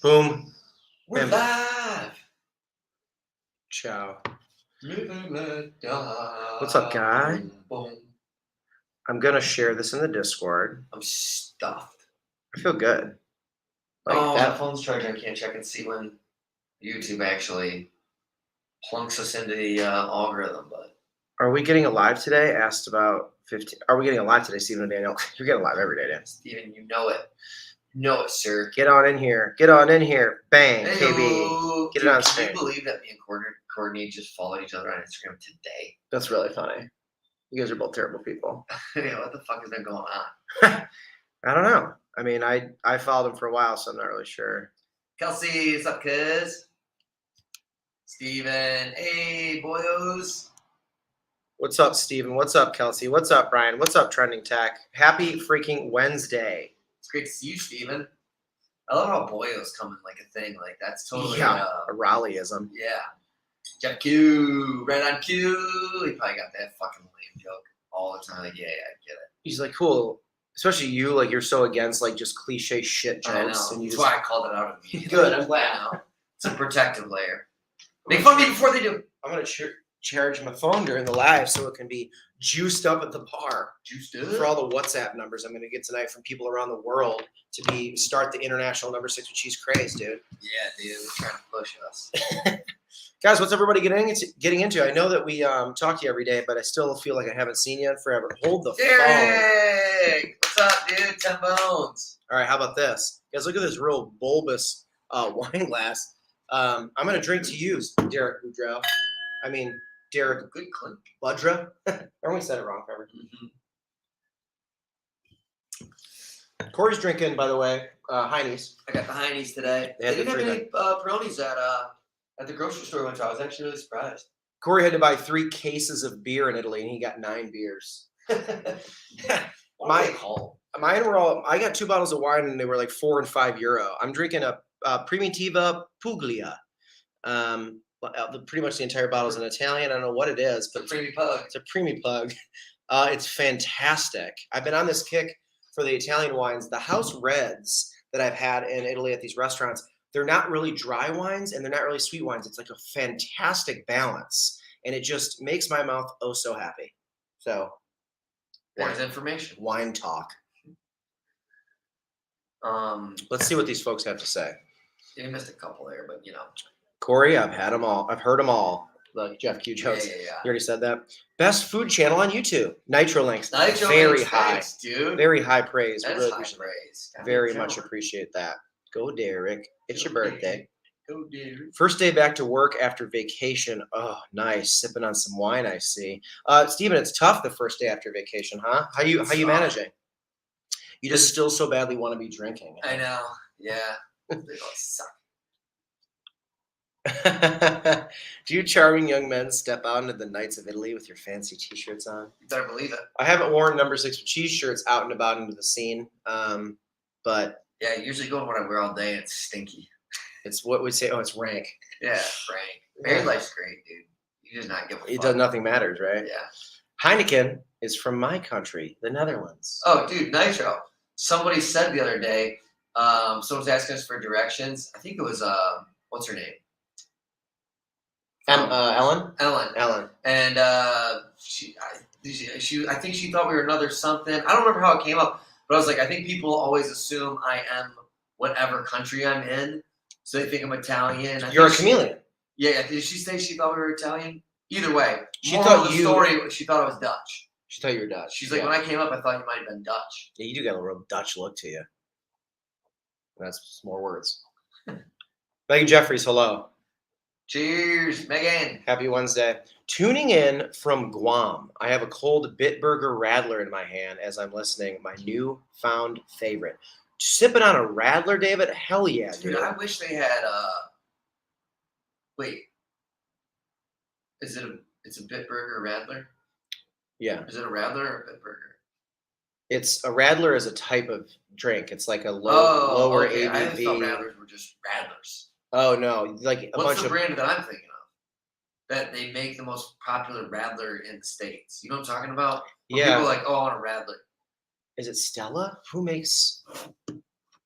Boom. We're Bam. live. Ciao. What's What's up, guy? Boom. I'm going to share this in the Discord. I'm stuffed. I feel good. Like my that. phone's charging. I can't check and see when YouTube actually plunks us into the algorithm. But Are we getting a live today? Asked about 15. Are we getting a live today, Stephen and Daniel? You're getting a live every day, Dan. Steven, you know it. You know it, sir. Get on in here. Get on in here. Bang, Hey-o. KB. Get Dude, it on can screen. you believe that me and Courtney just followed each other on Instagram today? That's really funny. You guys are both terrible people. Yeah, what the fuck has been going on? I don't know. I mean, I followed him for a while, so I'm not really sure. Kelsey, what's up, cuz? Steven, hey, boyos. What's up, Steven? What's up, Kelsey? What's up, Brian? What's up, Trending Tech? Happy freaking Wednesday. It's great to see you, Steven. I love how boyos come in like a thing. Like, that's totally a Raleighism. Yeah. Jeff Q, right on Q. He probably got that fucking lame joke all the time. Like, yeah, I get it. He's like, cool. Especially you, like, you're so against, like, just cliche shit jokes. I know. And you That's just... why I called it out immediately. Good, I'm glad. I know. It's a protective layer. Make fun of me before they do. I'm going to charge my phone during the live so it can be juiced up at the bar. Juiced up? For all the WhatsApp numbers I'm going to get tonight from people around the world to start the international number 6 with cheese craze, dude. Yeah, dude. They're trying to push us. Guys, what's everybody getting into? I know that we talk to you every day, but I still feel like I haven't seen you in forever. Hold the phone. Derek! What's up, dude? 10 bones. All right, how about this? Guys, look at this real bulbous wine glass. I'm going to drink to you, Derek Boudreaux. I mean, Derek Good clink. Budra. Or we said it wrong forever. Mm-hmm. Corey's drinking, by the way, Heine's. I got the Heine's today. They didn't have any Peroni's at the grocery store one time. I was actually really surprised. Corey had to buy 3 cases of beer in Italy, and he got 9 beers. Mine were all. I got 2 bottles of wine, and they were like €4 and €5. I'm drinking a Primitiva Puglia. Pretty much the entire bottle is in Italian. I don't know what it is, but it's a Primi Pug. It's a Primi Pug. It's fantastic. I've been on this kick for the Italian wines. The house reds that I've had in Italy at these restaurants, they're not really dry wines and they're not really sweet wines. It's like a fantastic balance, and it just makes my mouth oh so happy. So, there's information. Wine talk. Let's see what these folks have to say. You missed a couple there, but you know. Corey, I've had them all. I've heard them all. Like Jeff Q. Jones. Yeah. You already said that. Best food channel on YouTube. Nitro Links. Nitro very Links, high, thanks, dude. Very high praise. That's really high praise. Very much appreciate that. Go, Derek. It's your birthday. Go, Derek. First day back to work after vacation. Oh, nice. Sipping on some wine, I see. Steven, it's tough the first day after vacation, huh? How you managing? You just still so badly want to be drinking. I know. Yeah. They both suck. Do you charming young men step out into the nights of Italy with your fancy t-shirts on? You better believe it. I haven't worn number 6 with cheese shirts out and about into the scene. But yeah, usually going what I wear all day and it's stinky. It's what we say. Oh, it's rank. Yeah, rank. Married life's great, dude. You just not give a fuck. It does nothing matters, right? Yeah. Heineken is from my country, the Netherlands. Oh, dude, Nitro. Somebody said the other day, someone was asking us for directions. I think it was what's her name? Ellen. And I think she thought we were another something. I don't remember how it came up, but I was like, I think people always assume I am whatever country I'm in, so they think I'm Italian. You're a chameleon. Yeah. Did she say she thought we were Italian? Either way, she thought I was Dutch. She thought you were Dutch. She's like, when I came up, I thought you might have been Dutch. Yeah, you do got a real Dutch look to you. That's just more words. Megan Jeffries, hello. Cheers, Megan. Happy Wednesday. Tuning in from Guam. I have a cold Bitburger Radler in my hand as I'm listening. My newfound favorite. Sipping on a Radler, David? Hell yeah, dude. I wish they had wait. It's a Bitburger Radler? Yeah. Is it a Radler or a Bitburger? It's a Radler is a type of drink. It's like a lower ABV. I thought Radlers were just Radlers. Oh no, like what's the brand that I'm thinking of? That they make the most popular Radler in the States. You know what I'm talking about? When people are like, oh, I want a Radler. Is it Stella? Who makes?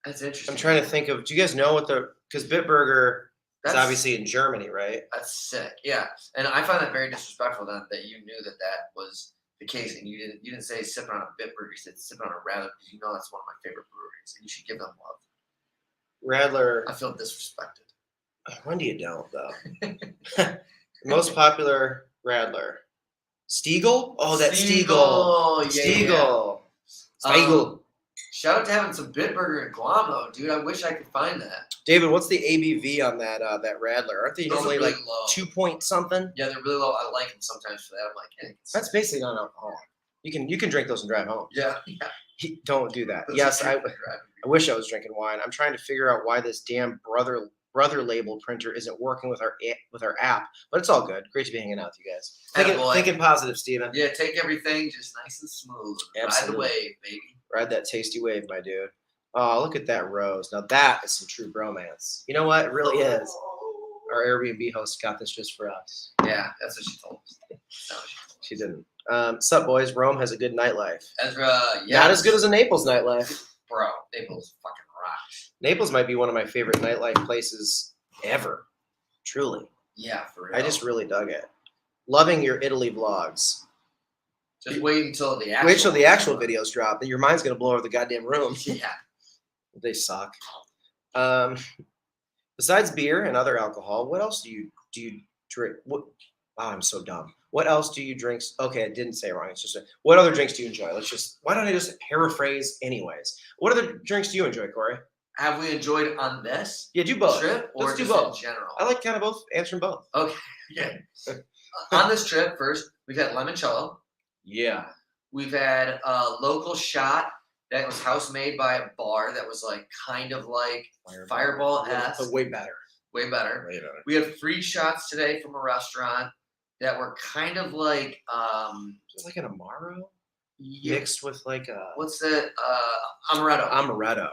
That's interesting. I'm trying to think of. Do you guys know what the Because Bitburger is That's obviously in Germany, right? That's sick. Yeah, and I find that very disrespectful then that you knew that was the case and you didn't say sipping on a Bitburger. You said sipping on a Radler because you know that's one of my favorite breweries and you should give them love. Radler. I feel disrespected. When do you don't though? Most popular Radler. Stiegel? Oh, that's Stiegel. Stiegel. Stiegel. Shout out to having some Bitburger in Guam though, dude. I wish I could find that. David, what's the ABV on that Radler? Aren't they Those normally really like low. 2 point something? Yeah, they're really low. I like them sometimes for that. I'm like, hey, that's basically not alcohol. You can drink those and drive home. Yeah. Don't do that. Yes, I wish I was drinking wine. I'm trying to figure out why this damn brother label printer isn't working with our app, but it's all good. Great to be hanging out with you guys. Thinking positive, Steven. Yeah, take everything just nice and smooth. Absolutely. Ride the wave, baby. Ride that tasty wave, my dude. Oh, look at that rose. Now that is some true bromance. You know what? It really is. Our Airbnb host got this just for us. Yeah, that's what she told us. No, she didn't. Sup, boys? Rome has a good nightlife. Ezra, yeah. Not as good as a Naples nightlife. Bro, Naples fucking rocks. Naples might be one of my favorite nightlife places ever. Truly. Yeah, for real. I just really dug it. Loving your Italy vlogs. Just wait until the actual videos drop. Your mind's gonna blow over the goddamn room. Yeah. They suck. Besides beer and other alcohol, what else do you drink? What? Wow, I'm so dumb. What else do you drink? Okay, I didn't say it wrong. It's just what other drinks do you enjoy? Why don't I just paraphrase anyways? What other drinks do you enjoy, Corey? Have we enjoyed on this? Yeah, do both. Trip or Let's do just both. in general? I like kind of both. Answering both. Okay. Yeah. On this trip, first we've had limoncello. Yeah. We've had a local shot that was house made by a bar that was like kind of like Fireball-esque. Way better. Way better. We had free shots today from a restaurant that were kind of like is it like an Amaro? Mixed with like a what's that? Amaretto.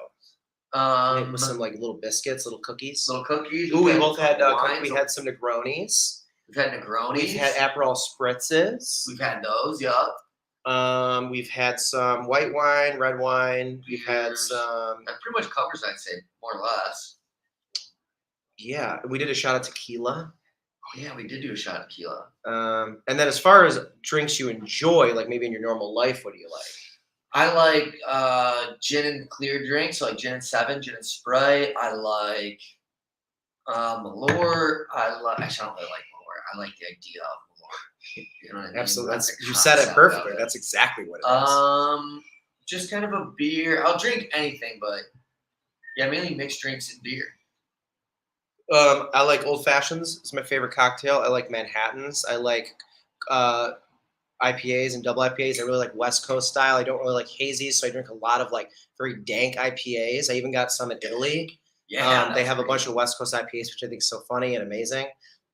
With some like little biscuits, little cookies. Ooh, we both had we had some Negronis. We've had Negronis. We've had Aperol spritzes. We've had those, yup. We've had some white wine, red wine. We've had some. That pretty much covers, I'd say, more or less. Yeah, we did a shot of tequila. Oh yeah, we did do a shot of tequila. And then as far as drinks you enjoy, like maybe in your normal life, what do you like? I like gin and clear drinks, so like gin and 7, gin and Sprite. I like Malort. Actually, I don't really like Malort. I like the idea of Malort. You know what I mean? Absolutely. You said it perfectly. That's exactly what it is. Just kind of a beer. I'll drink anything, but yeah, mainly mixed drinks and beer. I like old fashions. It's my favorite cocktail. I like Manhattans. I like IPAs and double IPAs. I really like West Coast style. I don't really like hazies, so I drink a lot of like very dank IPAs. I even got some in Italy. Yeah, they have a bunch of West Coast IPAs, which I think is so funny and amazing.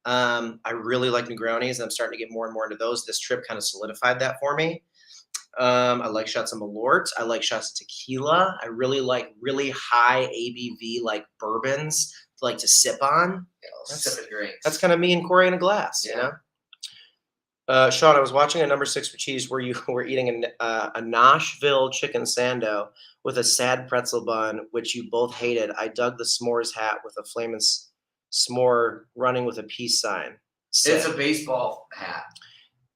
I really like Negronis, and I'm starting to get more and more into those. This trip kind of solidified that for me. I like shots of Malort. I like shots of tequila. I really like really high ABV like bourbons to like to sip on. Yeah, sip drinks. That's kind of me and Corey in a glass, you know. Sean, I was watching a number 6 for cheese where you were eating a Nashville chicken sando with a sad pretzel bun, which you both hated. I dug the s'mores hat with a flaming s'more running with a peace sign. Sick. It's a baseball hat.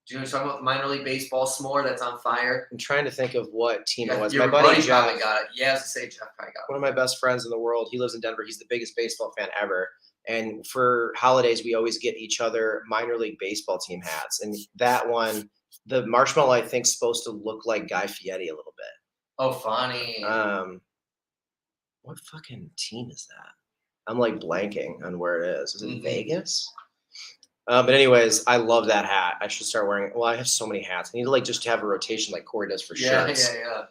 Do you know what I'm talking about? The minor league baseball s'more that's on fire. I'm trying to think of what team it was. My buddy Jeff probably got it. Yeah, I was to say Jeff probably got it. One of my best friends in the world. He lives in Denver. He's the biggest baseball fan ever. And for holidays, we always get each other minor league baseball team hats. And that one, the marshmallow, I think, is supposed to look like Guy Fieri a little bit. Oh, funny. What fucking team is that? I'm like blanking on where it is. Is it Vegas? But anyways, I love that hat. I should start wearing it. Well, I have so many hats. I need to like just have a rotation like Corey does for shirts. Yeah.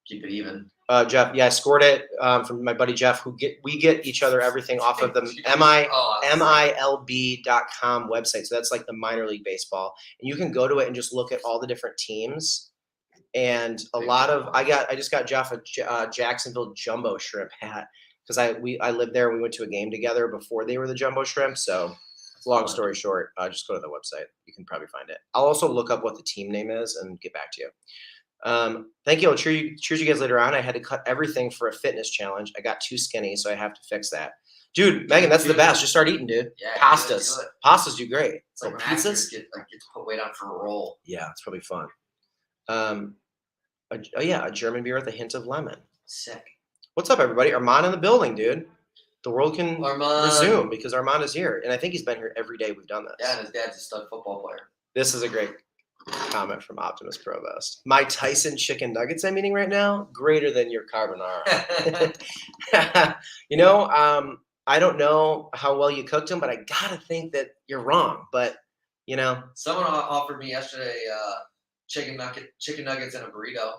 Keep it even. Jeff, I scored it from my buddy Jeff. We get each other everything off of the MILB.com website. So that's like the minor league baseball, and you can go to it and just look at all the different teams. And I just got Jeff a Jacksonville Jumbo Shrimp hat because I lived there. And we went to a game together before they were the Jumbo Shrimp. So long story short, just go to the website. You can probably find it. I'll also look up what the team name is and get back to you. Thank you. I'll cheers you guys later on. I had to cut everything for a fitness challenge. I got too skinny, so I have to fix that. Dude, Megan, that's the best. Just start eating, dude. Yeah, Pastas. do it. Pastas do great. It's like So when actors pizzas. get to put weight on for a role. Yeah, it's probably fun. A German beer with a hint of lemon. Sick. What's up, everybody? Armand in the building, dude. The world can Armand. resume because Armand is here, and I think he's been here every day we've done this. Yeah, and his dad's a stud football player. This is a great comment from Optimus Provost. My Tyson chicken nuggets I'm eating right now, greater than your carbonara. I don't know how well you cooked them, but I gotta think that you're wrong. But someone offered me yesterday chicken nuggets and a burrito.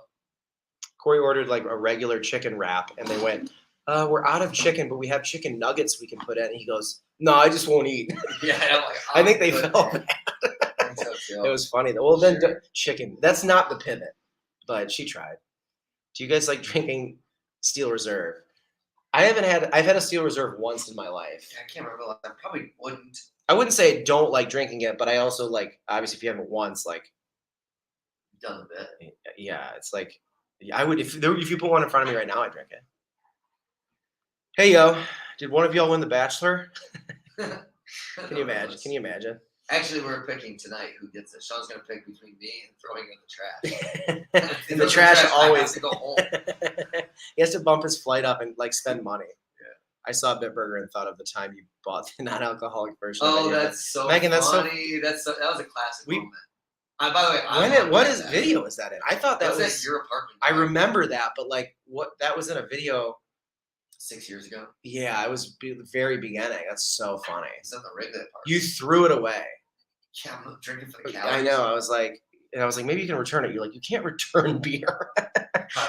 Corey ordered like a regular chicken wrap, and they went, "We're out of chicken, but we have chicken nuggets we can put in." And he goes, "No, I just won't eat." Yeah, I'm like, I think they felt bad. So It was funny though. Well, then chicken. That's not the pivot, but she tried. Do you guys like drinking Steel Reserve? I've had a Steel Reserve once in my life. Yeah, I can't remember. I probably wouldn't. I wouldn't say I don't like drinking it, but I also like, obviously if you have it once, like, Done a bit. yeah, it's like, I would, if you put one in front of me right now, I'd drink it. Hey, yo, did one of y'all win The Bachelor? Can you imagine? Actually, we're picking tonight who gets it. Sean's going to pick between me and throwing it in the trash. And the trash always. I have to go home. He has to bump his flight up and like spend money. Yeah. I saw Bitburger and thought of the time you bought the non-alcoholic version. Oh, that's so Megan, funny. That was a classic moment. By the way, what video is that in? I thought that was at your apartment. I remember that, but like what that was in a video 6 years ago. Yeah, it was the very beginning. That's so funny. It's not the regular part. You threw it away. Yeah, I'm not drinking for the calories. I know. I was like, maybe you can return it. You're like, you can't return beer,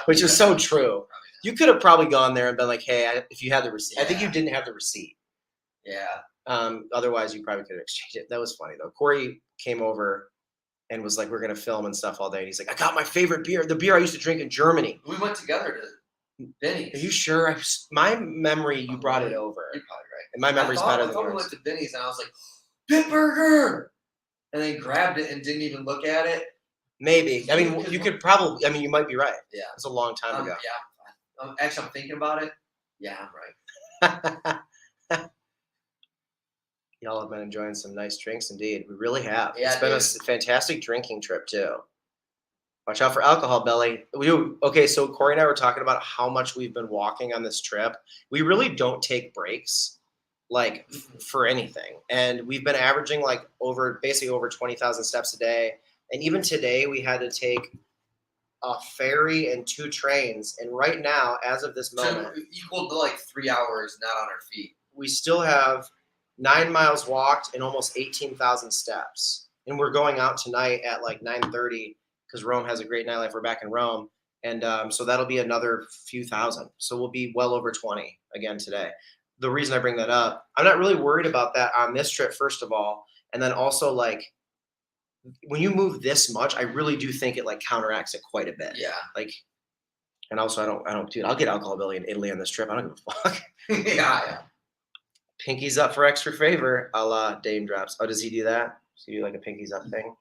which is so true. You could have probably gone there and been like, hey, if you had the receipt. I think you didn't have the receipt. Yeah. Otherwise, you probably could have exchanged it. That was funny though. Corey came over and was like, we're gonna film and stuff all day. And he's like, I got my favorite beer, the beer I used to drink in Germany. We went together to Benny's. Are you sure? My memory, you brought it over. You're probably right. And my memory's better than yours. I thought we yours. went to Benny's and I was like, Bitburger! And then grabbed it and didn't even look at it. Maybe. I mean, you could probably. I mean, you might be right. Yeah. It's a long time ago. Yeah. Actually, I'm thinking about it. Yeah, I'm right. Y'all have been enjoying some nice drinks indeed. We really have. Yeah, it's been a fantastic drinking trip too. Watch out for alcohol, Belly. Okay, so Corey and I were talking about how much we've been walking on this trip. We really don't take breaks, like for anything. And we've been averaging like basically over 20,000 steps a day. And even today we had to take a ferry and 2 trains. And right now, as of this moment, equal to like 3 hours not on our feet. We still have 9 miles walked and almost 18,000 steps. And we're going out tonight at like 9:30 because Rome has a great nightlife. We're back in Rome. And so that'll be another few thousand. So we'll be well over 20 again today. The reason I bring that up, I'm not really worried about that on this trip, first of all. And then also like when you move this much, I really do think it like counteracts it quite a bit. Yeah. Like, and also I don't, dude, I'll get alcohol belly in Italy on this trip. I don't give a fuck. Yeah. Pinkies up for extra favor, a la Dame Drops. Oh, does he do that? Does he do like a pinkies up thing?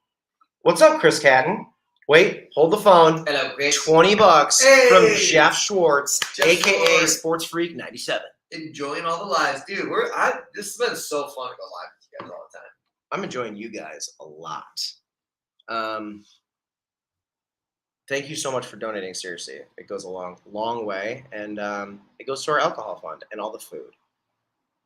What's up, Chris Catton? Wait, hold the phone. Hello, Chris. $20 from Jeff Schwartz, aka Schwartz. Sports Freak 97. Enjoying all the lives, dude. This has been so fun to go live with you guys all the time. I'm enjoying you guys a lot. Thank you so much for donating. Seriously, it goes a long way, and it goes to our alcohol fund and all the food.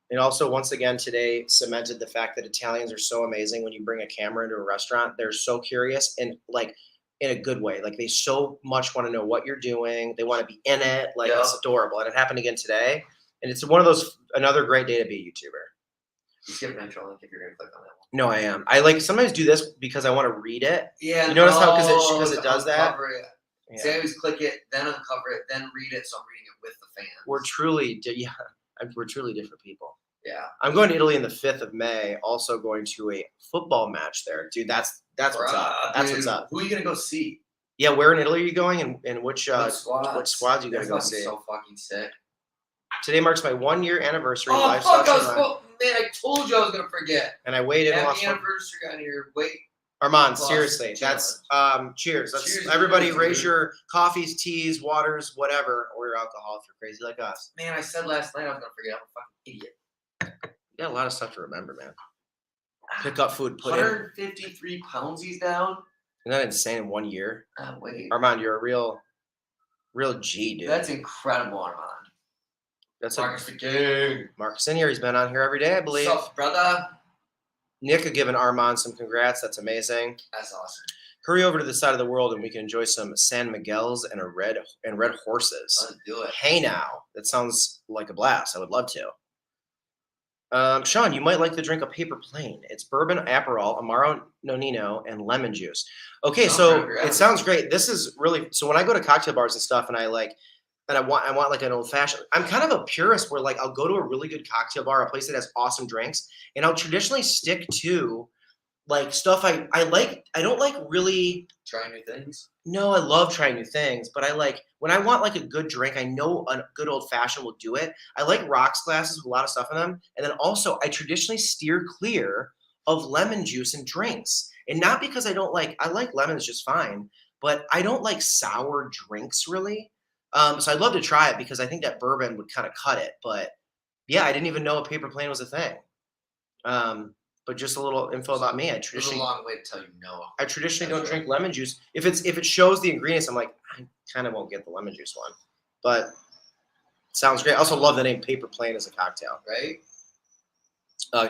And also, once again, today cemented the fact that Italians are so amazing. When you bring a camera into a restaurant, they're so curious and like in a good way. Like they so much want to know what you're doing. They want to be in it. Like It's adorable. And it happened again today. And it's one of those, another great day to be a YouTuber. You skip an intro link if you're going to click on that one. No, I am. I like sometimes do this because I want to read it. Yeah. You notice how, because it does that? Yeah. So I always click it, then uncover it, then read it. So I'm reading it with the fans. We're truly different people. Yeah. I'm going to Italy in the 5th of May. Also going to a football match there, dude. That's what's up. That's what's up. Who are you gonna go see? Yeah, where in Italy are you going, and which squads you gonna go see? So fucking sick. Today marks my 1-year anniversary. Oh fuck! I told you I was gonna forget. And I waited. Happy anniversary on your wait. Armand, seriously, that's cheers. Cheers, everybody. Raise your coffees, teas, waters, whatever, or your alcohol if you're crazy like us. Man, I said last night I was gonna forget. I'm a fucking idiot. Yeah, a lot of stuff to remember, man. Pick up food, put in. 153 pounds he's down. Isn't that insane in 1 year? Wait. Armand, you're a real G, dude. That's incredible, Armand. That's Marcus the King. Marcus in here. He's been on here every day, I believe. What's up, brother? Nick had given Armand some congrats. That's amazing. That's awesome. Hurry over to the side of the world and we can enjoy some San Miguel's and red horses. Let's do it. Hey now. That sounds like a blast. I would love to. Sean, you might like the drink a paper plane. It's bourbon, Aperol, Amaro Nonino, and lemon juice. Okay, so it sounds great. This is really so when I go to cocktail bars and stuff, and I want like an old fashioned. I'm kind of a purist where like I'll go to a really good cocktail bar, a place that has awesome drinks, and I'll traditionally stick to like stuff I like. I don't like really trying new things. No, I love trying new things, but I like when I want like a good drink, I know a good old fashioned will do it. I like rocks glasses with a lot of stuff in them. And then also I traditionally steer clear of lemon juice and drinks. And not because I like lemons just fine, but I don't like sour drinks really. So I'd love to try it because I think that bourbon would kind of cut it. But yeah, I didn't even know a paper plane was a thing. But just a little info about me. It's a long way to tell you no. I traditionally don't drink lemon juice. If it shows the ingredients, I'm like, I kind of won't get the lemon juice one. But it sounds great. I also love the name Paper Plane as a cocktail. Right?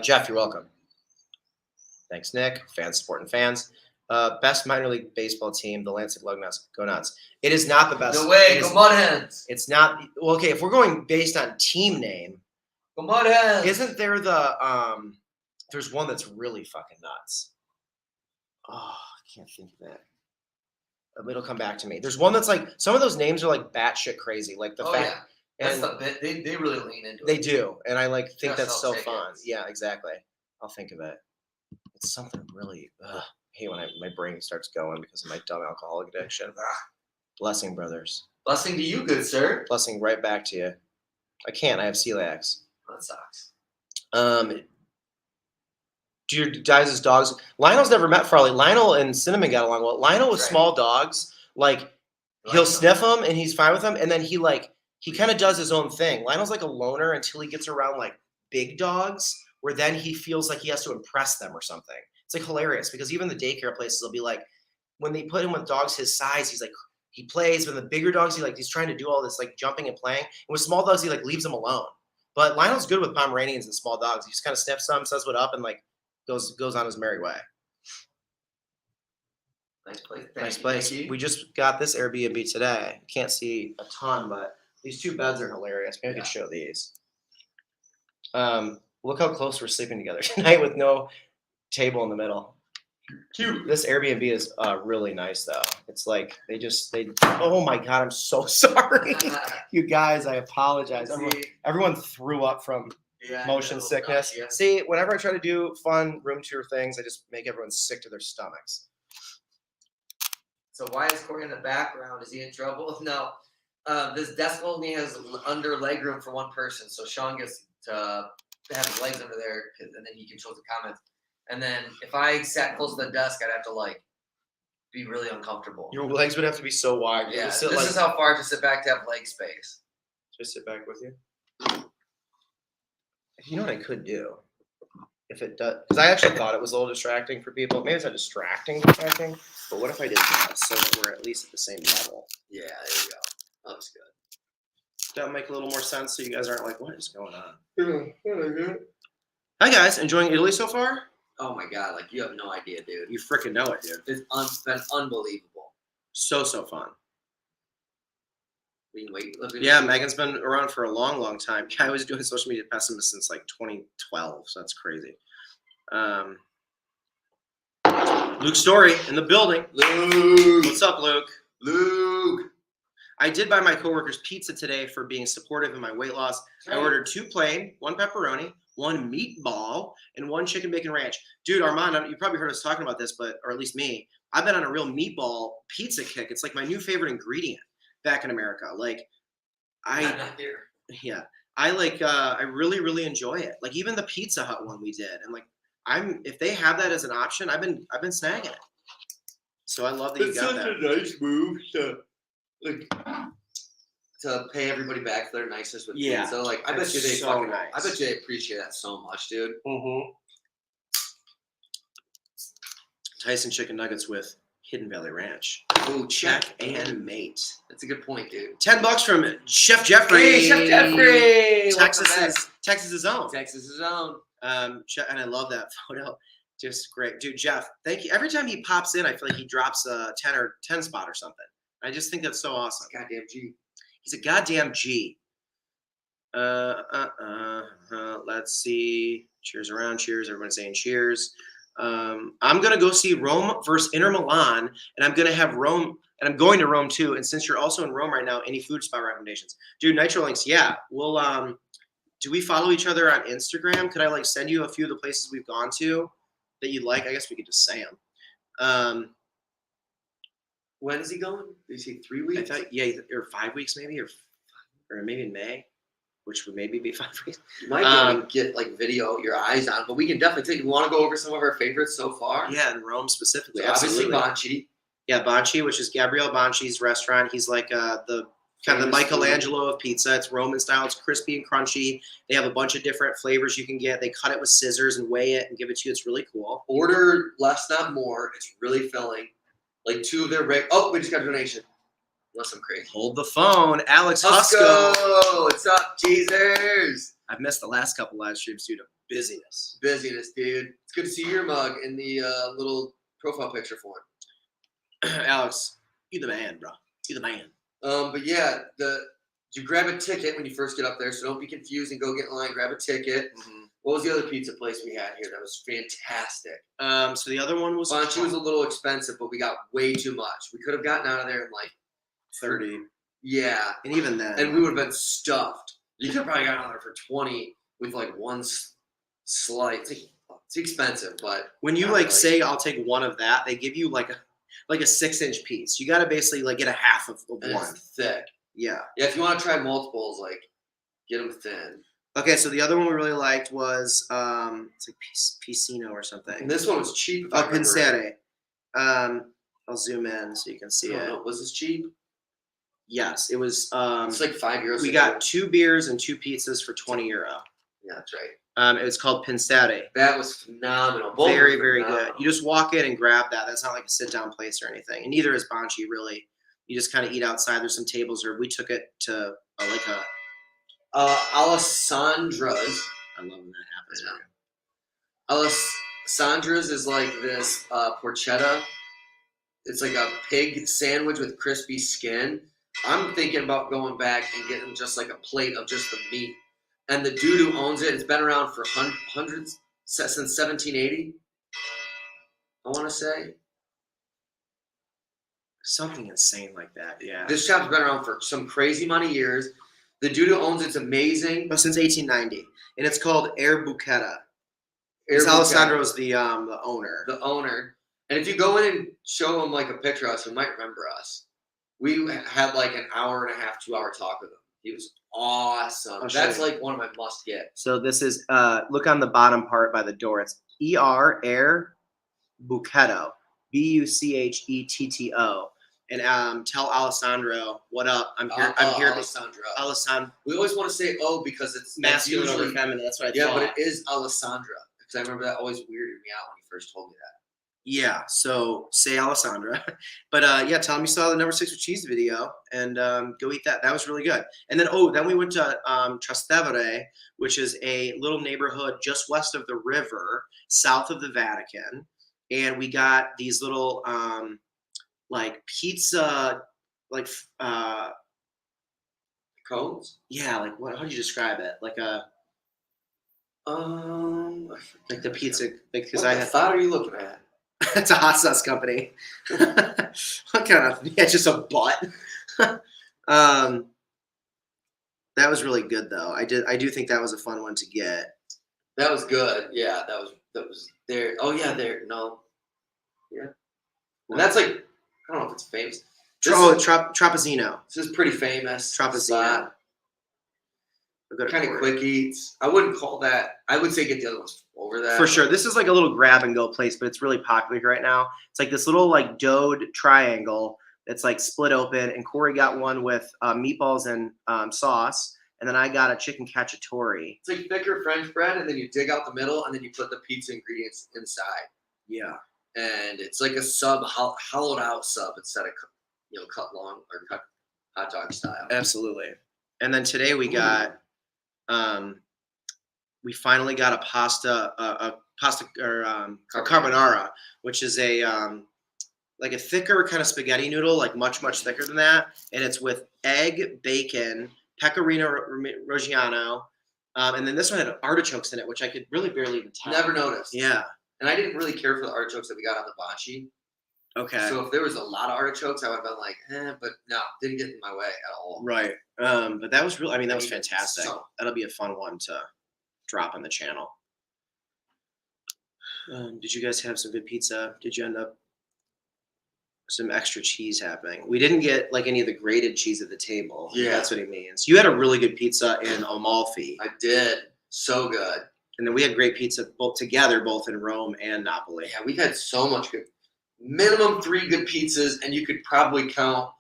Jeff, you're welcome. Thanks, Nick. Fans supporting fans. Best minor league baseball team, the Lansing Lugnuts. Go nuts. It is not the best. No way. Go Mudhens. It's not. Well, okay, if we're going based on team name. Go Mudhens. Isn't there the there's one that's really fucking nuts. Oh, I can't think of that. It'll come back to me. There's one that's like some of those names are like batshit crazy. Like the fact, that's they really lean into it. They do, and I think that's so tickets. fun. Yeah, exactly. I'll think of it. It's something really. I hate when my brain starts going because of my dumb alcoholic addiction. Blessing, brothers. Blessing to you, good sir. Blessing right back to you. I can't. I have celiacs. That sucks. Do your guys' dogs? Lionel's never met Farley. Lionel and Cinnamon got along well. Lionel with small dogs, he'll sniff them and he's fine with them, and then he kind of does his own thing. Lionel's like a loner until he gets around like big dogs, where then he feels like he has to impress them or something. It's like hilarious because even the daycare places will be like, when they put him with dogs his size, he's like he plays. When the bigger dogs, he's trying to do all this like jumping and playing. And with small dogs, he leaves them alone. But Lionel's good with Pomeranians and small dogs. He just kind of sniffs them, says what up, and goes on his merry way. Nice place. Nice place. We just got this Airbnb today. Can't see a ton, but these two beds are hilarious. Maybe I could show these. Look how close we're sleeping together tonight with no table in the middle. Cute. This Airbnb is really nice though. It's like they oh my God, I'm so sorry. You guys, I apologize. Everyone threw up from motion sickness. Yeah. See, whenever I try to do fun room tour things, I just make everyone sick to their stomachs. So why is Corey in the background? Is he in trouble? No. This desk only has under leg room for one person, so Sean gets to have his legs under there, and then he controls the comments. And then if I sat close to the desk, I'd have to be really uncomfortable. Your legs would have to be so wide. Yeah, this is how far to sit back to have leg space. Just sit back with you. You know what I could do? If it does, because I actually thought it was a little distracting for people. Maybe it's not distracting, but what if I did that so that we're at least at the same level? Yeah, there you go. That looks good. Does that make a little more sense so you guys aren't like, what is going on? Hi, guys. Enjoying Italy so far? Oh, my God. You have no idea, dude. You freaking know it, dude. It's been unbelievable. So fun. Yeah, Megan's been around for a long, long time. I was doing social media pessimist since 2012, so that's crazy. Luke Story in the building. Luke. What's up, Luke? Luke. I did buy my coworkers pizza today for being supportive in my weight loss. I ordered 2 plain, 1 pepperoni, 1 meatball, and 1 chicken bacon ranch. Dude, Armand, you probably heard us talking about this, or at least me. I've been on a real meatball pizza kick. It's like my new favorite ingredient back in America. Not here. Yeah, I really, really enjoy it. Even the Pizza Hut one we did, and if they have that as an option, I've been snagging it. So I love that you got that. It's such a nice move to to pay everybody back for their niceness with Yeah, pizza. Like, I bet that's you they so fucking, nice. I bet you they appreciate that so much, dude. Mm-hmm. Tyson chicken nuggets with Hidden Valley Ranch. Oh, Check and mate. That's a good point, dude. $10 from Chef Jeffrey. Hey, Chef Jeffrey! Texas's own. Texas's own. And I love that photo. Just great, dude. Jeff, thank you. Every time he pops in, I feel like he drops a 10 spot or something. I just think that's so awesome. Goddamn G. He's a goddamn G. Let's see. Cheers around. Cheers. Everyone's saying cheers. I'm gonna go see Rome versus Inter Milan, and I'm gonna have Rome, and I'm going to Rome too. And since you're also in Rome right now, any food spot recommendations, dude? Nitro Links, yeah. We'll do we follow each other on Instagram? Could I like send you a few of the places we've gone to that you'd like? I guess we could just say them. When is he going? Did he say 3 weeks? I thought, yeah, or 5 weeks maybe, or maybe in May, which would maybe be 5 weeks. You might be able to get like video your eyes on, but we can definitely take. You want to go over some of our favorites so far? Yeah, in Rome specifically. So obviously, Banchi. Yeah, Banchi, which is Gabriele Banci's restaurant. He's like the kind of the Michelangelo of pizza. It's Roman style. It's crispy and crunchy. They have a bunch of different flavors you can get. They cut it with scissors and weigh it and give it to you. It's really cool. Order less, not more. It's really filling. Like 2 of their oh, we just got a donation. Unless I'm crazy. Hold the phone, Alex Let's Husko. go. What's up, Jesus? I've missed the last couple live streams due to busyness. Busyness, dude. It's good to see your mug in the little profile picture for him. Alex, you the man, bro. You the man. But yeah, you grab a ticket when you first get up there, so don't be confused and go get in line. Grab a ticket. Mm-hmm. What was the other pizza place we had here that was fantastic? So the other one was Banchi was a little expensive, but we got way too much. We could have gotten out of there in like 30. Yeah, and even then, and we would have been stuffed. You could have probably gotten out of there for 20 with like one slice. It's expensive, but when you like say I'll take one of that, they give you like a 6-inch piece. You got to basically like get a half of one. It's thick. Yeah. Yeah. If you want to try multiples, like get them thin. Okay, so the other one we really liked was it's like Piscino or something. And this one was cheap. Oh, Pensere. I'll zoom in so you can see it. Know. Was this cheap? Yes, it was. It's like €5. We got 2 beers and 2 pizzas for €20. Yeah, that's right. It was called Pensere. That was phenomenal. Very, very good. You just walk in and grab that. That's not like a sit-down place or anything. And neither is Banchi, really. You just kind of eat outside. There's some tables, or we took it to like a Alessandra's. I love when that happens. Alessandra's is like this porchetta. It's like a pig sandwich with crispy skin. I'm thinking about going back and getting just like a plate of just the meat. And the dude who owns it, it's been around for hundreds since 1780. I want to say something insane like that. Yeah. This shop's been around for some crazy amount of years. The dude who owns it's amazing. Since 1890, and it's called Porchetta. Alessandro's the owner. The owner. And if you go in and show him like a picture of us, he might remember us. We had like an hour and a half, 2-hour talk with him. He was awesome. That's like one of my must get. So this is look on the bottom part by the door. It's Air Buchetto. Buchetto. And tell Alessandro what up. I'm here. I'm here. Alessandro. We always want to say because it's masculine over feminine. That's what I thought. Yeah, but it is Alessandra because I remember that always weirded me out when he first told me that. Yeah, so say Alessandra. But yeah, tell him you saw the number 6 with cheese video and go eat that. That was really good. And then then we went to Trastevere, which is a little neighborhood just west of the river, south of the Vatican. And we got these little like pizza, like cones? Yeah, like what? How do you describe it? Like a like the pizza. Because what the thought are you looking at? It's a hot sauce company. What kind of? Yeah, just a butt. That was really good though. I do think that was a fun one to get. That was good. Yeah, that was there. Oh yeah, there. No. Yeah. And that's like I don't know if it's famous. Trapezzino. This is pretty famous. Trapezzino. Kind of quick eats. I wouldn't call that. I would say get the other ones over that. For sure. This is like a little grab and go place, but it's really popular right now. It's like this little like doughed triangle, It's like split open, and Corey got one with meatballs and sauce, and then I got a chicken cacciatore. It's like thicker French bread, and then you dig out the middle, and then you put the pizza ingredients inside. Yeah. And it's like a sub, hollowed out sub instead of cut long or cut hot dog style. Absolutely. And then today we got, we finally got a pasta or carbonara, which is a like a thicker kind of spaghetti noodle, like much thicker than that, and it's with egg, bacon, pecorino reggiano, and then this one had artichokes in it, which I could really barely even tell. Never noticed. Yeah. And I didn't really care for the artichokes that we got on the bocce. Okay. So if there was a lot of artichokes, I would have been like, but no, didn't get in my way at all. Right. But that was really, I mean, that was fantastic. So, that'll be a fun one to drop on the channel. Did you guys have some good pizza? Did you end up some extra cheese happening? We didn't get like any of the grated cheese at the table. Yeah. That's what he means. You had a really good pizza in Amalfi. I did. So good. And then we had great pizza both in Rome and Napoli. Yeah, we've had so much good. Minimum 3 good pizzas, and you could probably count.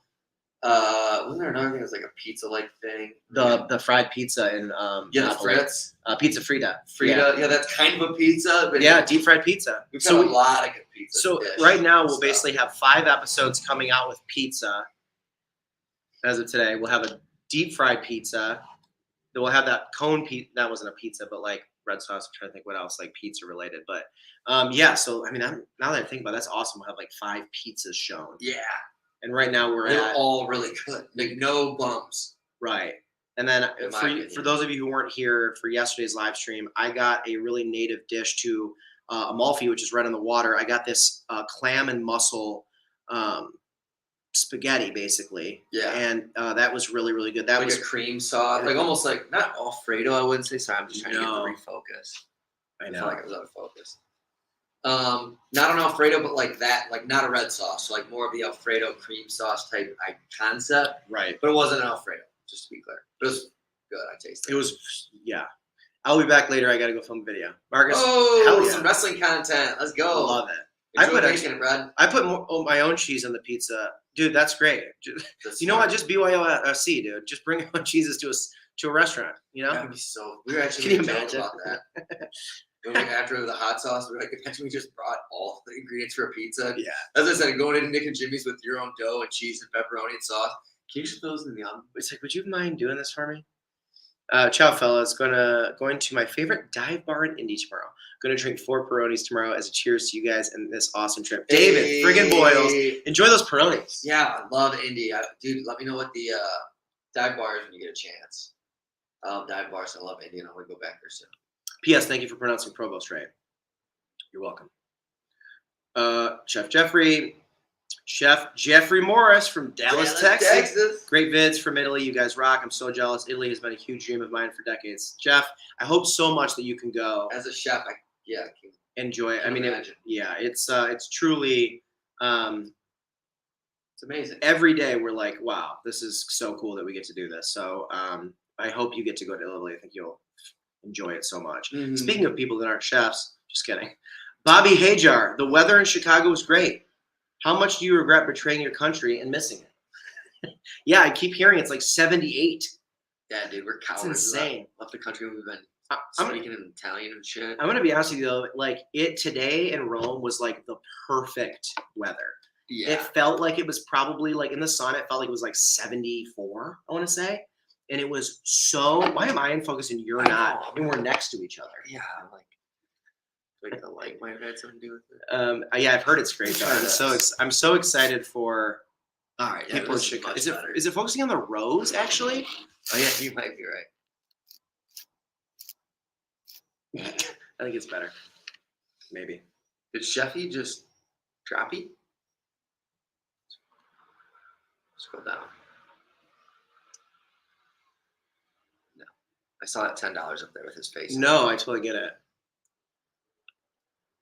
Wasn't there another thing that was like a pizza-like thing? The fried pizza in the Napoli. Fritz. Pizza Frita. Yeah, that's kind of a pizza. But yeah, deep fried pizza. We've got a lot of good pizza. So right now we'll basically have 5 episodes coming out with pizza. As of today, we'll have a deep fried pizza. Then we'll have that cone pizza. That wasn't a pizza, but like red sauce. I'm trying to think what else like pizza related. But yeah. So I mean, now that I think about it, that's awesome. We'll have like 5 pizzas shown. Yeah. And right now they're all really good. Like no bums. Right. And then for those of you who weren't here for yesterday's live stream, I got a really native dish to Amalfi, which is right on the water. I got this clam and mussel spaghetti, basically. Yeah. And that was really, really good. That like was a cream sauce, like almost like not Alfredo. I wouldn't say. Sorry, I'm just trying to get the refocus. I know. I feel like I was out of focus. Not an Alfredo, but like that, like not a red sauce, so like more of the Alfredo cream sauce type concept. Right. But it wasn't an Alfredo, just to be clear. It was good. I tasted it. It was, yeah. I'll be back later. I got to go film a video. Marcus. Some wrestling content. Let's go. I love it. I put my own cheese on the pizza. Dude, that's great. You know what? Just BYOC, dude. Just bring your own cheeses to a restaurant, you know? That would be so. We were actually Can you imagine about that. After the hot sauce, we're like, imagine we just brought all the ingredients for a pizza. Yeah. As I said, going into Nick and Jimmy's with your own dough and cheese and pepperoni and sauce. Can you just throw those in the oven? It's like, would you mind doing this for me? Ciao, fellas. Going to my favorite dive bar in Indy tomorrow. Going to drink 4 Peronis tomorrow as a cheers to you guys and this awesome trip. David, friggin' Boyles. Enjoy those Peronis. Yeah, I love Indy. Dude, let me know what the dive bar is when you get a chance. I love dive bars. I love Indy, and I want to go back there soon. P.S. Thank you for pronouncing Provost right. You're welcome. Chef Jeffrey Morris from Dallas, Texas. Great vids from Italy. You guys rock. I'm so jealous. Italy has been a huge dream of mine for decades. Jeff, I hope so much that you can go. As a chef, I can enjoy it. I mean, it's truly it's amazing. Every day we're like, wow, this is so cool that we get to do this. So I hope you get to go to Italy. I think you'll enjoy it so much. Mm-hmm. Speaking of people that aren't chefs, just kidding. Bobby Hajar, the weather in Chicago was great. How much do you regret betraying your country and missing it? Yeah, I keep hearing it's like 78. Yeah, dude, we're cowards. It's insane. Left the country. We've been speaking in Italian and shit. I'm going to be honest with you, though. Like, today in Rome was like the perfect weather. Yeah. It felt like it was probably like in the sun, it felt like it was like 74, I want to say. And it was so, why am I in focus and you're not? And we're next to each other. Yeah, like the light might have had something to do with it. Yeah, I've heard it's great though. I'm so excited for people in Chicago. Is it focusing on the rows actually? Oh yeah, you might be right. I think it's better. Maybe. Did Sheffy just droppy? Scroll down. No. I saw that $10 up there with his face. No, I totally get it.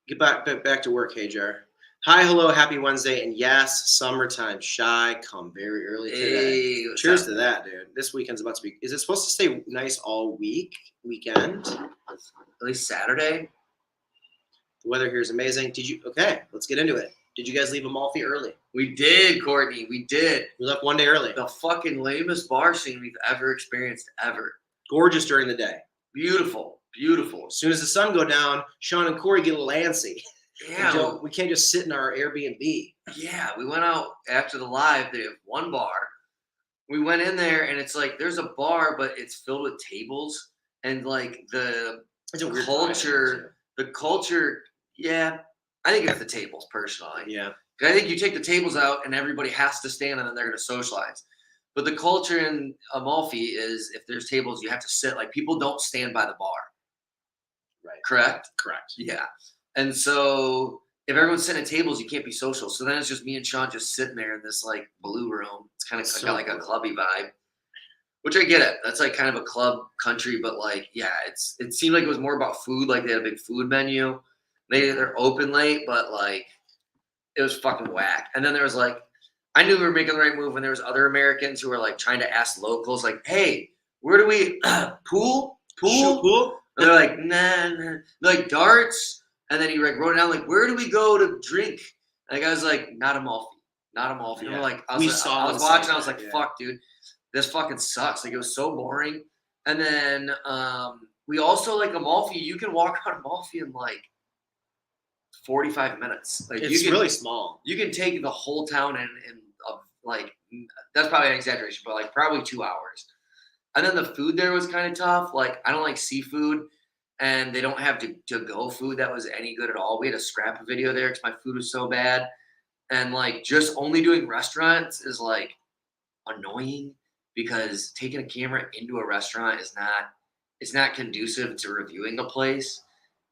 Get back to work, Hajar. Hi, hello, happy Wednesday, and yes, summertime. Shy, come very early today. Cheers to that, dude. This weekend's about to be. Is it supposed to stay nice all weekend? At least Saturday. The weather here is amazing. Okay, let's get into it. Did you guys leave Amalfi early? We did, Courtney. We did. We left one day early. The fucking lamest bar scene we've ever experienced, ever. Gorgeous during the day. Beautiful. Beautiful. As soon as the sun go down, Sean and Corey get a little antsy. Yeah. We can't just sit in our Airbnb. Yeah, we went out after the live. They have one bar. We went in there, and it's like there's a bar, but it's filled with tables, and like the culture. Yeah, I think it's the tables personally. Yeah, I think you take the tables out, and everybody has to stand, and then they're going to socialize. But the culture in Amalfi is if there's tables, you have to sit. Like people don't stand by the bar. Right. Correct. Yeah. And so if everyone's sitting at tables, you can't be social. So then it's just me and Sean just sitting there in this like blue room. It's kind of got like a clubby vibe, which I get it. That's like kind of a club country, but like, yeah, it seemed like it was more about food. Like they had a big food menu. They're open late, but like it was fucking whack. And then there was like, I knew we were making the right move when there was other Americans who were like trying to ask locals, like, hey, where do we pool? Shoot pool? And they're like, nah. They're like darts. And then he like wrote it down, like, where do we go to drink? And the guy was like, not Amalfi. Yeah. And I was watching, I was like, fuck, dude, this fucking sucks. Like, it was so boring. And then we also, like, Amalfi, you can walk around Amalfi in, like, 45 minutes. Like, It's really small. You can take the whole town in like, that's probably an exaggeration, but, like, probably 2 hours. And then the food there was kind of tough. Like, I don't like seafood. And they don't have to-go food that was any good at all. We had to scrap a video there because my food was so bad. And, like, just only doing restaurants is, like, annoying because taking a camera into a restaurant it's not conducive to reviewing a place.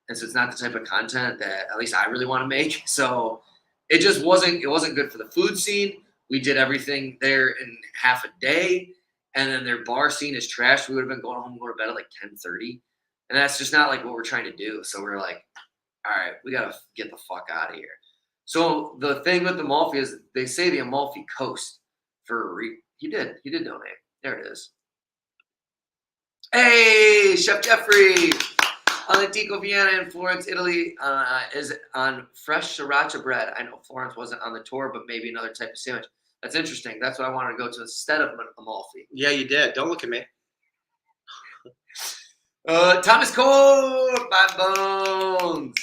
And so it's not the type of content that at least I really want to make. So it just wasn't good for the food scene. We did everything there in half a day. And then their bar scene is trash. We would have been going home and going to bed at like 10:30. And that's just not like what we're trying to do. So we're like, all right, we got to get the fuck out of here. So the thing with Amalfi is they say the Amalfi Coast he did donate. There it is. Hey, Chef Jeffrey on Antico Vienna in Florence, Italy is on fresh sriracha bread. I know Florence wasn't on the tour, but maybe another type of sandwich. That's interesting. That's what I wanted to go to instead of Amalfi. Yeah, you did. Don't look at me. Thomas Cole, my bones.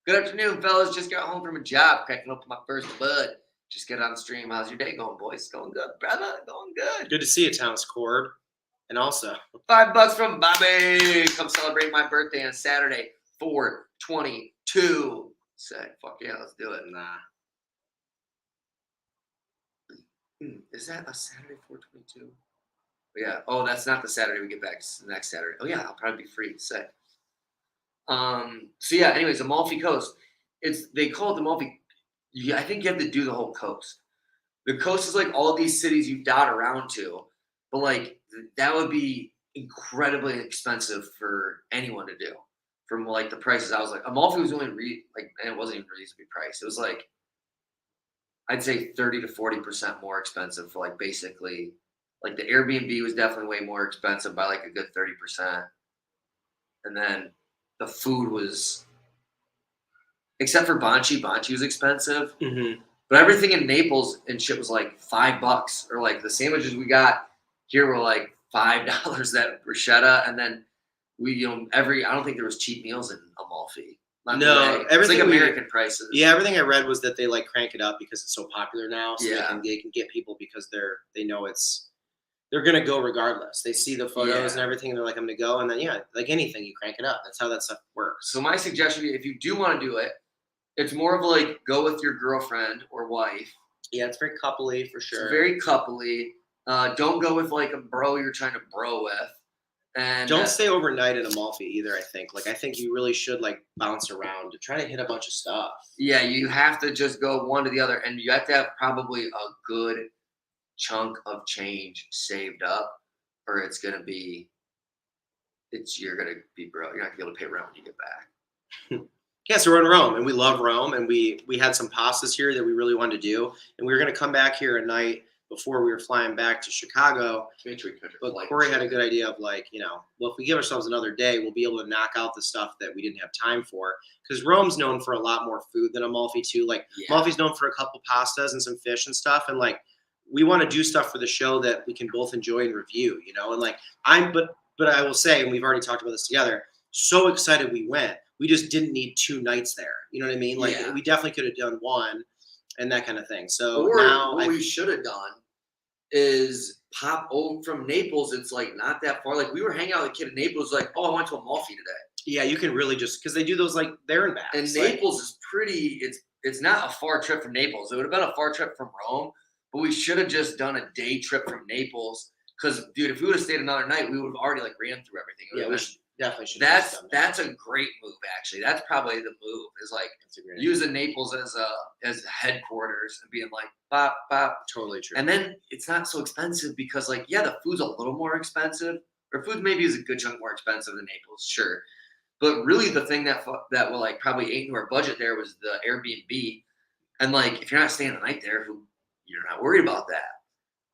Good afternoon, fellas. Just got home from a job, cracking open my first bud. Just get on the stream. How's your day going, boys? Going good, brother. Going good. Good to see you, Thomas Cord. And also, $5 from Bobby. Come celebrate my birthday on Saturday, 4/22. Sick. Fuck yeah, let's do it. nah. Is that a Saturday, 4/22? Yeah. Oh, that's not the Saturday we get back. It's the next Saturday. Oh yeah, I'll probably be free. Sick. So yeah. Anyways, Amalfi Coast. They call it Amalfi. I think you have to do the whole coast. The coast is like all these cities you dot around to, but like that would be incredibly expensive for anyone to do. From like the prices, I was like, Amalfi was only and it wasn't even reasonably priced. It was like, I'd say 30 to 40% more expensive for like basically. Like the Airbnb was definitely way more expensive by like a good 30%. And then the food was, except for Banchi was expensive. Mm-hmm. But everything in Naples and shit was like $5. Or like the sandwiches we got here were like $5 that Porchetta. And then we, I don't think there was cheap meals in Amalfi. No, everything like American prices. Yeah, everything I read was that they like crank it up because it's so popular now. So yeah. they can get people because they know they're gonna go regardless. They see the photos and everything, and they're like, I'm gonna go. And then like anything, you crank it up. That's how that stuff works. So my suggestion, if you do want to do it, it's more of like go with your girlfriend or wife. Yeah, it's very coupley for sure. It's very coupley. Don't go with like a bro you're trying to bro with. And don't stay overnight in Amalfi either, I think. Like I think you really should like bounce around to try to hit a bunch of stuff. Yeah, you have to just go one to the other, and you have to have probably a good chunk of change saved up, or you're gonna be broke. You're not gonna be able to pay rent when you get back. Yeah, so we're in Rome, and we love Rome, and we had some pastas here that we really wanted to do, and we were gonna come back here a night before we were flying back to Chicago. But Corey had a good idea of like, well, if we give ourselves another day, we'll be able to knock out the stuff that we didn't have time for. Because Rome's known for a lot more food than Amalfi too. Like Amalfi's known for a couple pastas and some fish and stuff. And like, we want to do stuff for the show that we can both enjoy and review, and like but I will say, and we've already talked about this together, so excited we went. We just didn't need 2 nights there. You know what I mean? Like we definitely could have done 1 and that kind of thing. So now what we should have done is pop over from Naples. It's like not that far. Like we were hanging out with a kid in Naples, like, oh, I went to Amalfi today. Yeah, you can really just because they do those like there and back. And Naples is pretty. It's not a far trip from Naples. It would have been a far trip from Rome, but we should have just done a day trip from Naples. Because dude, if we would have stayed another night, we would have already like ran through everything. Yeah, we should, definitely should. That's a great move. Actually, that's probably the move. Is like using Naples as headquarters and being like bop bop. Totally true. And then it's not so expensive because like the food's a little more expensive. Or food maybe is a good chunk more expensive than Naples, sure. But really, the thing that will like probably ate into our budget there was the Airbnb. And like, if you're not staying the night there, you're not worried about that.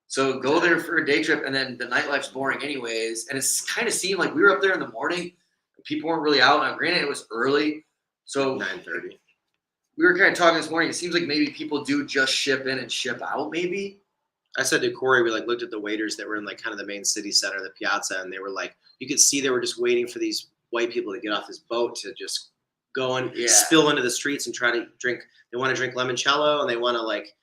So go there for a day trip, and then the nightlife's boring anyways. And it's kind of seemed like we were up there in the morning, and people weren't really out. Now, granted, it was early, so 9:30. We were kind of talking this morning. It seems like maybe people do just ship in and ship out. Maybe I said to Corey, we like looked at the waiters that were in like kind of the main city center, the piazza, and they were like, you could see they were just waiting for these white people to get off this boat to just go and spill into the streets and try to drink. They want to drink limoncello, and they want to like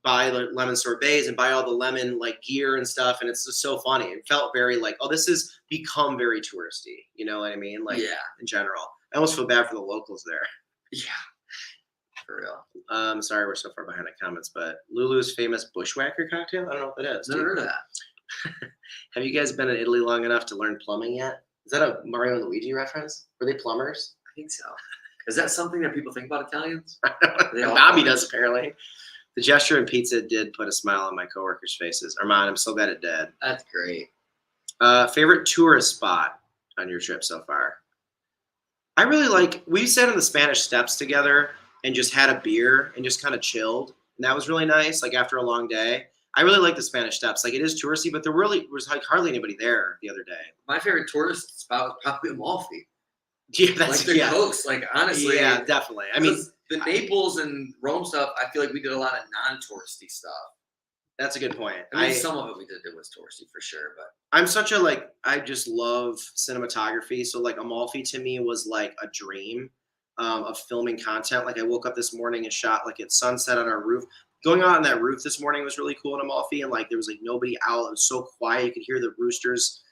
buy lemon sorbets and buy all the lemon like gear and stuff. And it's just so funny. It felt very like, oh, this has become very touristy. You know what I mean? Like in general, I almost feel bad for the locals there. Yeah, for real. Sorry, we're so far behind the comments, but Lulu's famous bushwhacker cocktail. I don't know what that is. Never heard of that. Have you guys been in Italy long enough to learn plumbing yet? Is that a Mario and Luigi reference? Were they plumbers? I think so. Is that something that people think about Italians? Bobby does apparently. The gesture and pizza did put a smile on my coworkers' faces. Armand, I'm so glad it did. That's great. Favorite tourist spot on your trip so far? I really like, we sat on the Spanish Steps together and just had a beer and just kind of chilled. And that was really nice, like after a long day. I really like the Spanish Steps. Like it is touristy, but there really was like hardly anybody there the other day. My favorite tourist spot was probably Amalfi. Yeah, that's like the coast. Like honestly, yeah, definitely. I mean, the Naples and Rome stuff, I feel like we did a lot of non-touristy stuff. That's a good point. I mean, some of it we did was touristy for sure, but I'm such a I just love cinematography. So like Amalfi to me was like a dream of filming content. Like I woke up this morning and shot like at sunset on our roof. Going out on that roof this morning was really cool in Amalfi, and like there was like nobody out. It was so quiet. You could hear the roosters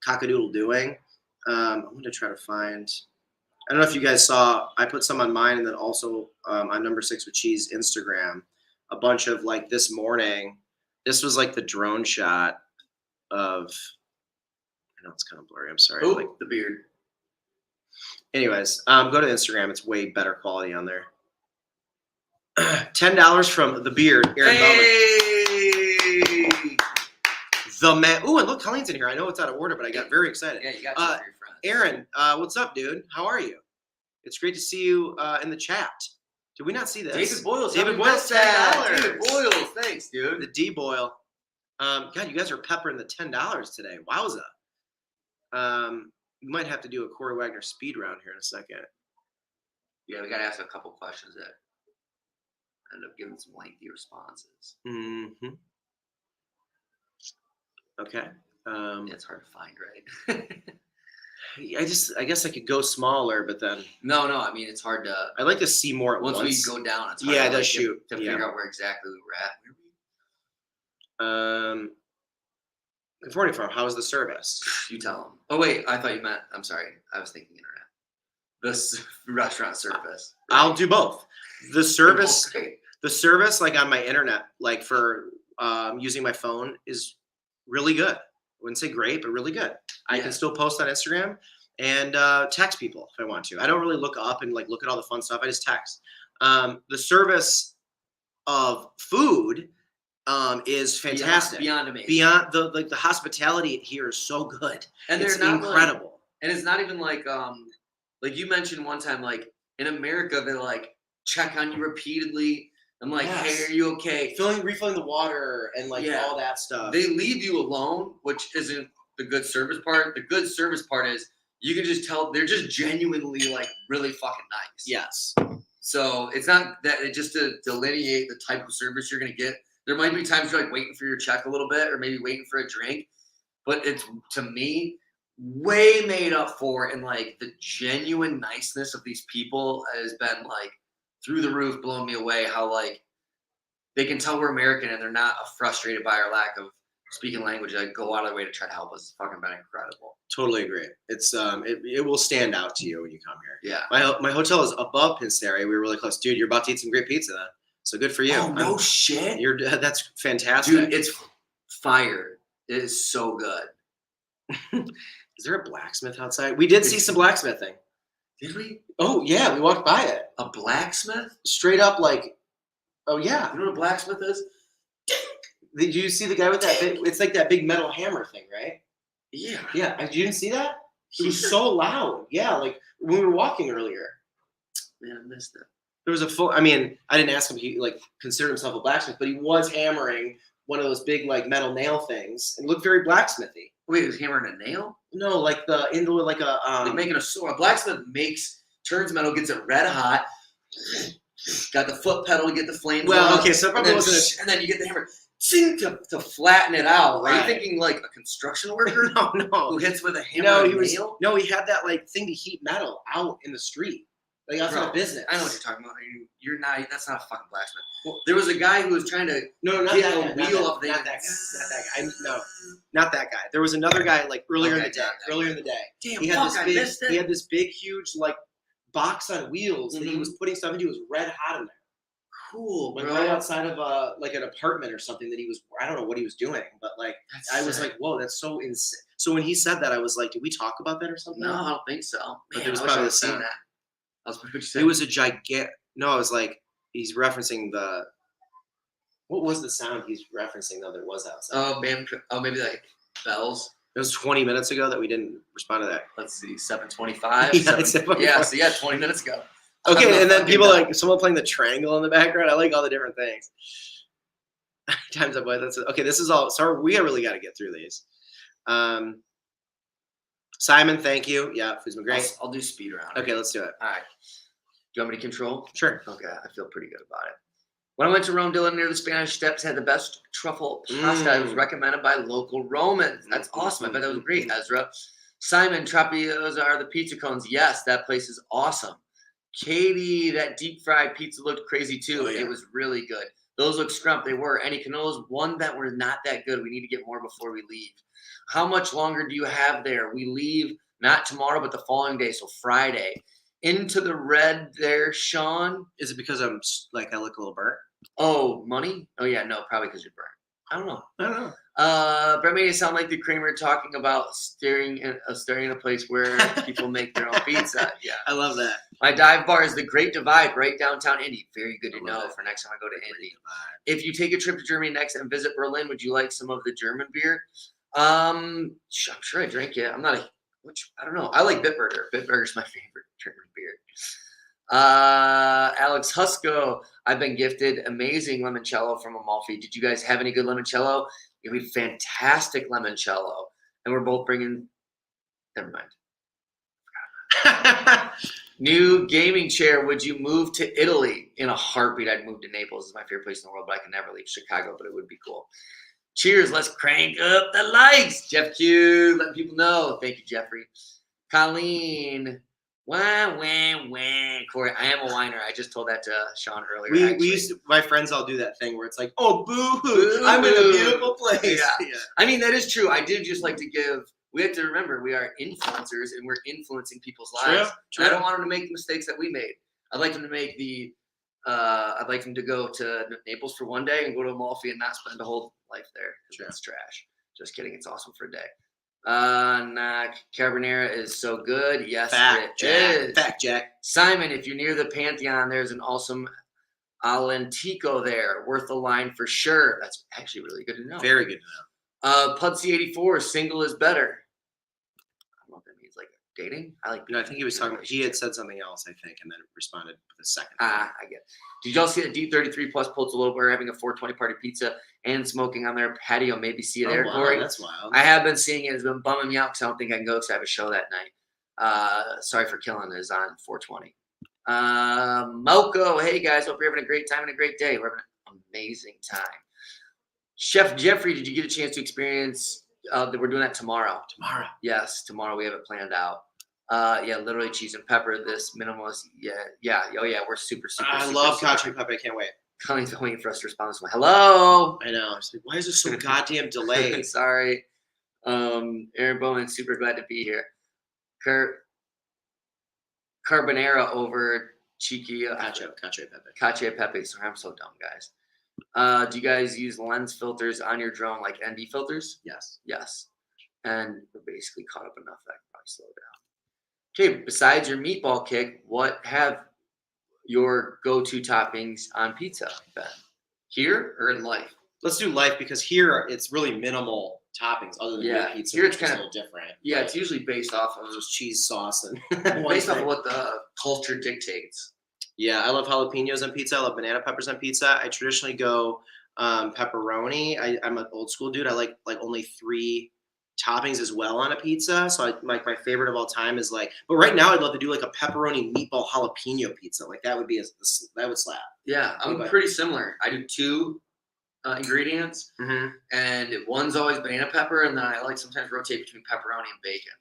cockadoodle doing. I'm going to try to find. I don't know if you guys saw, I put some on mine and then also on Number 6 with Cheese Instagram, a bunch of like this morning. This was like the drone shot of, I know it's kind of blurry. I'm sorry. Oh, like the beard. Anyways, go to Instagram. It's way better quality on there. $10 from the beard, Aaron Bowman. The man. Ooh, and look, Colleen's in here. I know it's out of order, but I got very excited. Yeah, you got your friends. Aaron, what's up, dude? How are you? It's great to see you in the chat. Did we not see this? David Boyles. David Boyles, $10. David Boyles, thanks, dude. The D Boyle. God, you guys are peppering the $10 today. Wowza. We might have to do a Corey Wagner speed round here in a second. Yeah, we got to ask a couple questions that end up giving some lengthy responses. Mm-hmm. Okay. It's hard to find, right? I guess I could go smaller, but then no. I mean, it's hard to. I like to see more at once. We go down, it's hard it to, does shoot to figure out where exactly we were at. Conforming Farm, how was the service? You tell them. Oh wait, I thought you meant. I'm sorry, I was thinking internet. This restaurant service. Right? I'll do both. The service, like on my internet, like for using my phone, is really good. I wouldn't say great, but really good. I can still post on Instagram and text people if I want to. I don't really look up and like look at all the fun stuff. I just text. The service of food is fantastic. Beyond amazing. Beyond the hospitality here is so good. And it's incredible. And it's not even like you mentioned one time, like in America, they like check on you repeatedly. I'm like, Yes. hey, are you okay? Refilling the water and like Yeah. all that stuff. They leave you alone, which isn't the good service part. The good service part is you can just tell they're just genuinely like really fucking nice. Yes. So it's not that it just to delineate the type of service you're gonna get. There might be times you're like waiting for your check a little bit, or maybe waiting for a drink, but it's to me way made up for, and like the genuine niceness of these people has been like through the roof, blowing me away. How like they can tell we're American and they're not frustrated by our lack of speaking language. Like go out of their way to try to help us. It's fucking been incredible. Totally agree. It's it will stand out to you when you come here. Yeah. My hotel is above Pinstere. We were really close, dude. You're about to eat some great pizza, then. So good for you. Oh no shit. That's fantastic, Dude. It's fire. It is so good. Is there a blacksmith outside? We did see some blacksmithing. Did we? Oh yeah, we walked by it. A blacksmith? Straight up, like, oh yeah. You know what a blacksmith is? Did you see the guy with that big? It's like that big metal hammer thing, right? Yeah. Yeah. You didn't see that? It was so loud. Yeah, like when we were walking earlier. Man, I missed it. There was a full. I mean, I didn't ask him if he like considered himself a blacksmith, but he was hammering one of those big like metal nail things and looked very blacksmithy. Wait, he was hammering a nail? No, like like a Like making a sword. A blacksmith turns metal, gets it red hot. Got the foot pedal to get the flames. Well, okay, so it probably and then you get the hammer to flatten it out. Right. Are you thinking like a construction worker? No. Who hits with a hammer and nail? No, he had that like thing to heat metal out in the street. Like that's not a business. I know what you're talking about. You're not. That's not a fucking blacksmith. Well, there was a guy who was trying to not get that a guy, wheel not up that, there. not that guy. No, not that guy. There was another guy like earlier in the day. Damn, He had I missed it. He had this big, huge like box on wheels that he was putting stuff into. It was red hot in there. Cool, like bro. right outside of like an apartment or something that he was. I don't know what he was doing, but like I was like, whoa, that's so insane. So when he said that, I was like, did we talk about that or something? No, I don't think so. But Man, there was I wish I probably had the seen sound. that. What you said? It was a gigantic. No, I was like, he's referencing the. What was the sound he's referencing though? That was outside. Oh man. Oh, maybe like bells. It was 20 minutes ago that we didn't respond to that. Let's see, 7:25. Yeah, Yeah, 20 minutes ago. Okay, and then people like someone playing the triangle in the background. I like all the different things. Times up, boy. That's okay. This is all. Sorry, we really got to get through these. Simon, thank you. Yeah, food's been great. I'll do speed round. Okay, let's do it. All right. Do you want me to control? Sure. Okay, I feel pretty good about it. When I went to Rome, Dylan, near the Spanish Steps, had the best truffle pasta. It was recommended by local Romans. That's awesome. I bet that was great, Ezra. Simon, Trapios are the pizza cones. Yes, that place is awesome. Katie, that deep fried pizza looked crazy too. Oh, yeah. It was really good. Those look scrump. They were. Any canolas? One that were not that good. We need to get more before we leave. How much longer do you have there? We leave not tomorrow, but the following day, so Friday. Into the red there, Sean. Is it because I'm like I look a little burnt? Oh, money? Oh yeah, no, probably because you're burnt. I don't know. Brett made it sound like the Kramer talking about staring in a place where people make their own pizza. Yeah, I love that. My dive bar is the Great Divide, right downtown Indy. Very good to know that. for next time I go to Indy. If you take a trip to Germany next and visit Berlin, would you like some of the German beer? I'm sure I drink it. I'm not a I don't know. I like Bitburger. Bitburger's my favorite German beer. Alex Husko, I've been gifted amazing limoncello from Amalfi. Did you guys have any good limoncello? It would be fantastic limoncello. And we're both bringing, never mind. New gaming chair. Would you move to Italy? In a heartbeat, I'd move to Naples. It's my favorite place in the world, but I can never leave Chicago, but it would be cool. Cheers. Let's crank up the likes. Jeff Q, letting people know. Thank you, Jeffrey. Colleen. Wah. Corey, I am a whiner. I just told that to Sean earlier. We used to, my friends all do that thing where it's like, oh, boo-hoo, I'm in a beautiful place. Yeah. I mean, that is true. I did just like to give, we have to remember we are influencers and we're influencing people's lives. True. And I don't want them to make the mistakes that we made. I'd like them to make I'd like them to go to Naples for one day and go to Amalfi and not spend a whole life there. That's trash. Just kidding. It's awesome for a day. Carbonara is so good. Yes, it is. Fact, Jack. Simon, if you're near the Pantheon, there's an awesome Alentico there. Worth the line for sure. That's actually really good to know. Very good to know. Pudsey 84, single is better. I don't know what that means. Like dating. I like. No, I think he was talking. He had relationship. said something else, I think, and then responded with a second. I get it. Did y'all see that D33 Plus pulled a little bit? We're having a 420 party pizza and smoking on their patio. Maybe see you there, wow, Corey. that's wild. I have been seeing it. It's been bumming me out because I don't think I can go because I have a show that night. Sorry for killing is on 420. Moko, hey guys, hope you're having a great time and a great day. We're having an amazing time. Chef Jeffrey, did you get a chance to experience that we're doing that tomorrow? Tomorrow. Yes, tomorrow we have it planned out. Yeah, literally cheese and pepper. This minimalist. Yeah. Oh yeah, we're super. I love cacio e pepe. I can't wait. Connie's waiting for us to respond to this. Hello. I know. It's like, why is this so goddamn delayed? Sorry. Aaron Bowman, super glad to be here. Carbonara over Chiqui. Cacio e pepe. Cacio e pepe. Sorry, I'm so dumb, guys. Do you guys use lens filters on your drone like ND filters? Yes. Yes. And we're basically caught up enough that I can probably slow down. Okay, besides your meatball kick, what have your go-to toppings on pizza been? Here or in life? Let's do life because here it's really minimal toppings other than real pizza. Here it's kind kind of a little different. Yeah, it's usually based off of just cheese sauce and based off of what the culture dictates. Yeah, I love jalapenos on pizza. I love banana peppers on pizza. I traditionally go pepperoni. I'm an old school dude. I like only 3 toppings as well on a pizza. So my favorite of all time is like, but right now I'd love to do like a pepperoni meatball jalapeno pizza. Like that would be that would slap. Yeah, I'm pretty similar. I do 2 ingredients, and one's always banana pepper, and then I like sometimes rotate between pepperoni and bacon.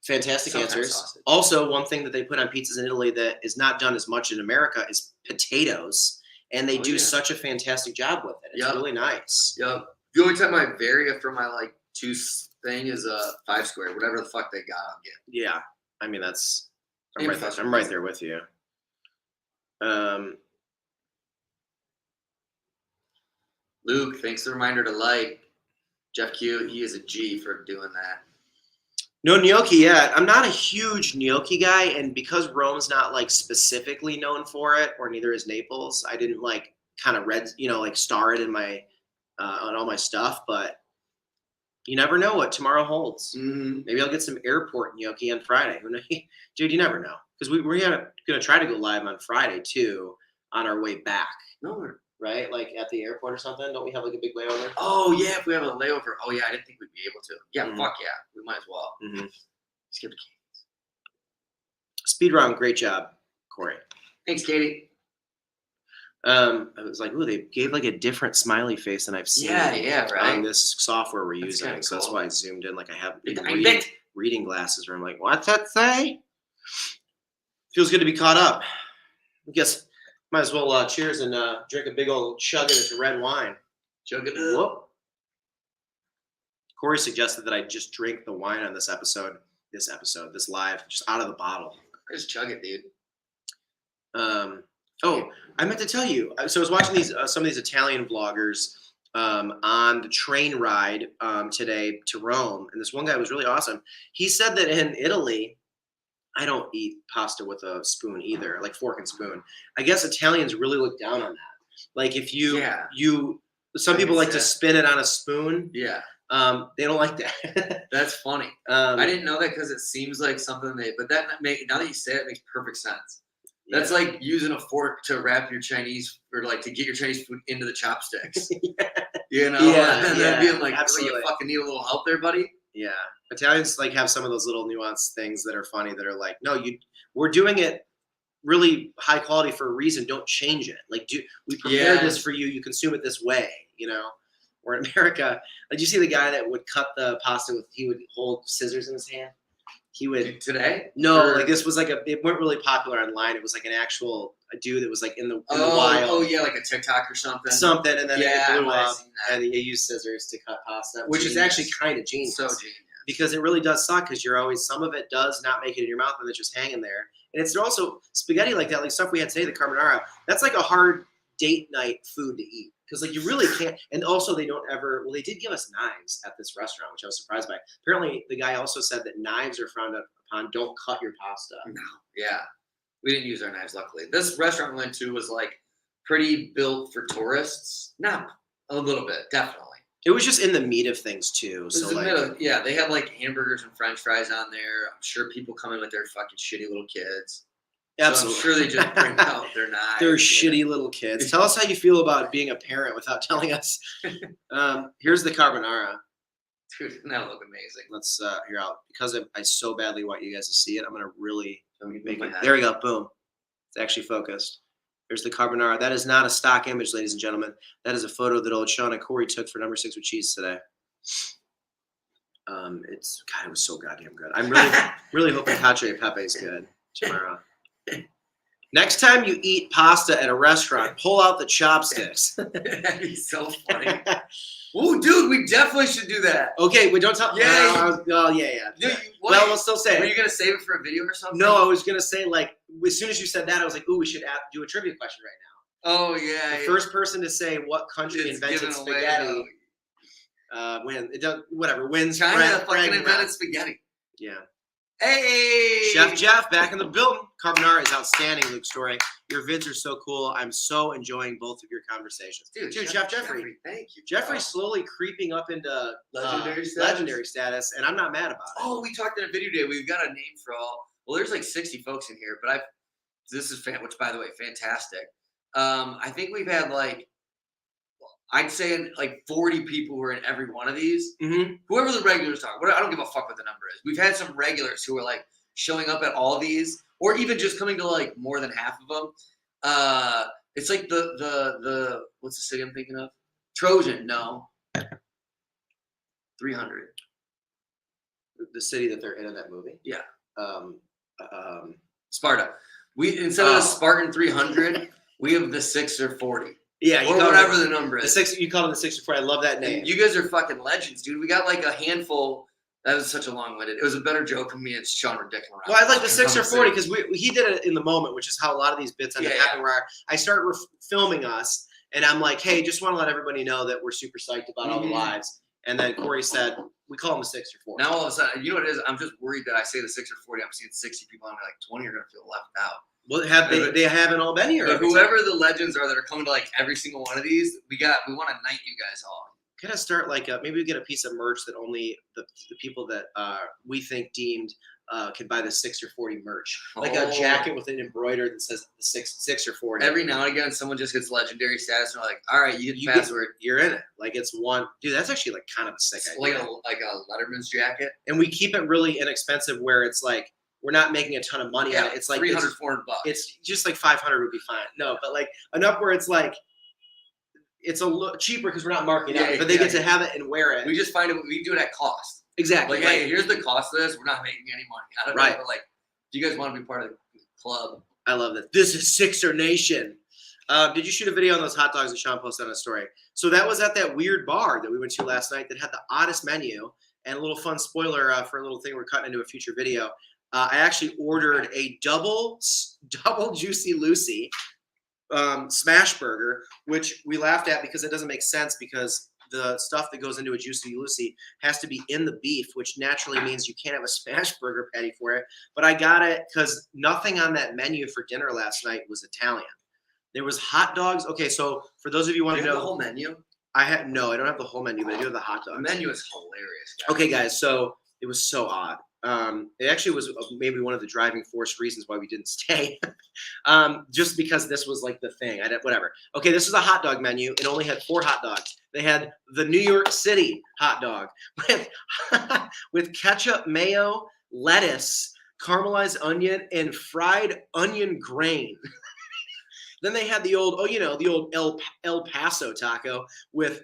Fantastic Sometimes answers. sausage. Also, one thing that they put on pizzas in Italy that is not done as much in America is potatoes, and they do such a fantastic job with it. It's really nice. Yep. The only time I vary from my like 2 thing is a 5 square, whatever the fuck they got on getting. Yeah, I mean I'm right there with you. Luke, thanks for the reminder to like. Jeff Q, he is a G for doing that. No gnocchi yet. I'm not a huge gnocchi guy, and because Rome's not like specifically known for it, or neither is Naples, I didn't like kind of star it in my on all my stuff. But you never know what tomorrow holds. Maybe I'll get some airport gnocchi on Friday. Who knows? Dude, you never know. Because we're gonna try to go live on Friday too on our way back. No, right? Like at the airport or something. Don't we have like a big layover? Oh yeah, if we have a layover. Oh yeah, I didn't think we'd be able to. Yeah, fuck yeah, we might as well. Skip the Speed round, great job, Corey. Thanks, Katie. I was like, ooh, they gave like a different smiley face than I've seen. Yeah, right. On this software we're using, kinda so that's cool. why I zoomed in. Like I have Dang reading glasses where I'm like, what's that say? Feels good to be caught up. I guess might as well cheers and drink a big old chug of this red wine. Chug it up. Whoop. Corey suggested that I just drink the wine on this live, just out of the bottle. Just chug it, dude. Oh, I meant to tell you. So I was watching some of these Italian vloggers on the train ride today to Rome, and this one guy was really awesome. He said that in Italy, I don't eat pasta with a spoon either, like fork and spoon. I guess Italians really look down on that. Like if some people like to spin it on a spoon. Yeah. They don't like that. That's funny. I didn't know that because it seems like something but now that you say it, it makes perfect sense. That's like using a fork to wrap your Chinese or like to get your Chinese food into the chopsticks. You know? And then being like, you fucking need a little help there, buddy. Yeah. Italians like have some of those little nuanced things that are funny that are like, no, we're doing it really high quality for a reason. Don't change it. Like we prepared this for you. You consume it this way, you know? Or in America, did you see the guy that would cut the pasta he would hold scissors in his hand? He would today? No, like this was like it went really popular online. It was like a dude that was like in the wild. Oh yeah, like a TikTok or something. Something, and then it blew up, and he used scissors to cut pasta, which is actually kind of genius. So genius. Because it really does suck because some of it does not make it in your mouth and it's just hanging there. And it's also spaghetti like that, like stuff we had today, the carbonara. That's like a hard date night food to eat. Because like you really can't, and also they they did give us knives at this restaurant, which I was surprised by. Apparently the guy also said that knives are frowned upon. Don't cut your pasta. No, yeah, we didn't use our knives. Luckily, this restaurant we went to was like pretty built for tourists. Not a little bit, definitely. It was just in the meat of things too. This So is the like, middle. Yeah, they had like hamburgers and French fries on there. I'm sure people come in with their fucking shitty little kids. absolutely. So I'm sure they just bring out their knives. They're shitty little kids. Tell us how you feel about being a parent without telling us. Here's the carbonara. Dude, that look amazing. Let's here out because I so badly want you guys to see it. I'm gonna really make my it. head. There we go. Boom. It's actually focused. There's the carbonara. That is not a stock image, ladies and gentlemen. That is a photo that old Sean and Corey took for number 6 with cheese today. It's God, it was so goddamn good. I'm really hoping cacio e pepe is good tomorrow. Next time you eat pasta at a restaurant, pull out the chopsticks. That'd be so funny. Oh, dude, we definitely should do that. Okay, we don't tell. Yeah. Yeah. Dude, Well, we'll still say Were it. you gonna save it for a video or something? No, I was gonna say like as soon as you said that, I was like, "Ooh, we should do a trivia question right now." Oh yeah. The first person to say what country It's invented given away, spaghetti wins. China Brad fucking Bragg. invented spaghetti. Yeah. Hey, Chef Jeff back in the building. Carbonara is outstanding, Luke Story. Your vids are so cool. I'm so enjoying both of your conversations. dude, Chef Jeffrey. Thank you. Jeffrey's slowly creeping up into Legendary status? and I'm not mad about it. Oh, we talked in a video day. We've got a name for all. Well, there's like 60 folks in here, but this is which by the way, fantastic. I think we've had like, I'd say like 40 people who are in every one of these. Mm-hmm. Whoever the regulars are, I don't give a fuck what the number is. We've had some regulars who are like showing up at all these, or even just coming to like more than half of them. It's like the what's the city I'm thinking of? Trojan, no. 300. The city that they're in that movie. Yeah. Sparta. We instead of the Spartan 300, we have the 6 or 40. Yeah, or whatever the number is. The 6. You call them the 64. I love that name. You guys are fucking legends, dude. We got like a handful. That was such a long-winded. It was a better joke from me and Sean were dicking around. Well, I like the 6 or 40 because he did it in the moment, which is how a lot of these bits end up happening. Where I start filming us, and I'm like, "Hey, just want to let everybody know that we're super psyched about all the lives." And then Corey said, "We call them a 6 or 40." Now all of a sudden, you know what it is? I'm just worried that I say the 6 or 40. I'm seeing 60 people. I'm like 20 are gonna feel left out. Well, they haven't all been here. But whoever the legends are that are coming to like every single one of these, we want to knight you guys all. Gotta start like maybe we get a piece of merch that only the people that we think deemed can buy the 6 or 40 merch, like a jacket with an embroidered that says the 6 or 40. Every now and again, someone just gets legendary status, and they're like, "All right, you get the password. You're in it." Like it's one, dude. That's actually like kind of a sick idea. Like a Letterman's jacket, and we keep it really inexpensive, where it's like we're not making a ton of money on it. It's like 300, 400 bucks. It's just like 500 would be fine. No, but like enough where it's like. It's a little cheaper because we're not marking it, but they get to have it and wear it. We just find it. We do it at cost. Exactly. Like, hey, here's the cost of this. We're not making any money out of it. But like, do you guys want to be part of the club? I love this. This is Sixer Nation. Did you shoot a video on those hot dogs that Sean posted on a story? So that was at that weird bar that we went to last night that had the oddest menu. And a little fun spoiler for a little thing we're cutting into a future video. I actually ordered a double Juicy Lucy smash burger, which we laughed at because it doesn't make sense because the stuff that goes into a Juicy Lucy has to be in the beef, which naturally means you can't have a smash burger patty for it. But I got it because nothing on that menu for dinner last night was Italian. There was hot dogs. Okay, so for those of you who want to know the whole menu, I don't have the whole menu, but I do have the hot dogs. The menu is hilarious, guys. Okay, guys, so it was so odd. It actually was maybe one of the driving force reasons why we didn't stay. Just because this was like the thing. Whatever. Okay, this is a hot dog menu. It only had 4 hot dogs. They had the New York City hot dog with ketchup, mayo, lettuce, caramelized onion, and fried onion grain. Then they had the old El Paso taco with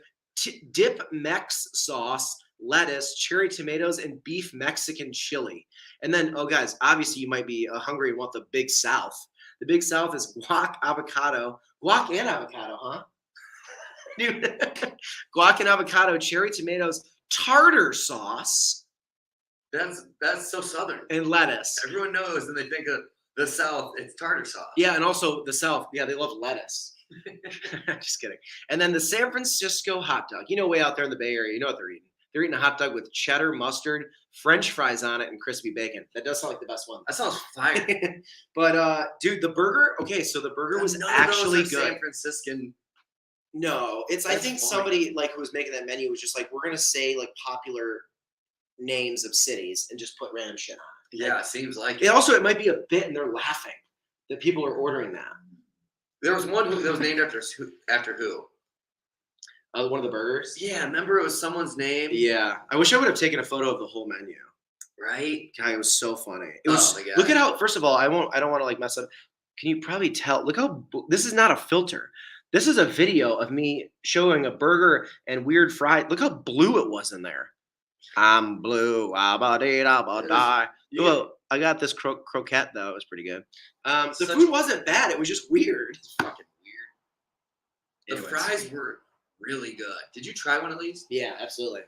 dip Mex sauce, lettuce, cherry tomatoes, and beef Mexican chili. And then, oh guys, obviously you might be hungry and want the Big South. The Big South is guac and avocado, huh? Dude, guac and avocado, cherry tomatoes, tartar sauce. That's so Southern. And lettuce. Everyone knows, and they think of the South, it's tartar sauce. Yeah, and also the South, yeah, they love lettuce. Just kidding. And then the San Francisco hot dog. Way out there in the Bay Area, you know what they're eating. They're eating a hot dog with cheddar, mustard, French fries on it, and crispy bacon. That does sound like the best one. That sounds fire. But dude, the burger. Okay, so the burger was actually good. San Franciscan No, I That's think funny. somebody like who was making that menu was just like, we're gonna say like popular names of cities and just put random shit on it. Yeah, seems like It also, it might be a bit, and they're laughing that people are ordering that. There was one that was named after who? One of the burgers. Yeah, remember it was someone's name. Yeah, I wish I would have taken a photo of the whole menu. Right? God, it was so funny. It was. Oh my God. Look at how. First of all, I don't want to like mess up. Can you probably tell? Look how. This is not a filter. This is a video of me showing a burger and weird fries. Look how blue it was in there. I'm blue. Die. Well, I got this croquette though. It was pretty good. The food wasn't bad. It was just weird. It's fucking weird. The fries were really good. Did you try one of these? Yeah, absolutely.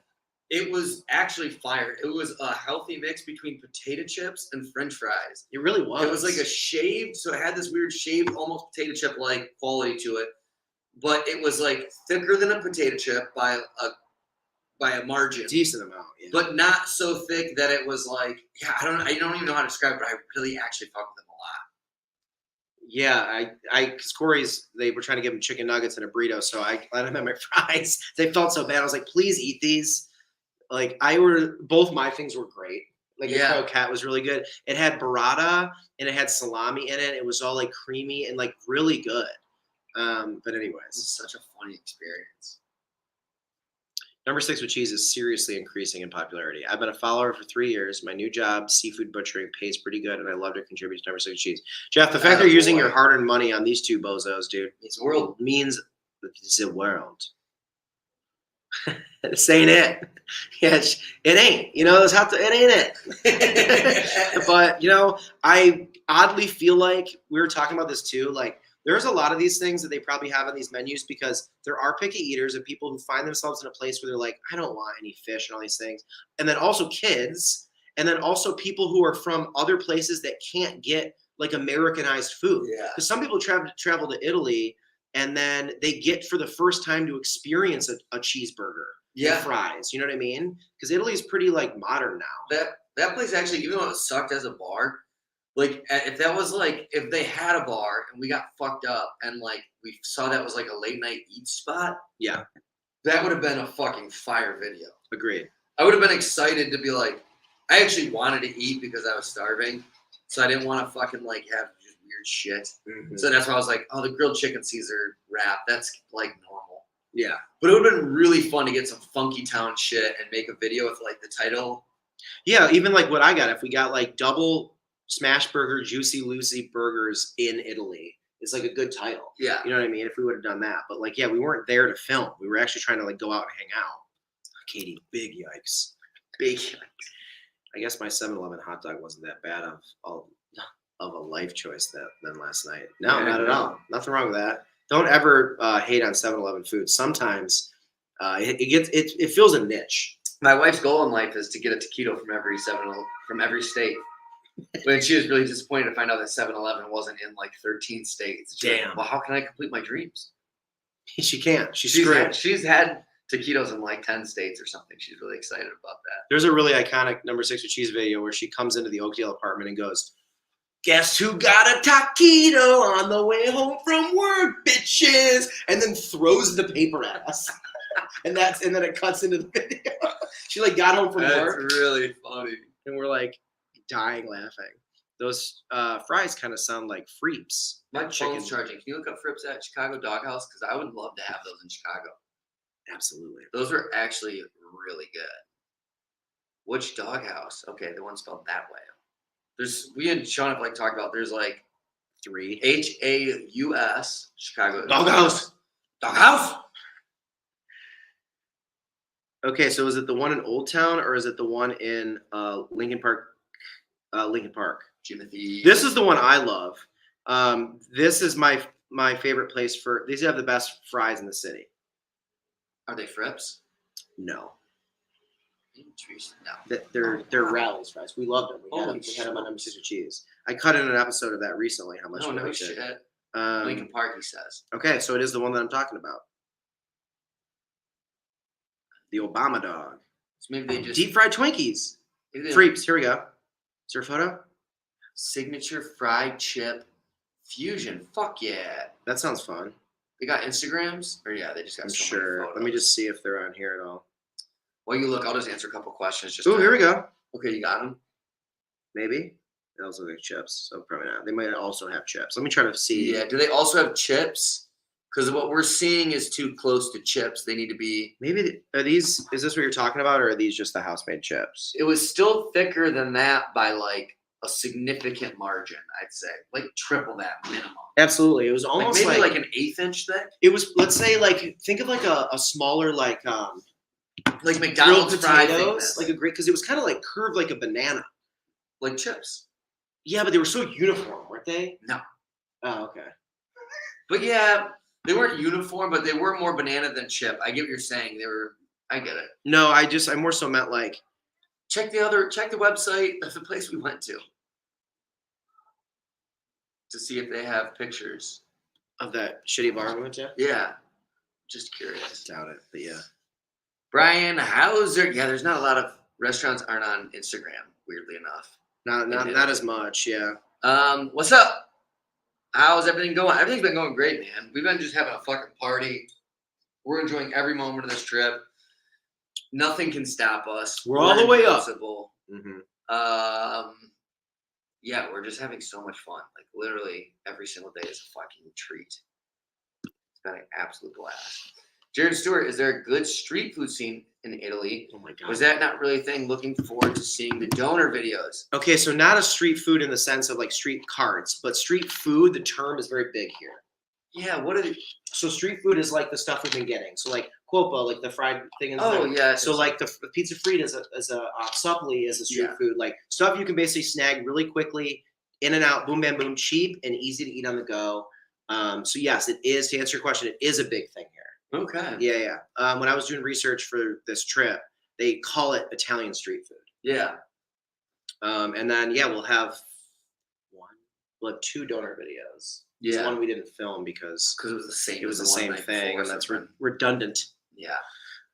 It was actually fire. It was a healthy mix between potato chips and French fries. It really was. It was like a shaved, so it had this weird shaved, almost potato chip like quality to it, but it was like thicker than a potato chip by a margin. Decent amount, yeah. But not so thick that it was like, I don't even know how to describe it, but I really actually fuck with them a lot. Yeah, because Corey's, they were trying to give him chicken nuggets and a burrito, so I let him have my fries. They felt so bad. I was like, please eat these. Like, both my things were great. Like, the croquette was really good. It had burrata and it had salami in it. It was all like creamy and like really good. But anyways, It's such a funny experience. Number 6 with cheese is seriously increasing in popularity. I've been a follower for 3 years. My new job, seafood butchering, pays pretty good, and I love to contribute to number 6 with cheese. Jeff, the fact they're using your hard-earned money on these two bozos, dude, It's world. means the world. This ain't it. Yeah, it ain't. You know, it ain't it. But, you know, I oddly feel like we were talking about this too. Like, there's a lot of these things that they probably have on these menus because there are picky eaters and people who find themselves in a place where they're like, I don't want any fish and all these things. And then also kids, and then also people who are from other places that can't get like Americanized food. Yeah. Because some people travel to Italy and then they get for the first time to experience a cheeseburger. Yeah. And fries. You know what I mean? Because Italy's pretty like modern now. That place actually, even though it sucked as a bar, like if they had a bar and we got fucked up and like we saw that was like a late night eat spot, Yeah. that would have been a fucking fire video. Agreed. I would have been excited to be like, I actually wanted to eat because I was starving, so I didn't want to fucking like have just weird shit. Mm-hmm. So that's why I was like, oh, the grilled chicken Caesar wrap, that's like normal. Yeah. But it would have been really fun to get some funky town shit and make a video with like the title. Yeah, even like what I got, if we got like double smash burger, Juicy Lucy burgers in Italy, it's like a good title. Yeah. You know what I mean? If we would have done that. But like, yeah, we weren't there to film. We were actually trying to like go out and hang out. Katie, big yikes. Big yikes. I guess my 7-Eleven hot dog wasn't that bad of a life choice than last night. No, Yeah, not at all. Nothing wrong with that. Don't ever hate on 7-Eleven food. Sometimes it fills a niche. My wife's goal in life is to get a taquito from every state. When she was really disappointed to find out that 7-Eleven wasn't in like 13 states. She's Damn. like, well, how can I complete my dreams? She can't. She's screwed. She's had taquitos in like 10 states or something. She's really excited about that. There's a really iconic number 6 with cheese video where she comes into the Oakdale apartment and goes, guess who got a taquito on the way home from work, bitches? And then throws the paper at us. and then it cuts into the video. She like got home from work. That's really funny. And we're like dying laughing. Those fries kind of sound like Freeps. My Chicken. phone's charging. Can you look up Frips at Chicago Doghouse? Because I would love to have those in Chicago. Absolutely. Those were actually really good. Which doghouse? Okay, the one spelled that way. We and Sean have like talked about. There's like 3 HAUS Chicago Doghouse. Doghouse. Okay, so is it the one in Old Town or is it the one in Lincoln Park? Lincoln Park. Jimothy. This is the one I love. This is my favorite place for. These have the best fries in the city. Are they Frips? No, No. they're Rally's fries. We loved them. We had Holy them on number 6 with cheese. I cut in an episode of that recently. How much? No, we no liked shit. it. Lincoln Park, he says. Okay, so it is the one that I'm talking about. The Obama dog. So maybe they just Deep fried Twinkies. maybe they Freeps. Here we go. Is there a photo? signature fried chip fusion. Fuck yeah. That sounds fun. They got Instagrams? Or yeah, they just got I'm so many sure. photos. Let me just see if they're on here at all. While you look, I'll just answer a couple questions. Oh, here we go. Okay, you got them? Maybe. They also look like chips, so probably not. They might also have chips. Let me try to see. Yeah. Do they also have chips? Because what we're seeing is too close to chips. They need to be. Maybe are these? Is this what you're talking about, or are these just the house-made chips? It was still thicker than that by like a significant margin, I'd say. Like triple that minimum. Absolutely. It was almost Maybe like an 1/8 inch thick. it was. Let's say like think of like a smaller like McDonald's grilled fried potatoes, thickness. like a great because it was kind of like curved like a banana. Like chips. Yeah, but they were so uniform, weren't they? No. Oh, okay. But yeah, they weren't uniform, but they were more banana than chip. I get what you're saying. I get it. No, I more so meant like Check the website of the place we went to see if they have pictures. of that shitty bar we went to. Yeah. Just curious. Doubt it, but yeah. Brian Hauser. Yeah, there's not a lot of restaurants aren't on Instagram, weirdly enough. Not as much, yeah. What's up? How's everything going? Everything's been going great, man. We've been just having a fucking party. We're enjoying every moment of this trip. Nothing can stop us. We're all the way up. Mm-hmm. Yeah, we're just having so much fun. Like literally every single day is a fucking treat. It's been an absolute blast. Jared Stewart, is there a good street food scene in Italy? Oh my god. Was that not really a thing? Looking forward to seeing the donor videos. Okay, so not a street food in the sense of like street carts, but street food, the term is very big here. Yeah, what are they? So street food is like the stuff we've been getting. So like quopa, like the fried thing. In the Oh, thing. yeah. So like the pizza frita is a suppli is a street food. Like stuff you can basically snag really quickly, in and out, boom, bam, boom, cheap and easy to eat on the go. So yes, it is, to answer your question, it is a big thing here. Okay. Yeah. When I was doing research for this trip, they call it Italian street food. Yeah. And then we'll have two donor videos. Yeah. There's one we didn't film because it was the same. It was the same thing, and that's redundant. Yeah.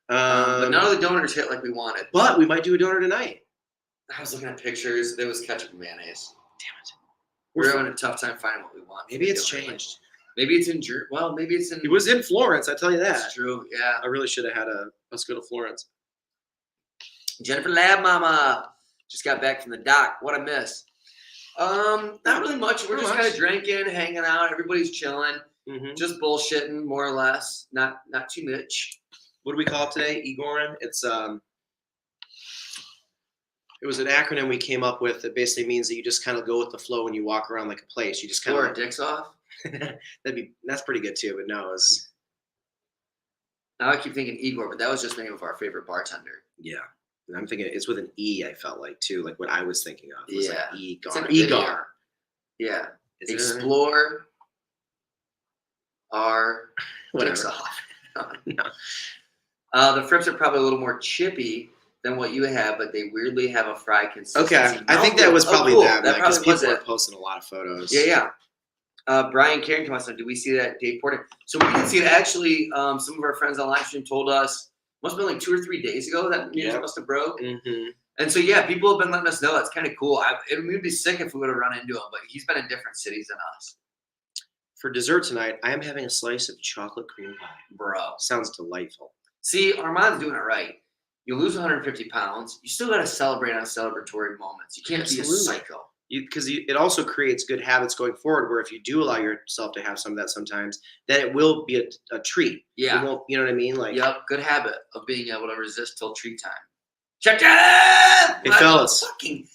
But none of the donors hit like we wanted. But we might do a donor tonight. I was looking at pictures. There was ketchup and mayonnaise. Damn it. We're having a tough time finding what we want. Maybe it's changed. Maybe it's in well, maybe it's in. It was in Florence, I tell you that. That's true. Yeah. I really should have had us go to Florence. Jennifer Lab Mama just got back from the dock. What a miss. Not really much. We're just kind of drinking, hanging out. Everybody's chilling, just bullshitting, more or less. Not too much. What do we call it today, Igorin? It's it was an acronym we came up with that basically means that you just kind of go with the flow when you walk around like a place. You just kind Blow of our dicks off. that's pretty good too. But no, it's now I keep thinking Igor, but that was just the name of our favorite bartender. Yeah. And I'm thinking it's with an E. I felt like too, like what I was thinking of. Was like Igor. Igor. Yeah. Explore our dicks off. No. The frips are probably a little more chippy than what you have, but they weirdly have a fry consistency. Okay, I think that was probably them. That because probably people are posting a lot of photos. Yeah. Brian Carrington wants to know, do we see that Dave Porter? So we did see it. Actually, some of our friends on live stream told us, must have been like 2 or 3 days ago that news must have broke. And so, people have been letting us know. It's kind of cool. It would be sick if we would have run into him, but he's been in different cities than us. For dessert tonight, I am having a slice of chocolate cream pie. Bro. Sounds delightful. See, Armand's doing it right. You lose 150 pounds. You still got to celebrate on celebratory moments. You can't be a psycho. Because it also creates good habits going forward, where if you do allow yourself to have some of that sometimes, then it will be a treat. Yeah. It won't, you know what I mean? Like, yep, good habit of being able to resist till treat time. Check it out! Hey, fellas. Fucking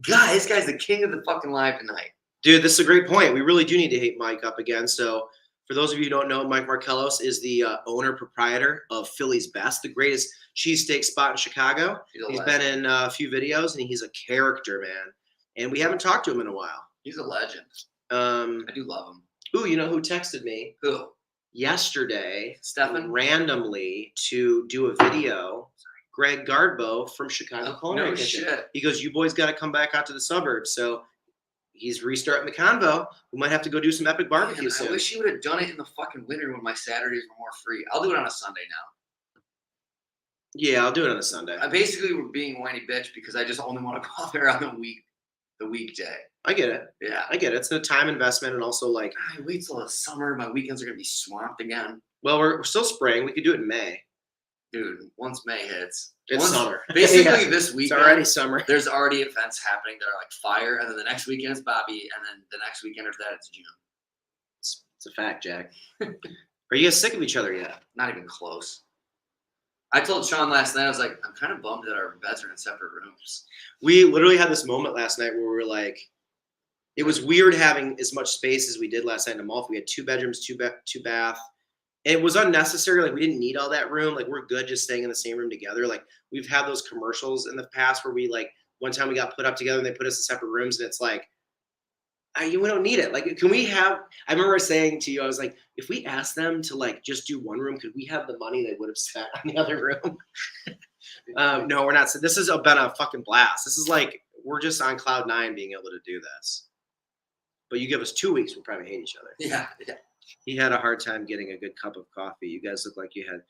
guy, this guy's the king of the fucking live tonight. Dude, this is a great point. We really do need to hit Mike up again. So for those of you who don't know, Mike Markellos is the owner-proprietor of Philly's Best, the greatest cheesesteak spot in Chicago. He's been in a few videos, and he's a character, man. And we haven't talked to him in a while. He's a legend. I do love him. Ooh, you know who texted me? Who? Yesterday, Stefan? Randomly to do a video. Greg Gardbo from Chicago Culinary Kitchen. Shit. He goes, you boys got to come back out to the suburbs. So he's restarting the convo. We might have to go do some epic barbecue soon. I wish he would have done it in the fucking winter when my Saturdays were more free. I'll do it on a Sunday now. Yeah, I'll do it on a Sunday. I basically were being a whiny bitch because I just only want to go out there on the the weekday. I get it. Yeah. I get it. It's the time investment and also like. I wait till the summer. My weekends are gonna be swamped again. Well, we're still spring. We could do it in May. Dude, once May hits, It's summer. Basically, this weekend, it's already summer. There's already events happening that are like fire, and then the next weekend is Bobby, and then the next weekend after that, it's June. It's a fact, Jack. Are you guys sick of each other yet? Not even close. I told Sean last night, I was like, I'm kind of bummed that our beds are in separate rooms. We literally had this moment last night where we were like, it was weird having as much space as we did last night in Amalfi. We had 2 bedrooms, two bath. And it was unnecessary. Like, we didn't need all that room. Like, we're good just staying in the same room together. Like, we've had those commercials in the past where we, like, one time we got put up together and they put us in separate rooms, and it's like, we don't need it. Like, can we have, I remember saying to you, I was like, if we asked them to, like, just do one room, could we have the money they would have spent on the other room? No, we're not. So this has been a fucking blast. This is like, we're just on cloud 9 being able to do this. But you give us 2 weeks, we'll probably hate each other. Yeah. He had a hard time getting a good cup of coffee. You guys look like you had.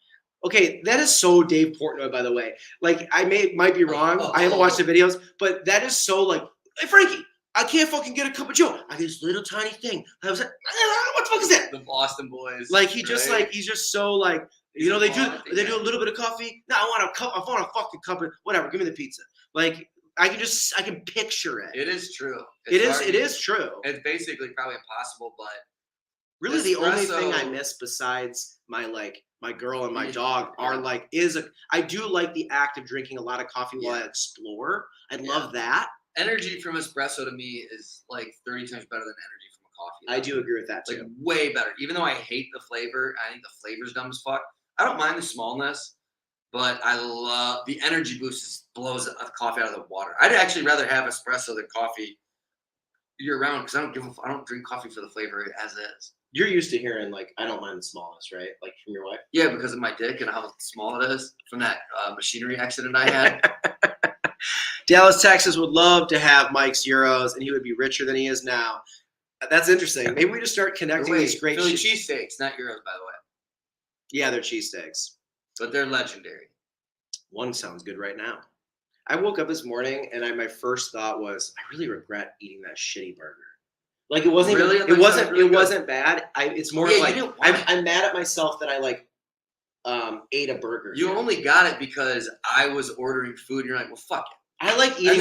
Okay, that is so Dave Portnoy, by the way. Like, I might be wrong. I haven't watched the videos, but that is so like, hey, Frankie, I can't fucking get a cup of Joe. I get this little tiny thing. I was like, what the fuck is that? The Boston boys. Like, he just like, he's just so like, you know, they do a little bit of coffee. No, I want a cup. I want a fucking cup of whatever. Give me the pizza. Like, I can picture it. It is true. It is true. It's basically probably impossible, but really the only thing I miss besides my girl and my dog are like I do like the act of drinking a lot of coffee while I explore. I love that. Energy from espresso to me is like 30 times better than energy from a coffee. I do agree with that too. Like way better. Even though I hate the flavor, I think the flavor's dumb as fuck. I don't mind the smallness, but I love the energy boost. Blows a coffee out of the water. I'd actually rather have espresso than coffee year round because I don't drink coffee for the flavor as is. You're used to hearing like, I don't mind the smallness, right? Like from your wife? Yeah, because of my dick and how small it is from that machinery accident I had. Dallas, Texas would love to have Mike's Euros, and he would be richer than he is now. That's interesting. Maybe we just start connecting these great Philly cheesesteaks, not Euros, by the way. Yeah, they're cheesesteaks. But they're legendary. One sounds good right now. I woke up this morning, and my first thought was, I really regret eating that shitty burger. Like, it wasn't really? It wasn't bad. It's more like I'm mad at myself that I like ate a burger. You only got it because I was ordering food. And you're like, well, fuck it. I like eating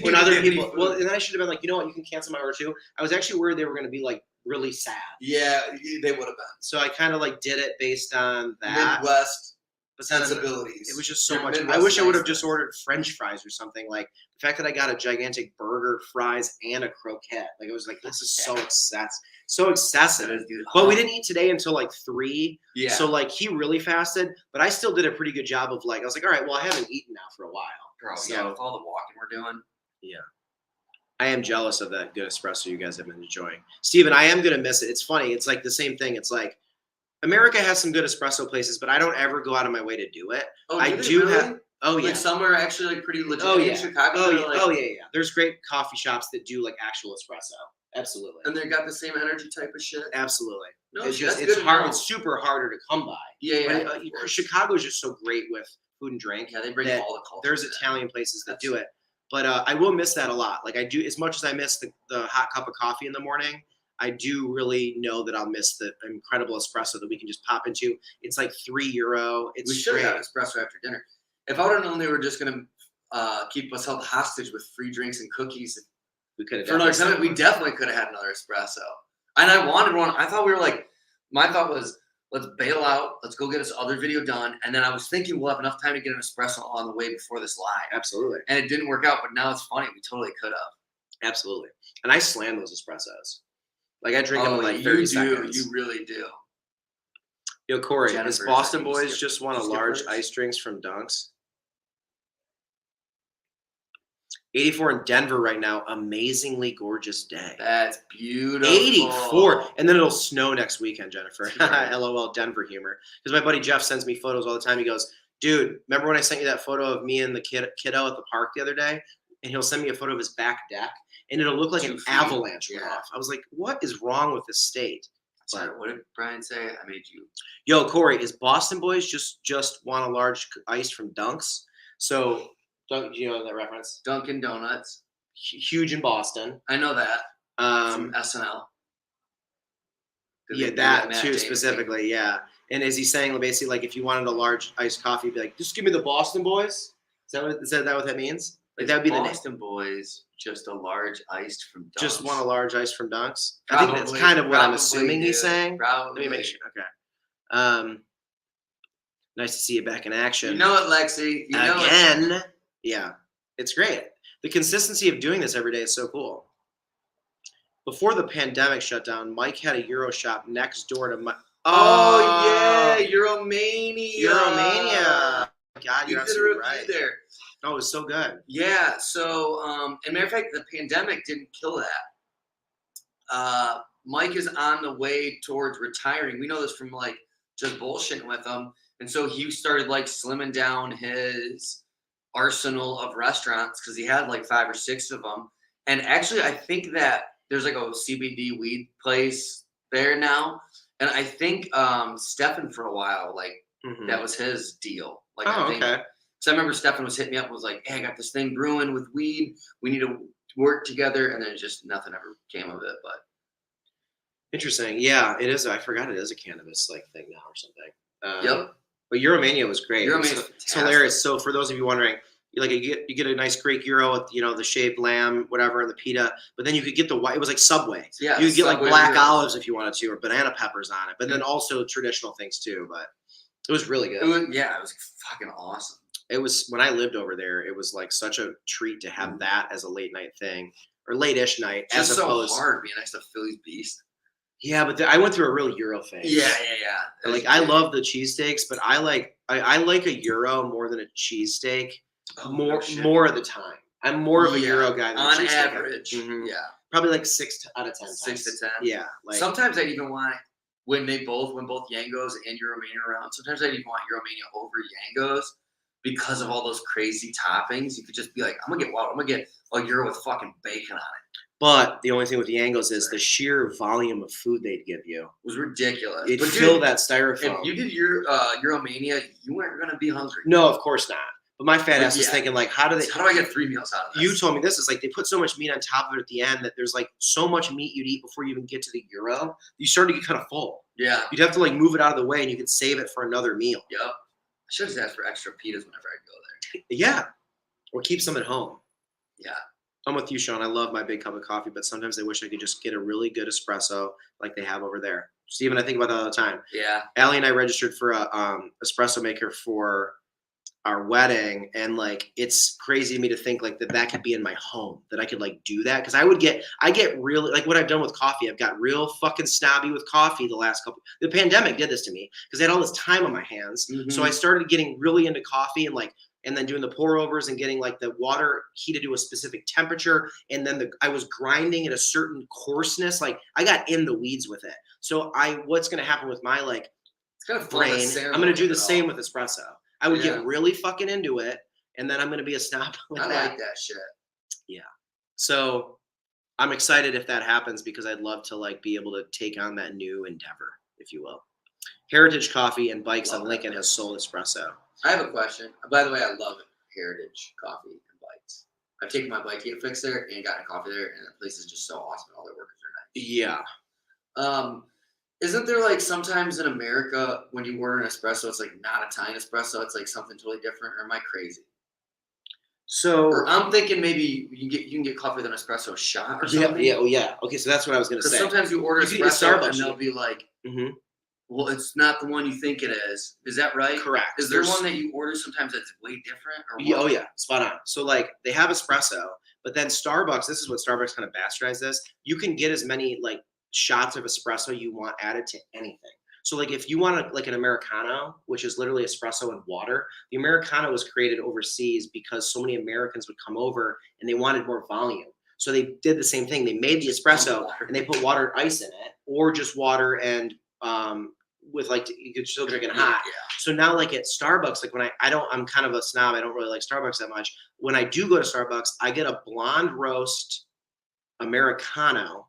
when other people. Well, and then I should have been like, you know what? You can cancel my order too. I was actually worried they were going to be like really sad. Yeah, they would have been. So I kind of like did it based on that Midwest but sensibilities. It was just so much. I wish I would have just ordered French fries or something. Like the fact that I got a gigantic burger, fries, and a croquette. Like it was like, this is so excessive. So excessive. But we didn't eat today until like 3. Yeah. So like he really fasted, but I still did a pretty good job of like, I was like, all right, well, I haven't eaten now for a while. Bro, so, yeah, with all the walking we're doing. Yeah. I am jealous of that good espresso you guys have been enjoying. Steven, I am going to miss it. It's funny. It's like the same thing. It's like America has some good espresso places, but I don't ever go out of my way to do it. Oh, I do really? have. Oh, yeah. Like some are actually like pretty legit. Oh, yeah. In Chicago. Oh, yeah. There's great coffee shops that do like actual espresso. Absolutely. And they got the same energy type of shit. Absolutely. No, it's just, that's it's good hard. to know. It's super harder to come by. Yeah. Chicago is just so great with food and drink. Yeah, they bring all the culture. There's Italian places that do it. But I will miss that a lot. Like I do, as much as I miss the hot cup of coffee in the morning, I do really know that I'll miss the incredible espresso that we can just pop into. It's like €3. We should have espresso after dinner. If I would have known they were just going to keep us held hostage with free drinks and cookies, we could have. For another time, we definitely could have had another espresso. And I wanted one. I thought we were like, my thought was, let's bail out. Let's go get this other video done. And then I was thinking we'll have enough time to get an espresso on the way before this live. Absolutely. And it didn't work out, but now it's funny. We totally could have. Absolutely. And I slam those espressos. Like I drink them in like 30 seconds. You really do. Yo, Corey, Jennifer's his Boston like, boys just won a large skippers? ice drinks from Dunks. 84 in Denver right now. Amazingly gorgeous day. That's beautiful. 84. And then it'll snow next weekend, Jennifer. LOL, Denver humor. Because my buddy Jeff sends me photos all the time. He goes, dude, remember when I sent you that photo of me and the kiddo at the park the other day? And he'll send me a photo of his back deck. And it'll look like an avalanche went off. I was like, what is wrong with this state? Sorry, what did Brian say? I made you. Yo, Corey, is Boston Boys just want a large ice from Dunks? So, you know that reference? Dunkin' Donuts. huge in Boston. I know that from SNL. Yeah, that too specifically. Yeah. And is he saying basically like if you wanted a large iced coffee, be like, just give me the Boston boys? Is that what that means? Like that would be Boston boys, just a large iced from Dunks. Just want a large iced from Dunks? Probably, I think that's kind of what I'm assuming he's saying. Probably. Let me make sure. Okay. Nice to see you back in action. You know it, Lexi. You know Again. Yeah. It's great. The consistency of doing this every day is so cool. Before the pandemic shut down, Mike had a Euro shop next door to my. Oh yeah, Euromania. Euromania. God, you're you did a absolutely review right. there. Oh, it was so good. Yeah. So, as a matter of fact, the pandemic didn't kill that. Mike is on the way towards retiring. We know this from like just bullshitting with him, and so he started like slimming down his arsenal of restaurants because he had like 5 or 6 of them. And actually, I think that there's like a CBD weed place there now. And I think Stefan for a while, like that was his deal. Like I think, okay. So I remember Stefan was hitting me up and was like, hey, I got this thing brewing with weed. We need to work together. And then just nothing ever came of it. But interesting. Yeah, it is. I forgot it is a cannabis like thing now or something. Yep. But Euromania was great. It's hilarious. So for those of you wondering, you get a nice great gyro with the shaved lamb, whatever, and the pita. But then you could get the white. It was like Subway. Yeah, you could get like Subway black gyro. olives if you wanted to, or banana peppers on it. But then also traditional things too. But it was really good. It was fucking awesome. It was when I lived over there. It was like such a treat to have that as a late night thing or late-ish night. It's as so opposed, hard being next to Philly's Beast. Yeah, but I went through a real Euro phase. Yeah. Like I love the cheesesteaks, but I like a Euro more than a cheesesteak. More of the time. I'm more of a Euro guy than a cheesesteak. On average. Mm-hmm. Yeah. Probably like 6 out of 10 times. 6 to 10. Yeah. Like sometimes I'd even want when both Yangos and Euromania are around. Sometimes I'd even want Euromania over Yangos because of all those crazy toppings. You could just be like, I'm gonna get a Euro with fucking bacon on it. But the only thing with the Angles is the sheer volume of food they'd give you. It was ridiculous. It'd fill that styrofoam. If you did your Euromania, you weren't gonna be hungry. No, of course not. But my fat ass was thinking like, how do I get 3 meals out of this? You told me this is like they put so much meat on top of it at the end that there's like so much meat you'd eat before you even get to the Euro. You start to get kind of full. Yeah. You'd have to like move it out of the way and you could save it for another meal. Yep. I should have asked for extra pitas whenever I go there. Yeah. Or keep some at home. Yeah. I'm with you, Sean. I love my big cup of coffee, but sometimes I wish I could just get a really good espresso like they have over there. Steven, I think about that all the time. Yeah. Allie and I registered for a espresso maker for our wedding, and like it's crazy to me to think like that could be in my home, that I could like do that, because I get really like what I've done with coffee. I've got real fucking snobby with coffee the last couple. The pandemic did this to me because I had all this time on my hands, so I started getting really into coffee and then doing the pour overs and getting like the water heated to a specific temperature, and then I was grinding at a certain coarseness. Like I got in the weeds with it. So what's going to happen with my like it's kind of brain? I'm going to do the same with espresso. I would get really fucking into it, and then I'm going to be a snob. I like that shit. Yeah. So I'm excited if that happens, because I'd love to like be able to take on that new endeavor, if you will. Heritage Coffee and Bikes on Lincoln has sold espresso. I have a question. By the way, I love Heritage Coffee and Bikes. I've taken my bike to get fixed there and gotten a coffee there, and the place is just so awesome. All their workers are nice. Yeah. Isn't there like sometimes in America when you order an espresso, it's like not Italian espresso, it's like something totally different? Or am I crazy? So or I'm thinking maybe you can get coffee with an espresso shot or something. Yeah. Okay, so that's what I was going to say. Because sometimes you order espresso and they'll be like, well, it's not the one you think it is. Is that right? Correct. Is there one that you order sometimes that's way different? Or what? Oh yeah, spot on. So like they have espresso, but then Starbucks. This is what Starbucks kind of bastardized this. You can get as many like shots of espresso you want added to anything. So like if you want like an Americano, which is literally espresso and water, the Americano was created overseas because so many Americans would come over and they wanted more volume. So they did the same thing. They made the espresso and they put water and ice in it, or just water and with like you could still drink it hot. Yeah. So now like at Starbucks, like when I'm kind of a snob. I don't really like Starbucks that much. When I do go to Starbucks, I get a blonde roast Americano,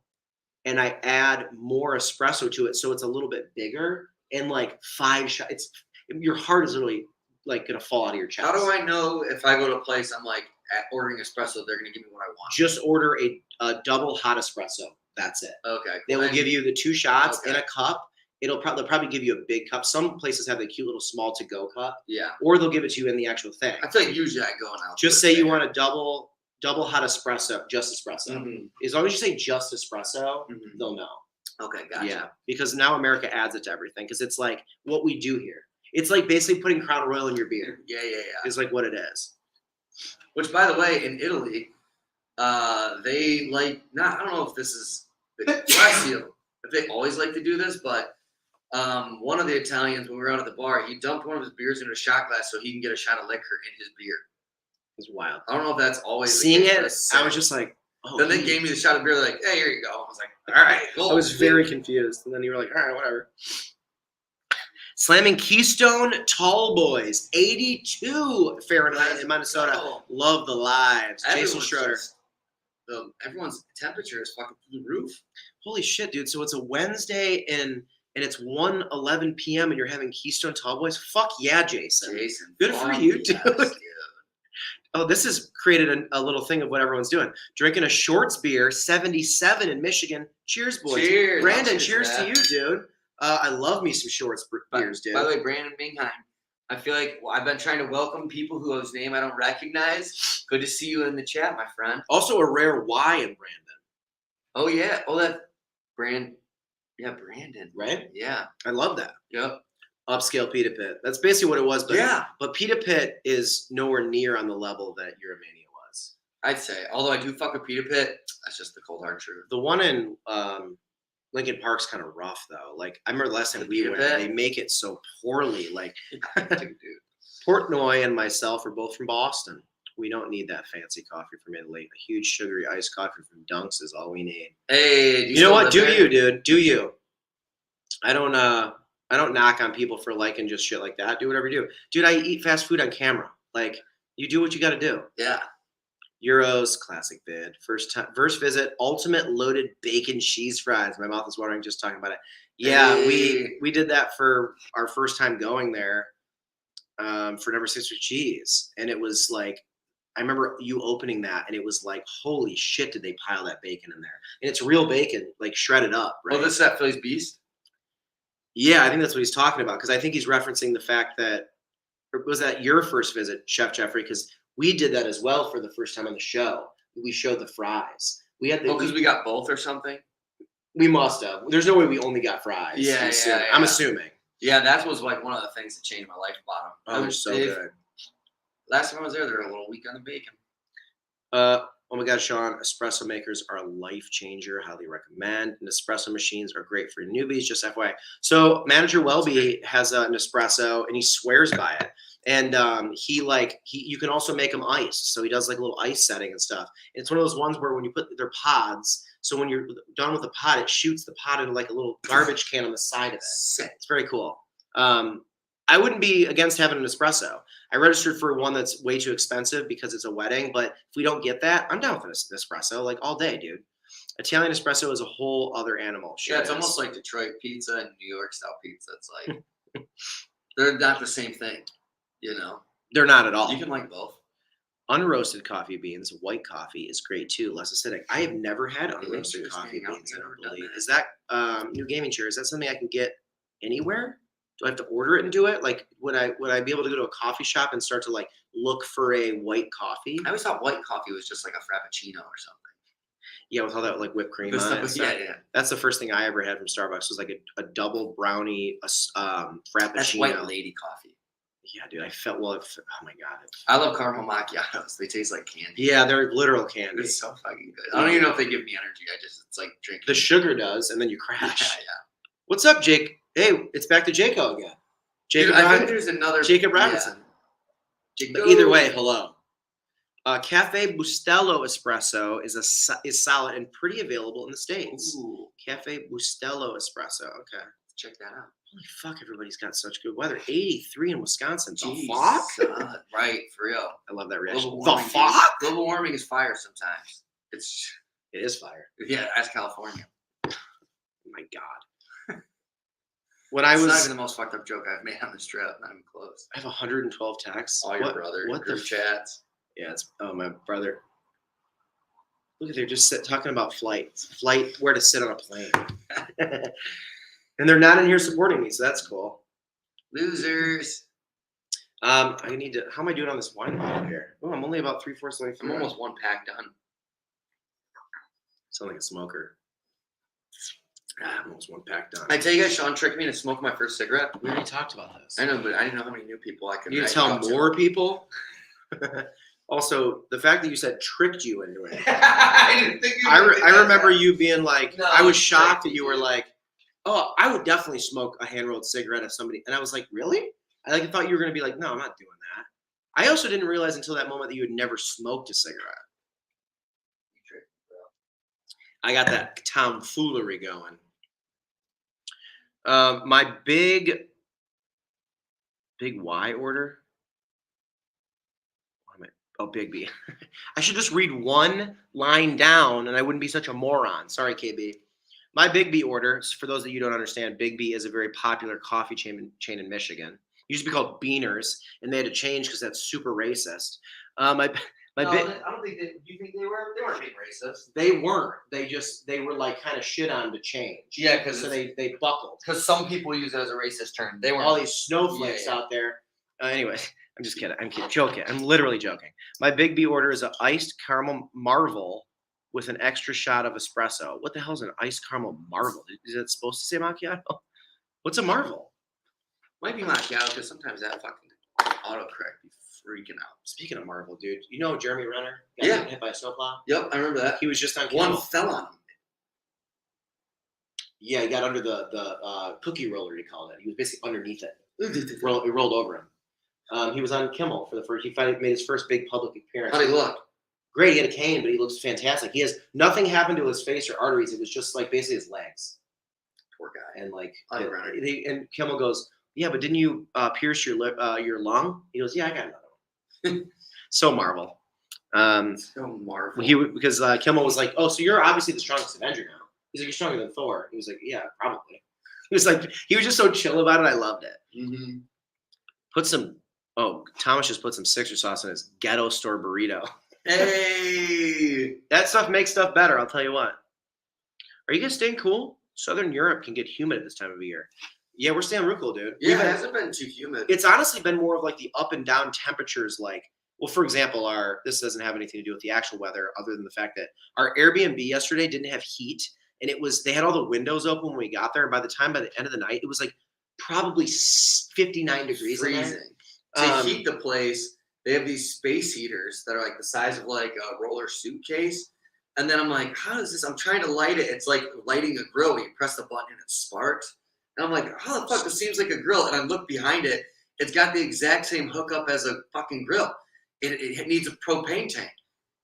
and I add more espresso to it, so it's a little bit bigger, and like 5 shots. Your heart is literally like gonna fall out of your chest. How do I know if I go to a place I'm like, ordering espresso, they're gonna give me what I want. Just order a double hot espresso. That's it. Okay. They cool. will give you the 2 shots in Okay. a cup. They'll probably give you a big cup. Some places have the cute little small to-go cup, Yeah. or they'll give it to you in the actual thing. I feel like usually I go now. Just say you want a double hot espresso, just espresso. Mm-hmm. As long as you say just espresso, Mhm. they'll know. Okay, gotcha. Yeah, because now America adds it to everything because it's like what we do here. It's like basically putting Crown Royal in your beer. Yeah. Is like what it is. Which, by the way, in Italy, they like not. I don't know if this is what I see if they always like to do this, but one of the Italians when we were out at the bar, he dumped one of his beers into a shot glass so he can get a shot of liquor in his beer. It's wild. I don't know if that's always Seeing the case, it, but it's I was sick. just like, oh. Then they gave me the shot of beer, like, hey, here you go. I was like, all right, cool. I was very confused, and then you were like, all right, whatever. Slamming Keystone Tall Boys, 82 Fahrenheit in Minnesota. Oh, Love the lives. Jason everyone's Schroeder. just- everyone's temperature is fucking through the roof. Holy shit, dude. So it's a Wednesday and it's 1:11 p.m. and you're having Keystone Tall Boys? Fuck yeah, Jason. Good for fuck you, yes, dude. Oh, this has created a little thing of what everyone's doing. Drinking a Shorts beer, 77 in Michigan. Cheers, boys. Cheers. Brandon, Cheers cheers to you, dude. I love me some Shorts beers, dude. By the way, Brandon Mingheim, I feel like I've been trying to welcome people whose name I don't recognize. Good to see you in the chat, my friend. Also a rare Y in Brandon. Oh, yeah. Oh, that Brandon. Right? Yeah. I love that. Yep. Upscale Pita Pit. That's basically what it was. But, Yeah. But Pita Pit is nowhere near on the level that Euromania was. I'd say. Although I do fuck with Pita Pit, that's just the cold hard truth. The one in Lincoln Park's kind of rough, though. Like, I remember the last time The we Pita went, Pit? they make it so poorly. Like, Dude. Portnoy and myself are both from Boston. We don't need that fancy coffee from Italy. A huge sugary iced coffee from Dunks is all we need. Hey, do You know still what? live Do there? you, dude? Do you? I don't knock on people for liking just shit like that. Do whatever you do. Dude, I eat fast food on camera. Like, you do what you got to do. Yeah. Euros, classic vid. First visit, ultimate loaded bacon cheese fries. My mouth is watering just talking about it. Yeah, Hey. we did that for our first time going there for number 6 with cheese. And it was like, I remember you opening that and it was like, holy shit, did they pile that bacon in there? And it's real bacon, like shredded up, right? Well, this is that Philly's Beast? Yeah, I think that's what he's talking about because I think he's referencing the fact that, or was that your first visit, Chef Jeffrey? Because we did that as well for the first time on the show. We showed the fries. We had the. Oh, because we got both or something? We must have. There's no way we only got fries. Yeah, I'm assuming. yeah. I'm assuming. Yeah, that was like one of the things that changed my life about them. Oh, they're so good. Last time I was there, they were a little weak on the bacon. Oh my God, Sean, espresso makers are a life changer. Highly recommend. And espresso machines are great for newbies, just FYI. So Manager Welby has an espresso and he swears by it. And you can also make them iced. So he does like a little ice setting and stuff. And it's one of those ones where when you put their pods, so when you're done with the pod, it shoots the pod into like a little garbage can on the side of it. Sick. It's very cool. I wouldn't be against having an espresso. I registered for one that's way too expensive because it's a wedding, but if we don't get that, I'm down for this espresso like all day, dude. Italian espresso is a whole other animal. Yeah, it's almost like Detroit pizza and New York style pizza. It's like they're not the same thing, you know. They're not at all. You can like both. Unroasted coffee beans, white coffee is great too, less acidic. I have never had unroasted serious, coffee man, beans. I've I never don't done believe. that. Is that new gaming chair? Is that something I can get anywhere? Do I have to order it and do it? Like, would I be able to go to a coffee shop and start to like look for a white coffee? I always thought white coffee was just like a frappuccino or something. Yeah, with all that like whipped cream The on stuff it. with- and stuff. yeah. That's the first thing I ever had from Starbucks was like a double brownie frappuccino. That's white lady coffee. Yeah, dude, I felt oh my God. I love caramel macchiatos. They taste like candy. Yeah, they're literal candy. It's so fucking good. I don't even know if they give me energy. It's like drinking. The sugar does, and then you Yeah, crash. yeah. What's up, Jake? Hey, it's back to Jaco again. Dude, I think there's another Jacob Robinson. Yeah. But either way, hello. Cafe Bustelo Espresso is solid and pretty available in the States. Ooh, Cafe Bustelo Espresso. Okay. check that out. Holy fuck, everybody's got such good weather. 83 in Wisconsin. The Jeez, fuck? right, for real. I love that reaction. Global The warming, fuck? dude. Global warming is fire sometimes. It's It is fire. yeah, that's California. Oh my God. When I It's not was, even the most fucked up joke I've made on this trip. Not even close. I have 112 texts. All your brother What group the chats. Yeah, it's my brother. Look at they're just talking about flight, where to sit on a plane, and they're not in here supporting me, so that's cool. Losers. I need to. How am I doing on this wine bottle here? Oh, I'm only about 3/4 way through. I'm almost 1 pack done. Sound like a smoker. I'm almost 1 pack done. I tell you guys, Sean tricked me to smoke my first cigarette. We already talked about this. I know, but I didn't know how many new people I could. You tell more people. Also, the fact that you said tricked you into it. I didn't think you I remember you being like, No, I was shocked that you were like, oh, I would definitely smoke a hand rolled cigarette if somebody, and I was like, really? I thought you were gonna be like, no, I'm not doing that. I also didn't realize until that moment that you had never smoked a cigarette. I got that tomfoolery going. My big Y order. Oh, Big B. I should just read one line down and I wouldn't be such a moron. Sorry, KB. My Big B order, for those that you don't understand, Big B is a very popular coffee chain in Michigan. It used to be called Beaners, and they had to change because that's super racist. I don't think they. Do you think they were? They weren't being racist. They weren't. They were like kind of shit on to change. Yeah, because so they buckled. Because some people use it as a racist term. They weren't. All these snowflakes out there. Anyway, I'm just kidding. I'm joking. I'm literally joking. My Big B order is an iced caramel marvel with an extra shot of espresso. What the hell is an iced caramel marvel? Is it supposed to say macchiato? What's a marvel? Might be macchiato because sometimes that fucking autocorrect be freaking out. Speaking of Marvel, dude, you know Jeremy Renner got hit by a snowplow? Yep, I remember that. He was just on One camera. fell on him. Yeah, he got under the cookie roller, he called it. He was basically underneath it. It rolled over him. He was on Kimmel for the first. He finally made his first big public appearance. How'd he look? Great. He had a cane, but he looks fantastic. He has nothing happened to his face or arteries. It was just like basically his legs. Poor guy. And like, and Kimmel goes, yeah, but didn't you pierce your lung? He goes, yeah, I got another one. So Marvel. So Marvel. Because Kimmel was like, oh, so you're obviously the strongest Avenger now. He's like, you're stronger than Thor. He was like, yeah, probably. He was just so chill about it. I loved it. Mm-hmm. Thomas just put some Sixer sauce in his ghetto store burrito. Hey, that stuff makes stuff better. I'll tell you what. Are you guys staying cool? Southern Europe can get humid at this time of year. Yeah, we're staying real cool, dude. Yeah, it hasn't been too humid. It's honestly been more of like the up and down temperatures. Like, well, for example, this doesn't have anything to do with the actual weather, other than the fact that our Airbnb yesterday didn't have heat, and they had all the windows open when we got there. And by the end of the night, it was like probably 59 degrees. Freezing. To heat the place, they have these space heaters that are like the size of like a roller suitcase. And then I'm like, how is this? I'm trying to light it. It's like lighting a grill. You press the button and it sparks. And I'm like, how the fuck? This seems like a grill. And I look behind it. It's got the exact same hookup as a fucking grill. It needs a propane tank.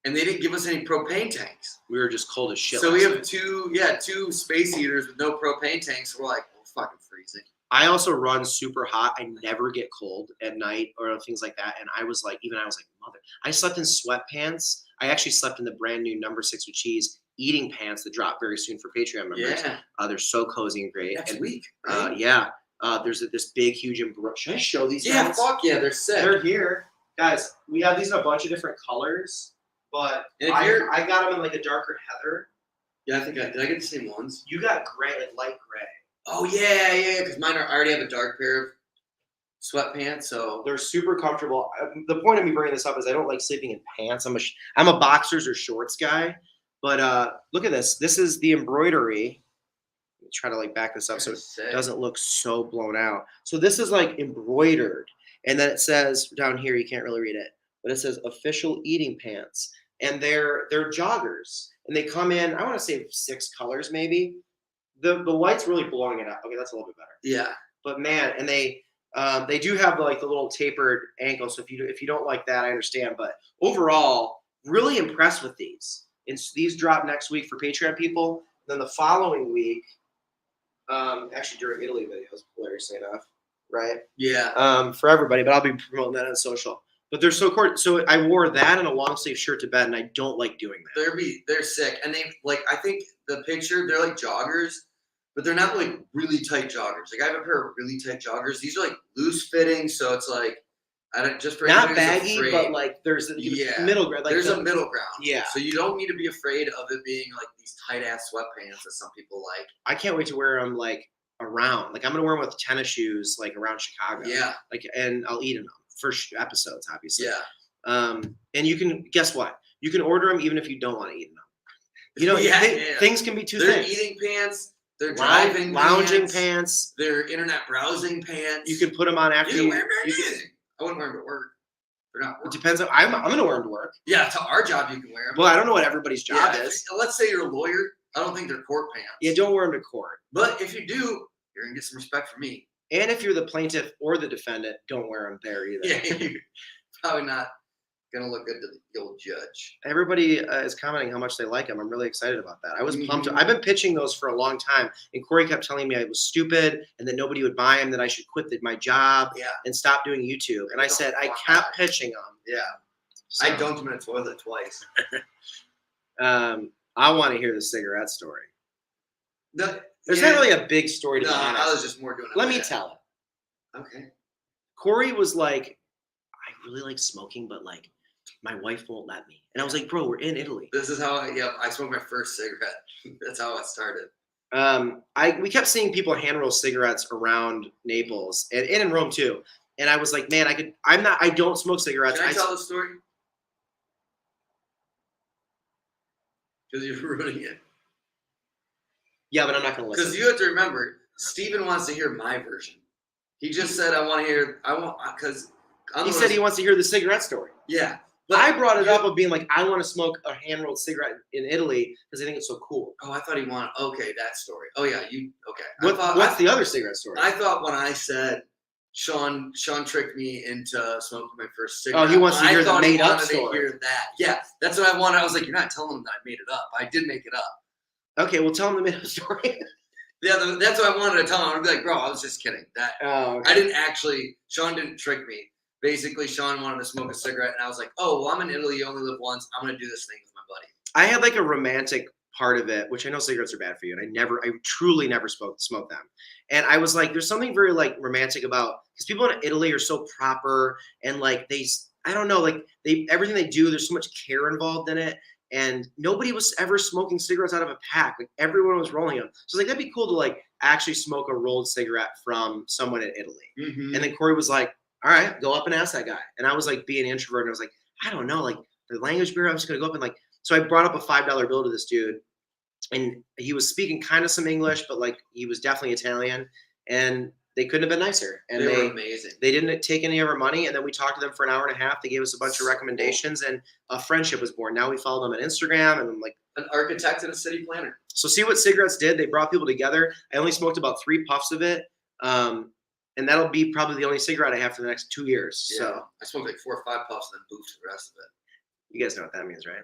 And they didn't give us any propane tanks. We were just cold as shit. So we have two space heaters with no propane tanks. We're like, we're fucking freezing. I also run super hot. I never get cold at night or things like that. And I was like, mother. I slept in sweatpants. I actually slept in the brand new No. 6 with cheese eating pants that drop very soon for Patreon members. Yeah. They're so cozy and great. Next week. Right? Yeah. There's this big, huge embroidery. Should I show these guys? Yeah, fuck yeah. They're sick. They're here. Guys, we have these in a bunch of different colors, but I got them in like a darker heather. Yeah, did I get the same ones? You got gray, like light gray. Oh, yeah, because mine already have a dark pair of sweatpants, so they're super comfortable. The point of me bringing this up is I don't like sleeping in pants. I'm a boxers or shorts guy, but look at this. This is the embroidery. Let me try to like back this up so it doesn't look so blown out. So this is like embroidered, and then it says down here, you can't really read it, but it says official eating pants, and they're joggers, and they come in, I want to say 6 colors maybe. The white's really blowing it out. Okay, that's a little bit better. Yeah. But man, and they do have like the little tapered ankle. So if you don't like that, I understand. But overall, really impressed with these. And these drop next week for Patreon people. Then the following week, actually during Italy videos, hilariously enough, right? Yeah. For everybody, but I'll be promoting that on social. But they're so cool. So I wore that and a long sleeve shirt to bed, and I don't like doing that. They're sick, and they like. I think the picture, they're like joggers, but they're not like really tight joggers. Like I have a pair of really tight joggers. These are like loose fitting, so it's like I don't just for Not anybody who's baggy, afraid, but like there's a middle ground. Like there's a middle ground. Yeah. So you don't need to be afraid of it being like these tight ass sweatpants that some people like. I can't wait to wear them like around. Like I'm gonna wear them with tennis shoes like around Chicago. Yeah. Like and I'll eat in them for episodes, obviously. Yeah. And you can guess what? You can order them even if you don't want to eat in them. You know, things can be two They're things. eating pants. They're driving lounging pants. They're internet browsing pants. You can put them on after you. Wear them I wouldn't wear them to work. They're not. It depends on. I'm gonna wear them to work. Yeah, to our job you can wear them. Well, I don't know what everybody's job is. Let's say you're a lawyer. I don't think they're court pants. Yeah, don't wear them to court. But if you do, you're gonna get some respect from me. And if you're the plaintiff or the defendant, don't wear them there either. Yeah, you're probably not gonna look good to the old judge. Everybody is commenting how much they like them. I'm really excited about that. I was pumped. I've been pitching those for a long time, and Corey kept telling me I was stupid and that nobody would buy them, that I should quit my job and stop doing YouTube. And I said I kept pitching them. Yeah, so, I dunked them in a toilet twice. I want to hear the cigarette story. There's not really a big story to be honest. I was just more doing it. Let me tell it. Okay. Corey was like, I really like smoking, but like my wife won't let me. And I was like, bro, we're in Italy. This is how I smoked my first cigarette. That's how it started. We kept seeing people hand roll cigarettes around Naples and in Rome too. And I was like, man, I don't smoke cigarettes. Can I tell the story? Because you're ruining it. Yeah, but I'm not going to listen. Because you have to remember, Steven wants to hear my version. He just said, He said he wants to hear the cigarette story. Yeah. But I brought it up of being like, I want to smoke a hand-rolled cigarette in Italy because I think it's so cool. Oh, I thought he wanted, okay, that story. Oh, yeah, okay. What's the other cigarette story? I thought when I said Sean tricked me into smoking my first cigarette. Oh, he wants to hear the made-up story. To hear that. Yeah, that's what I wanted. I was like, you're not telling him that I made it up. I did make it up. Okay, well, tell him the made-up story. Yeah, that's what I wanted to tell him. I'd be like, bro, I was just kidding. Okay. I didn't actually, Sean didn't trick me. Basically, Sean wanted to smoke a cigarette, and I was like, oh, well, I'm in Italy. You only live once. I'm going to do this thing with my buddy. I had like a romantic part of it, which I know cigarettes are bad for you, and I truly never smoke them. And I was like, there's something very like romantic about, because people in Italy are so proper, and like I don't know, like everything they do, there's so much care involved in it. And nobody was ever smoking cigarettes out of a pack. Like everyone was rolling them. So like that'd be cool to like actually smoke a rolled cigarette from someone in Italy. Mm-hmm. And then Corey was like, all right, go up and ask that guy. And I was like being an introvert, and I was like, I don't know, like the language barrier, I'm just gonna go up and like, so I brought up a $5 bill to this dude, and he was speaking kind of some English, but like he was definitely Italian, and they couldn't have been nicer. And they were amazing. They didn't take any of our money, and then we talked to them for an hour and a half. They gave us a bunch of recommendations, and a friendship was born. Now we follow them on Instagram, and I'm like an architect and a city planner. So see what cigarettes did. They brought people together. I only smoked about 3 puffs of it, and that'll be probably the only cigarette I have for the next 2 years. Yeah. So I smoked like 4 or 5 puffs, and then boofed the rest of it. You guys know what that means, right?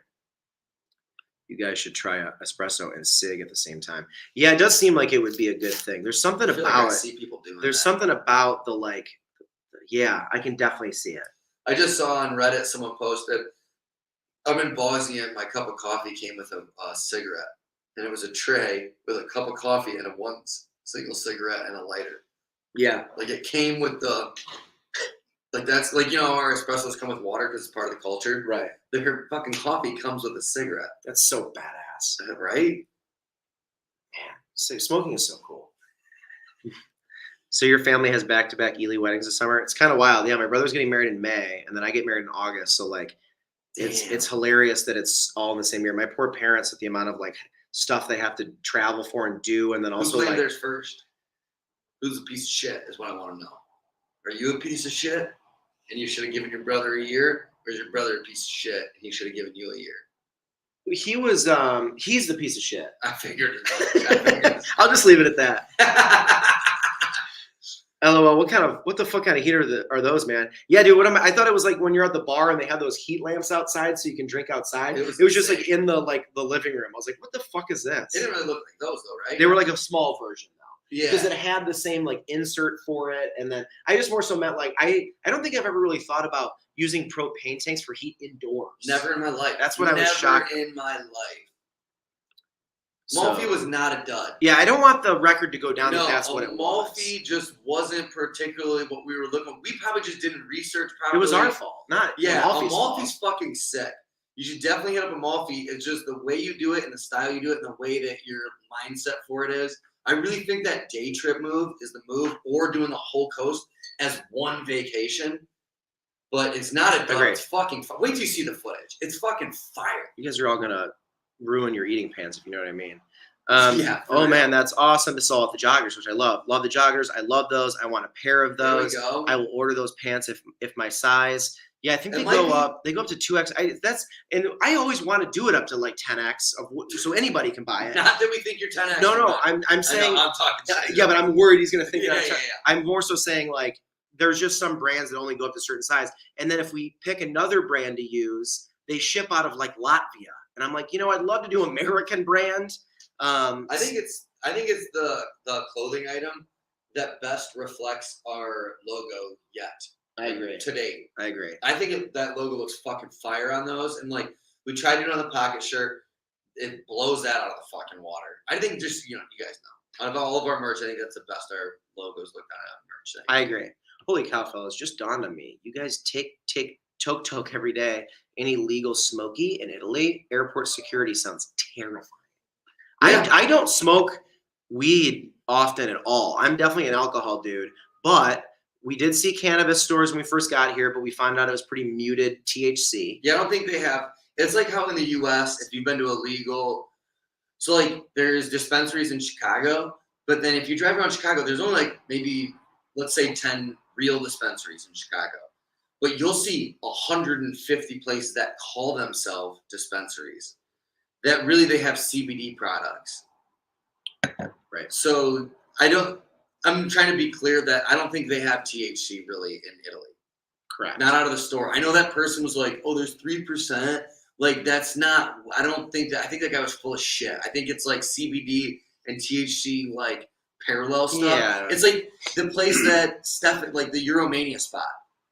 You guys should try a espresso and cig at the same time. Yeah, it does seem like it would be a good thing. There's something about like I it. see people doing There's that. something about the like. Yeah, I can definitely see it. I just saw on Reddit someone posted, I'm in Bosnia, my cup of coffee came with a cigarette. And it was a tray with a cup of coffee and a one single cigarette and a lighter. Yeah. Like it came with the, like that's like, you know, our espressos come with water because it's part of the culture. Right. Their fucking coffee comes with a cigarette. That's so badass. Right? Man, so smoking is so cool. So your family has back-to-back Ely weddings this summer? It's kind of wild. Yeah, my brother's getting married in May, and then I get married in August. So like, it's hilarious that it's all in the same year. My poor parents with the amount of like stuff they have to travel for and do, and then also like theirs first. Who's a piece of shit is what I want to know. Are you a piece of shit and you should have given your brother a year, or is your brother a piece of shit and he should have given you a year? He was he's the piece of shit. I figured it. I'll just leave it at that. LOL, what the fuck kind of heater are those, man? Yeah, dude, I thought it was like when you're at the bar and they have those heat lamps outside so you can drink outside. It was just like in the living room. I was like, what the fuck is this? They didn't really look like those though, right? They were like a small version though. Yeah. Because it had the same like insert for it. And then I just more so meant like I don't think I've ever really thought about using propane tanks for heat indoors. Never in my life. That's what I was shocked. Never in my life. Amalfi So- was not a dud. Yeah, I don't want the record to go down No, if that's what it was. Amalfi just wasn't particularly what we were looking. We probably just didn't research It properly. was our fault, not Yeah, Amalfi's Amalfi's fault. fucking sick. You should definitely hit up Amalfi. It's just the way you do it and the style you do it and the way that your mindset for it is. I really think that day trip move is the move, or doing the whole coast as one vacation. But it's not a dud. Agreed. It's fucking fun. Wait till you see the footage. It's fucking fire. You guys are all gonna ruin your eating pants if you know what I mean. Yeah, for Oh real. man, that's awesome. This is all at the joggers, which I love. Love the joggers. I love those. I want a pair of There we those. go. I will order those pants if my size. Yeah, I think It they might go be- up. They go up to 2x. And I always want to do it up to like 10x so anybody can buy it. Not that we think you're 10x. No. I'm I saying know, I'm talking shit. yeah, but I'm worried he's gonna think Yeah, that I'm yeah, trying- yeah. I'm more so saying like there's just some brands that only go up to a certain size, and then if we pick another brand to use, they ship out of like Latvia, and I'm like, I'd love to do American brand. I think it's the clothing item that best reflects our logo yet. I agree. To date. I agree. I think that logo looks fucking fire on those. And like we tried it on the pocket shirt. It blows that out of the fucking water. I think just, you guys know. Out of all of our merch, I think that's the best our logos look on merch thing. I agree. Holy cow, fellas! Just dawned on me. You guys take toke every day. Any legal smoky in Italy? Airport security sounds terrifying. Yeah. I don't smoke weed often at all. I'm definitely an alcohol dude, but we did see cannabis stores when we first got here, but we found out it was pretty muted THC. Yeah, I don't think they have. It's like how in the U.S., if you've been to a legal, so like there's dispensaries in Chicago, but then if you drive around Chicago, there's only like maybe, let's say 10 real dispensaries in Chicago. But you'll see 150 places that call themselves dispensaries that really they have CBD products. Right. So I'm trying to be clear that I don't think they have THC really in Italy. Correct. Not out of the store. I know that person was like, oh, there's 3%. Like, that's not, I don't think that, I think that guy was full of shit. I think it's like CBD and THC, like, parallel stuff. Yeah. It's like the place that like the Euromania spot,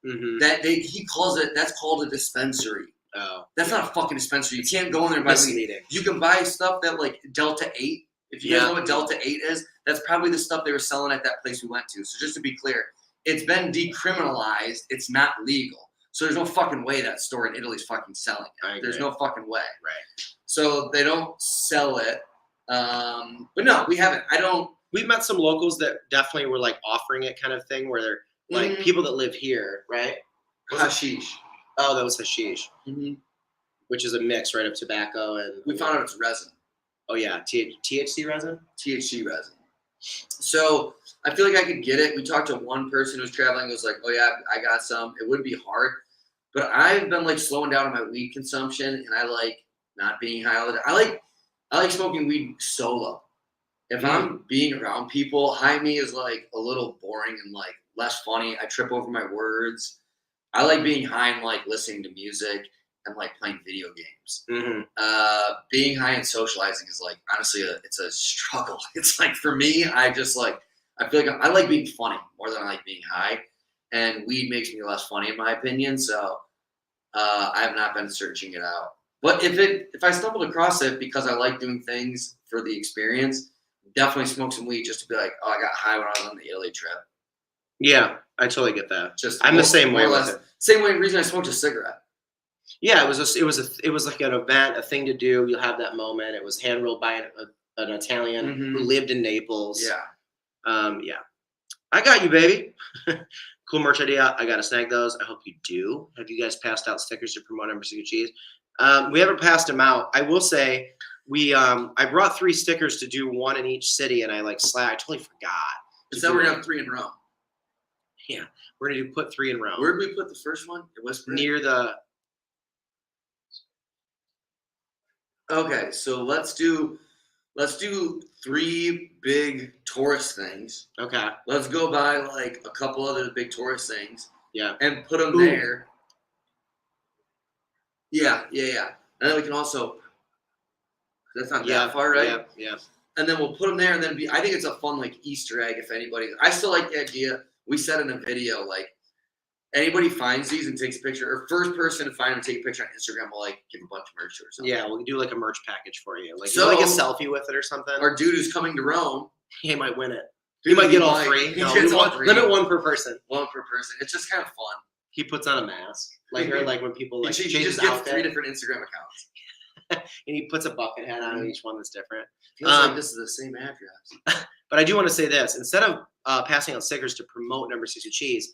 Mm-hmm. he calls it, that's called a dispensary. Oh. That's not a fucking dispensary. You can't go in there and buy weed. Misleading. You can buy stuff that, like, Delta 8. If you guys Yeah. know what Delta 8 is, that's probably the stuff they were selling at that place we went to. So just to be clear, it's been decriminalized. It's not legal. So there's no fucking way that store in Italy's fucking selling I it. There's agree. no fucking way. Right. So they don't sell it. But no, we haven't. We've met some locals that definitely were like offering it kind of thing where they're like Mhm. people that live here, right? Was it- Hashish. Oh, that was hashish, Mm-hmm. which is a mix, right, of tobacco and We found out it's resin. Oh yeah, THC resin. THC resin. So I feel like I could get it. We talked to one person who's traveling. Was like, oh yeah, I got some. It would be hard, but I've been like slowing down on my weed consumption, and I like not being high all the time. I like smoking weed solo. If I'm being around people, high me is like a little boring and like less funny. I trip over my words. I like being high and like listening to music and like playing video games. Mm-hmm. Being high and socializing is like honestly it's a struggle. It's like for me, I feel like I like being funny more than I like being high, and weed makes me less funny in my opinion. So I have not been searching it out. But if I stumbled across it because I like doing things for the experience, definitely smoke some weed just to be like, oh, I got high when I was on the Italy trip. Yeah, I totally get that. Just I'm the same way more or with less. it. Same way reason I smoked a cigarette. Yeah, it was like an event, a thing to do. You'll have that moment. It was hand rolled by an Italian who lived in Naples. Yeah. Yeah. I got you, baby. Cool merch idea. I gotta snag those. I hope you do. Have you guys passed out stickers to promote Embassy of Cheese? We haven't passed them out. I will say I brought 3 stickers to do 1 in each city, and I totally forgot. So we're gonna have 3 in Rome. Yeah, we're gonna put 3 in Rome. Where did we put the first one? It was Near the. Okay, so let's do 3 big tourist things. Okay. Let's go by like a couple other big tourist things. Yeah. And put them Ooh. there. Yeah. And then we can also. That's not that far, right? Yeah. And then we'll put them there, and then I think it's a fun like Easter egg if anybody. I still like the idea. We said in a video like anybody finds these and takes a picture, or first person to find them and take a picture on Instagram will like give a bunch of merch or something. Yeah, we'll do like a merch package for you. Like, So- you like a selfie with it or something. Our dude who's coming to Rome, He might win it. dude, He might get all three. He No, gets we all want- three. limit one per person. One per person. It's just kind of fun. He puts on a mask, like or like when people like he change his just gets outfit, 3 different Instagram accounts. and he puts a bucket hat on each one that's different. Feels like this is the same address. But I do want to say this: instead of passing out stickers to promote Number 60 Cheese,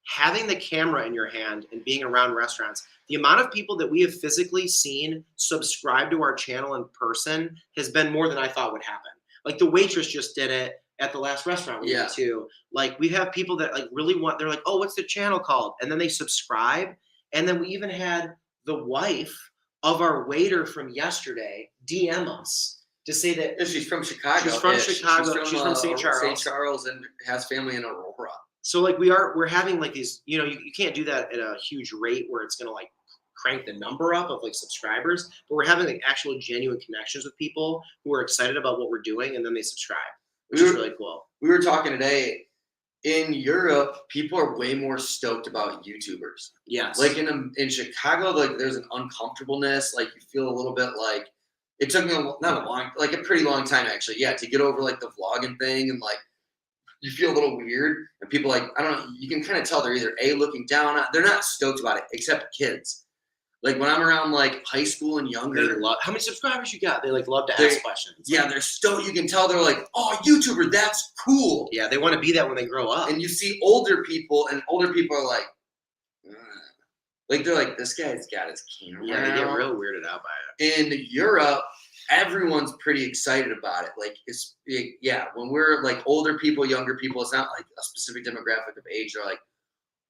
having the camera in your hand and being around restaurants, the amount of people that we have physically seen subscribe to our channel in person has been more than I thought would happen. Like the waitress just did it at the last restaurant we went to. Like we have people that like really want, they're like, oh, what's the channel called? And then they subscribe. And then we even had the wife of our waiter from yesterday DM us to say that Yeah, she's from Chicago. She's from Chicago. She's from St. Charles. St. Charles and has family in Aurora. So like we're having like these, you know, you can't do that at a huge rate where it's gonna like crank the number up of like subscribers, but we're having like actual genuine connections with people who are excited about what we're doing and then they subscribe, which is really cool. We were talking today. In Europe, people are way more stoked about YouTubers. Yes. Like in Chicago, like there's an uncomfortableness. Like you feel a little bit like it took me like a pretty long time actually. Yeah, to get over like the vlogging thing and like you feel a little weird and people like I don't know. You can kind of tell they're either looking down. They're not stoked about it except kids. Like when I'm around like high school and younger, how many subscribers you got? They like love to ask questions. Yeah, they're stoked. You can tell they're like, oh, YouTuber, that's cool. Yeah, they want to be that when they grow up. And you see older people, and older people are like, ugh. Like they're like, this guy's got his camera. Yeah, they get real weirded out by it. In Europe, everyone's pretty excited about it. Like when we're like older people, younger people, it's not like a specific demographic of age. They're like,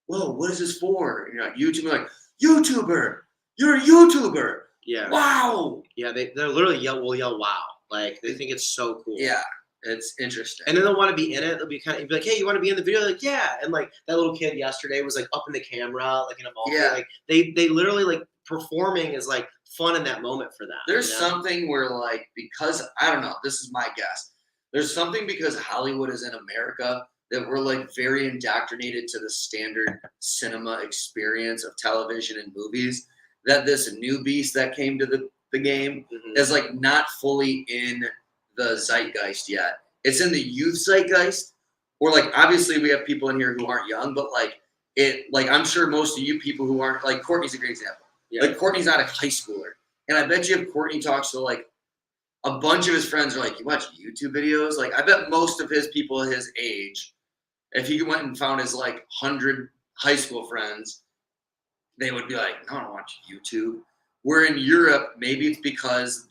whoa, what is this for? And you're like, YouTube. You're like, YouTuber. You're a YouTuber. Yeah. Wow. Yeah, they're literally will yell wow. Like they think it's so cool. Yeah, it's interesting. And then they'll want to be in it. They'll be kind of be like, hey, you want to be in the video? Like, yeah. And like that little kid yesterday was like up in the camera, like in Amalfi. Yeah. Like they literally like performing is like fun in that moment for them. There's something where like because I don't know, this is my guess. There's something because Hollywood is in America that we're like very indoctrinated to the standard cinema experience of television and movies. That this new beast that came to the game is like not fully in the zeitgeist yet. It's in the youth zeitgeist, or like obviously we have people in here who aren't young, but like I'm sure most of you people who aren't like Courtney's a great example. Yeah. Like Courtney's not a high schooler, and I bet you if Courtney talks to like a bunch of his friends are like, you watch YouTube videos? Like I bet most of his people his age, if he went and found his like 100 high school friends, they would be like, no, I don't watch YouTube. Where in Europe, maybe it's because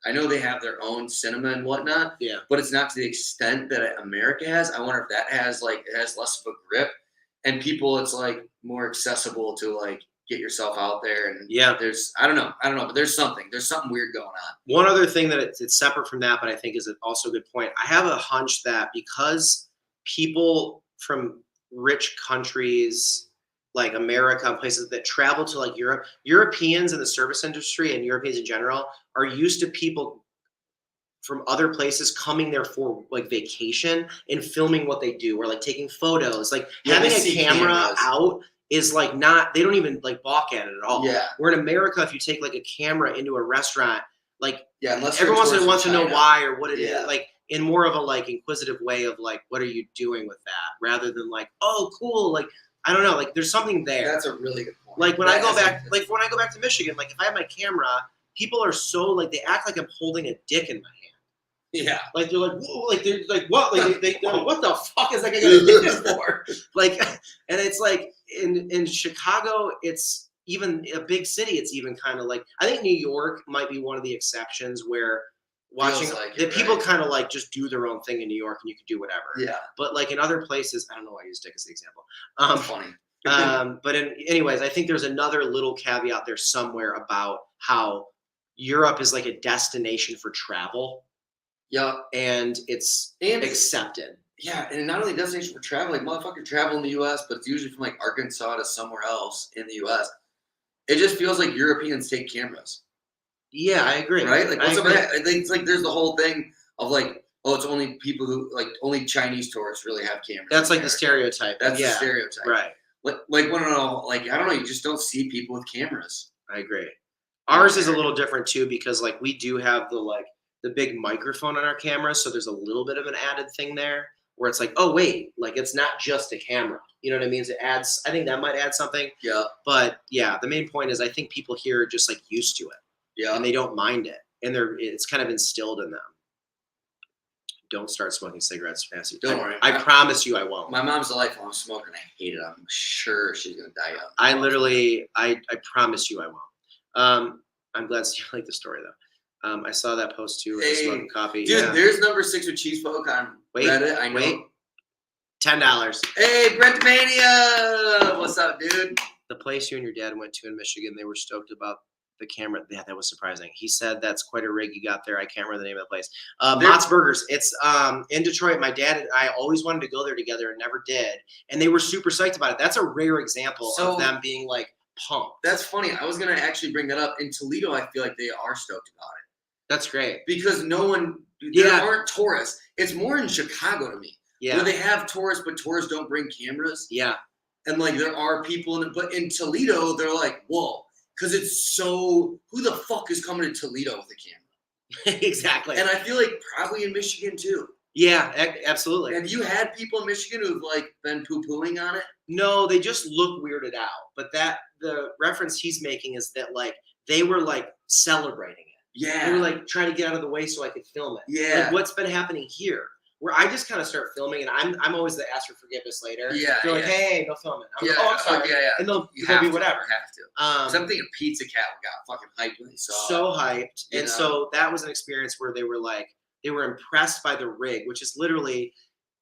I know they have their own cinema and whatnot, but it's not to the extent that America has. I wonder if that has it has less of a grip, and people, it's like more accessible to like get yourself out there. And there's, I don't know, but there's something weird going on. One other thing that it's separate from that, but I think is also a good point. I have a hunch that because people from rich countries like America, places that travel to like Europe, Europeans in the service industry and Europeans in general are used to people from other places coming there for like vacation and filming what they do or like taking photos. Like having a camera out is like not, they don't even like balk at it at all. Yeah. Where in America, if you take like a camera into a restaurant, like unless everyone wants to know why or what it is, like in more of a like inquisitive way of like, what are you doing with that? Rather than like, oh, cool. Like, I don't know. Like, there's something there. That's a really good point. Like when I go back to Michigan, like if I have my camera, people are so like they act like I'm holding a dick in my hand. Yeah. Like they're like, whoa, like they're like what? Like they're like, what the fuck is that guy gonna do this for? Like, and it's like in Chicago, it's even a big city. It's even kind of like I think New York might be one of the exceptions where watching people kind of like just do their own thing in New York and you can do whatever. Yeah. But like in other places, I don't know why I use dick as the example. Funny. But anyways, I think there's another little caveat there somewhere about how Europe is like a destination for travel. Yeah. And it's accepted. Yeah. And not only destination for travel, like motherfucker travel in the US, but it's usually from like Arkansas to somewhere else in the US. It just feels like Europeans take cameras. Yeah, I agree. Right? Like, it's like there's the whole thing of like, oh, it's only people who like only Chinese tourists really have cameras. That's like the stereotype. That's the stereotype. Right. Like no, like I don't know, you just don't see people with cameras. I agree. Ours is a little different too because like we do have the big microphone on our camera, so there's a little bit of an added thing there where it's like, oh wait, like it's not just a camera. You know what I mean? It adds. I think that might add something. Yeah. But yeah, the main point is I think people here are just like used to it. Yeah. And they don't mind it, and it's kind of instilled in them. Don't start smoking cigarettes, Fancy. Don't worry. I promise you I won't. My mom's a lifelong smoker and I hate it. I'm sure she's gonna die young. I promise you I won't. I'm glad you like the story though. I saw that post too. Smoking coffee. Dude, yeah. There's number 6 with cheese folk on Reddit. I know. Wait. $10. Hey, Brentmania! What's up, dude? The place you and your dad went to in Michigan, they were stoked about the camera. Yeah, that was surprising. He said that's quite a rig you got there. I can't remember the name of the place. Mott's Burgers. It's in Detroit. My dad and I always wanted to go there together and never did. And they were super psyched about it. That's a rare example of them being like pumped. That's funny. I was gonna actually bring that up. In Toledo, I feel like they are stoked about it. That's great. Because there aren't tourists. It's more in Chicago to me. Yeah. Where they have tourists, but tourists don't bring cameras. Yeah. And like there are people in it, but in Toledo, they're like, whoa, because it's so. Who the fuck is coming to Toledo with a camera? Exactly. And I feel like probably in Michigan too. Yeah, absolutely. Have you had people in Michigan who've like been poo-pooing on it? No, they just look weirded out. But the reference he's making is that like they were like celebrating it. Yeah. They were like trying to get out of the way so I could film it. Yeah. Like what's been happening here? Where I just kind of start filming, and I'm always the ask for forgiveness later. Yeah. They're like, hey, no filming. I'm like, Yeah. oh, I'm sorry. Yeah. And they'll be whatever. You have to. So I'm thinking Pizza Cat got fucking hyped when they saw it. So hyped. And so that was an experience where they were like, they were impressed by the rig, which is literally,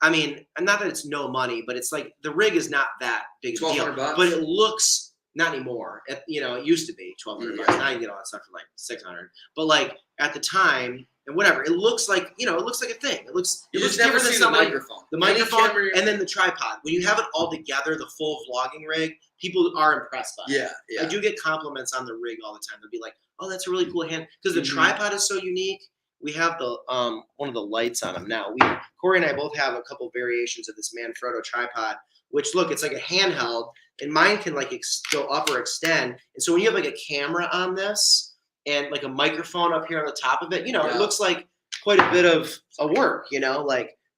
I mean, not that it's no money, but it's like the rig is not that big a deal. $1,200. But it looks, not anymore. It used to be $1,200. Now you get all that stuff for like $600. But like at the time, and whatever, it looks like, it looks like a thing. It looks never different see than the microphone. The microphone and then the tripod. When you have it all together, the full vlogging rig, people are impressed by it. Yeah. I do get compliments on the rig all the time. They'll be like, oh, that's a really cool hand. Because the tripod is so unique. We have the one of the lights on them now. Corey and I both have a couple variations of this Manfrotto tripod, which look, it's like a handheld, and mine can like go up or extend. And so when you have like a camera on this and like a microphone up here on the top of it, it looks like quite a bit of a work,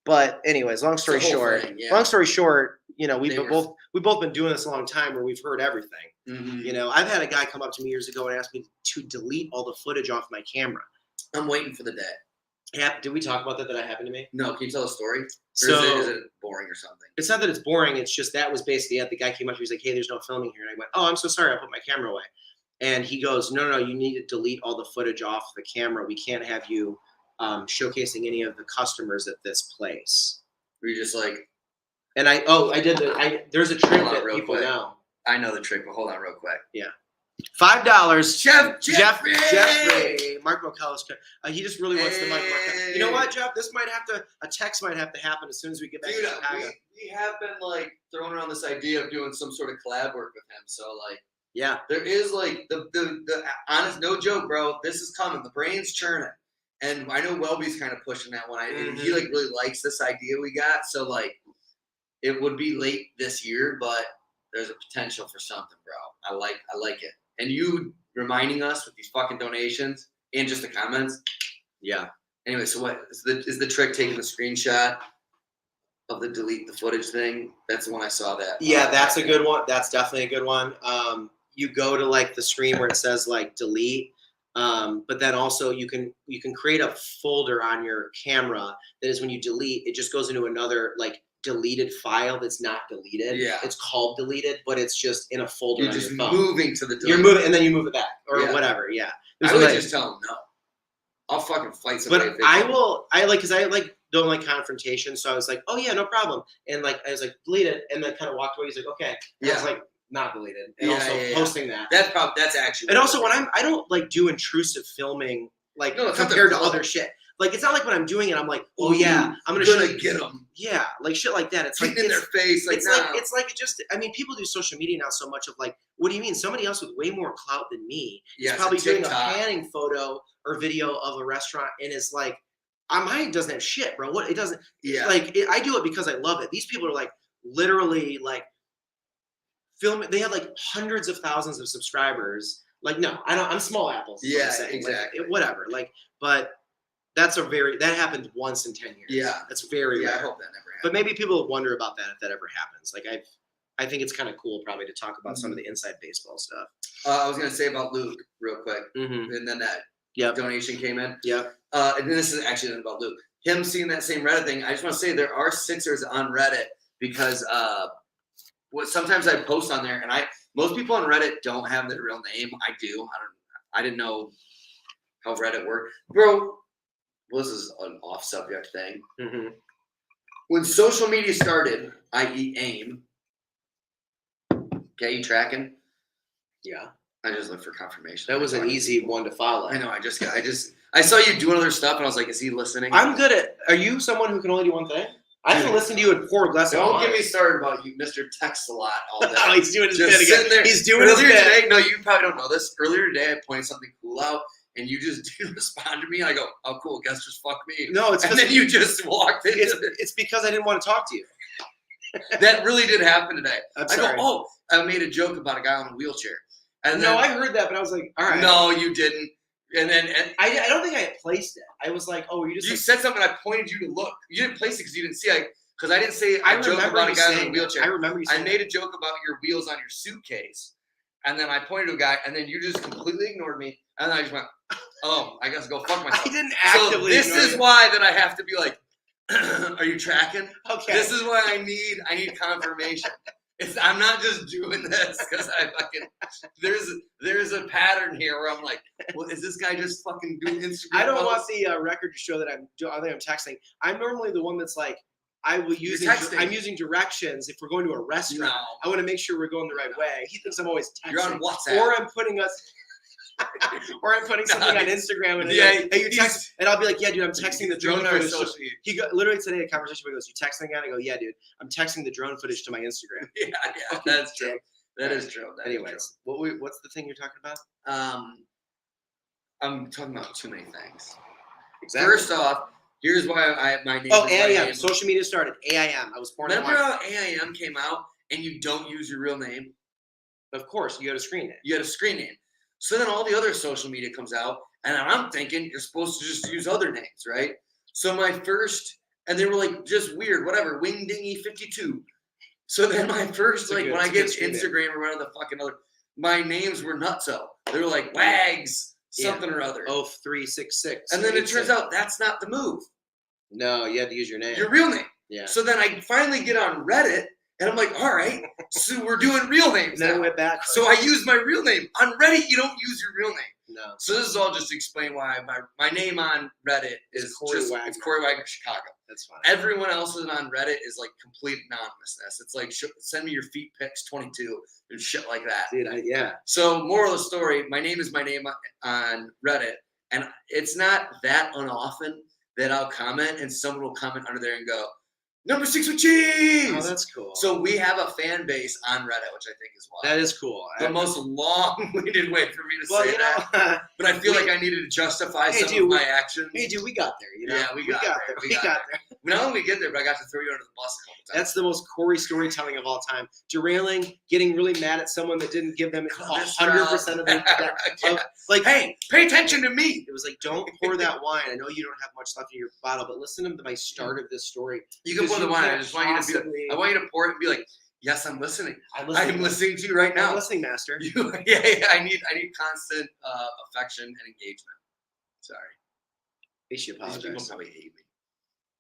But anyways, long story short, we've both been doing this a long time where we've heard everything. Mm-hmm. I've had a guy come up to me years ago and ask me to delete all the footage off my camera. I'm waiting for the day. Yeah, did we talk about that happened to me? No, can you tell a story? Or So is it boring or something? It's not that it's boring. It's just that was basically it. The guy came up, he was like, hey, there's no filming here. And I went, oh, I'm so sorry. I put my camera away. And he goes, no, you need to delete all the footage off the camera. We can't have you showcasing any of the customers at this place. Were you just like... And there's a trick that people know. I know the trick, but hold on real quick. Yeah. $5. Jeffrey. Mark Mockellis. He just really wants the mic. You know what, Jeff? A text might have to happen as soon as we get back to Chicago. We have been like throwing around this idea of doing some sort of collab work with him. So like, yeah, there is like the honest, no joke, bro. This is coming. The brain's churning, and I know Welby's kind of pushing that one. And he like really likes this idea we got. So like, it would be late this year, but there's a potential for something, bro. I like it. And you reminding us with these fucking donations and just the comments. Yeah. Anyway, so what is the trick taking the screenshot of the delete the footage thing? That's the one I saw that. Yeah, that's a good one. That's definitely a good one. You go to like the screen where it says like delete. But then also you can create a folder on your camera that is when you delete, it just goes into another like deleted file that's not deleted. Yeah. It's called deleted, but it's just in a folder You're on just your phone. moving to the delete. You're moving, and then you move it back or whatever. Yeah. I would just tell him no. I'll fucking fight somebody. But because I don't like confrontation. So I was like, oh yeah, no problem. And like, I was like, delete it. And then kind of walked away. He's like, okay. And I was like, not deleted. And posting that. That's actually. And also when I don't like do intrusive filming, like compared to other shit. Like, it's not like when I'm doing it, I'm like, oh yeah, I'm going to get them. Yeah. Like shit like that. It's like in their face. Like, people do social media now so much of like, what do you mean? Somebody else with way more clout than me is Yeah, probably doing a TikTok. panning photo or video of a restaurant and is like, mine doesn't have shit, bro. What it doesn't. Yeah. Like I do it because I love it. These people are like literally like film. They had like hundreds of thousands of subscribers. Like, no, I don't. I'm small apples. is what I'm Yeah, saying. exactly. Like, whatever. Like, but that happened once in 10 years. Yeah. That's very Yeah, I rare. hope that never happens. But maybe people wonder about that if that ever happens. Like, I think it's kind of cool probably to talk about some of the inside baseball stuff. I was gonna say about Luke real quick, Mm-hmm. and then that Yep. donation came in. Yep. And this is actually about Luke. Him seeing that same Reddit thing. I just want to say there are Sixers on Reddit because sometimes I post on there, and most people on Reddit don't have their real name. I do. I didn't know how Reddit worked, bro. Well, this is an off-subject thing. Mm-hmm. When social media started, i.e., AIM. Okay, you tracking? Yeah. I just looked for confirmation. That was an easy one to follow. I know. I saw you doing other stuff, and I was like, "Is he listening?" I'm good at. Are you someone who can only do one thing? I can listen to you and pour a glass of Don't wine. get me started about you, Mr. Text a lot all day. Oh, he's doing his Just bit again. sitting there. He's doing his Earlier bit. today, no, you probably don't know this. Earlier today, I pointed something cool out, and you just didn't respond to me. I go, "Oh, cool. Guess just fuck me." No, it's And then you just walked into it. it's because I didn't want to talk to you. That really did happen today. I'm I sorry. go, "Oh, I made a joke about a guy on a wheelchair." And No, then, I heard that, but I was like, all right. no, you didn't. And then I don't think I had placed it. I was like, oh, you just. you said something. I pointed you to look. You didn't place it because you didn't see. Because I didn't say I a joke remember about a you guy on a saying wheelchair. I remember you saying I made a joke about your wheels on your suitcase, and then I pointed to a guy, and then you just completely ignored me, and then I just went, "Oh, I guess go fuck myself." I didn't So actively. this ignore is you. why that I have to be like, "Are you tracking?" Okay. This is why I need confirmation. I'm not just doing this because I fucking there's a pattern here where I'm like, well, is this guy just fucking doing Instagram? I don't want posts? the record to show that I think I'm texting. I'm normally the one that's like, I'm texting. using directions if we're going to a restaurant. No. I want to make sure we're going the right way. He thinks I'm always texting. You're on WhatsApp. Or I'm putting something on Instagram and Yeah, hey, you're texting, and I'll be like, yeah, dude, I'm texting the drone for footage. social media. He got literally today a conversation where he goes, you texting again? I go, yeah, dude, I'm texting the drone footage to my Instagram. Yeah, that's true. That is true. Anyways, what's the thing you're talking about? I'm talking about too many things. Exactly. First off, here's why my name. Oh, is my AIM. name. Social media started. AIM. I was born in Remember Hawaii. how AIM came out and you don't use your real name? Of course, you got to screen it. You had a screen name. So then all the other social media comes out, and I'm thinking you're supposed to just use other names, right? So my first, and they were like, just weird, whatever, Wing Dingy 52. So then my first, That's a like, good- when I that's a get good screen Instagram or whatever the fucking other, my names were nutso. They were like Wags, something or other. Oh, 366. And then it turns out that's not the move. No, you had to use your name. Your real name. Yeah. So then I finally get on Reddit, and I'm like, all right, so we're doing real names And then it now. went back. So I use my real name. On Reddit, you don't use your real name. No. So this is all just to explain why my name on Reddit is Corey just Wagner. it's Corey Wagner Chicago. That's fine. Everyone else is on Reddit is like complete anonymousness. It's like send me your feet pics 22 and shit like that. Dude, yeah. So moral of the story, my name is my name on Reddit, and it's not that unoften that I'll comment and someone will comment under there and go, "Number 6 with cheese." Oh, that's cool. So we have a fan base on Reddit, which I think is wild. That is cool. The most long-winded way for me to well, say you that. know, But I feel like I needed to justify Hey, some dude, of my actions. hey, dude, we got there. You know? Yeah, we got there. We got there. Not only we get there, but I got to throw you under the bus a couple times. That's the most Corey storytelling of all time. Derailing, getting really mad at someone that didn't give them 100% of their Yeah. like, Hey, pay attention to me. it was like, don't pour that wine. I know you don't have much left in your bottle, but listen to my start of this story. You can pour the You wine. I can't just want you to possibly- I want you to pour it and be like, "Yes, I'm listening. I'm I'm listening to you right I'm now." listening, master. Yeah. I need constant affection and engagement. Sorry, They should these people apologize. probably hate me.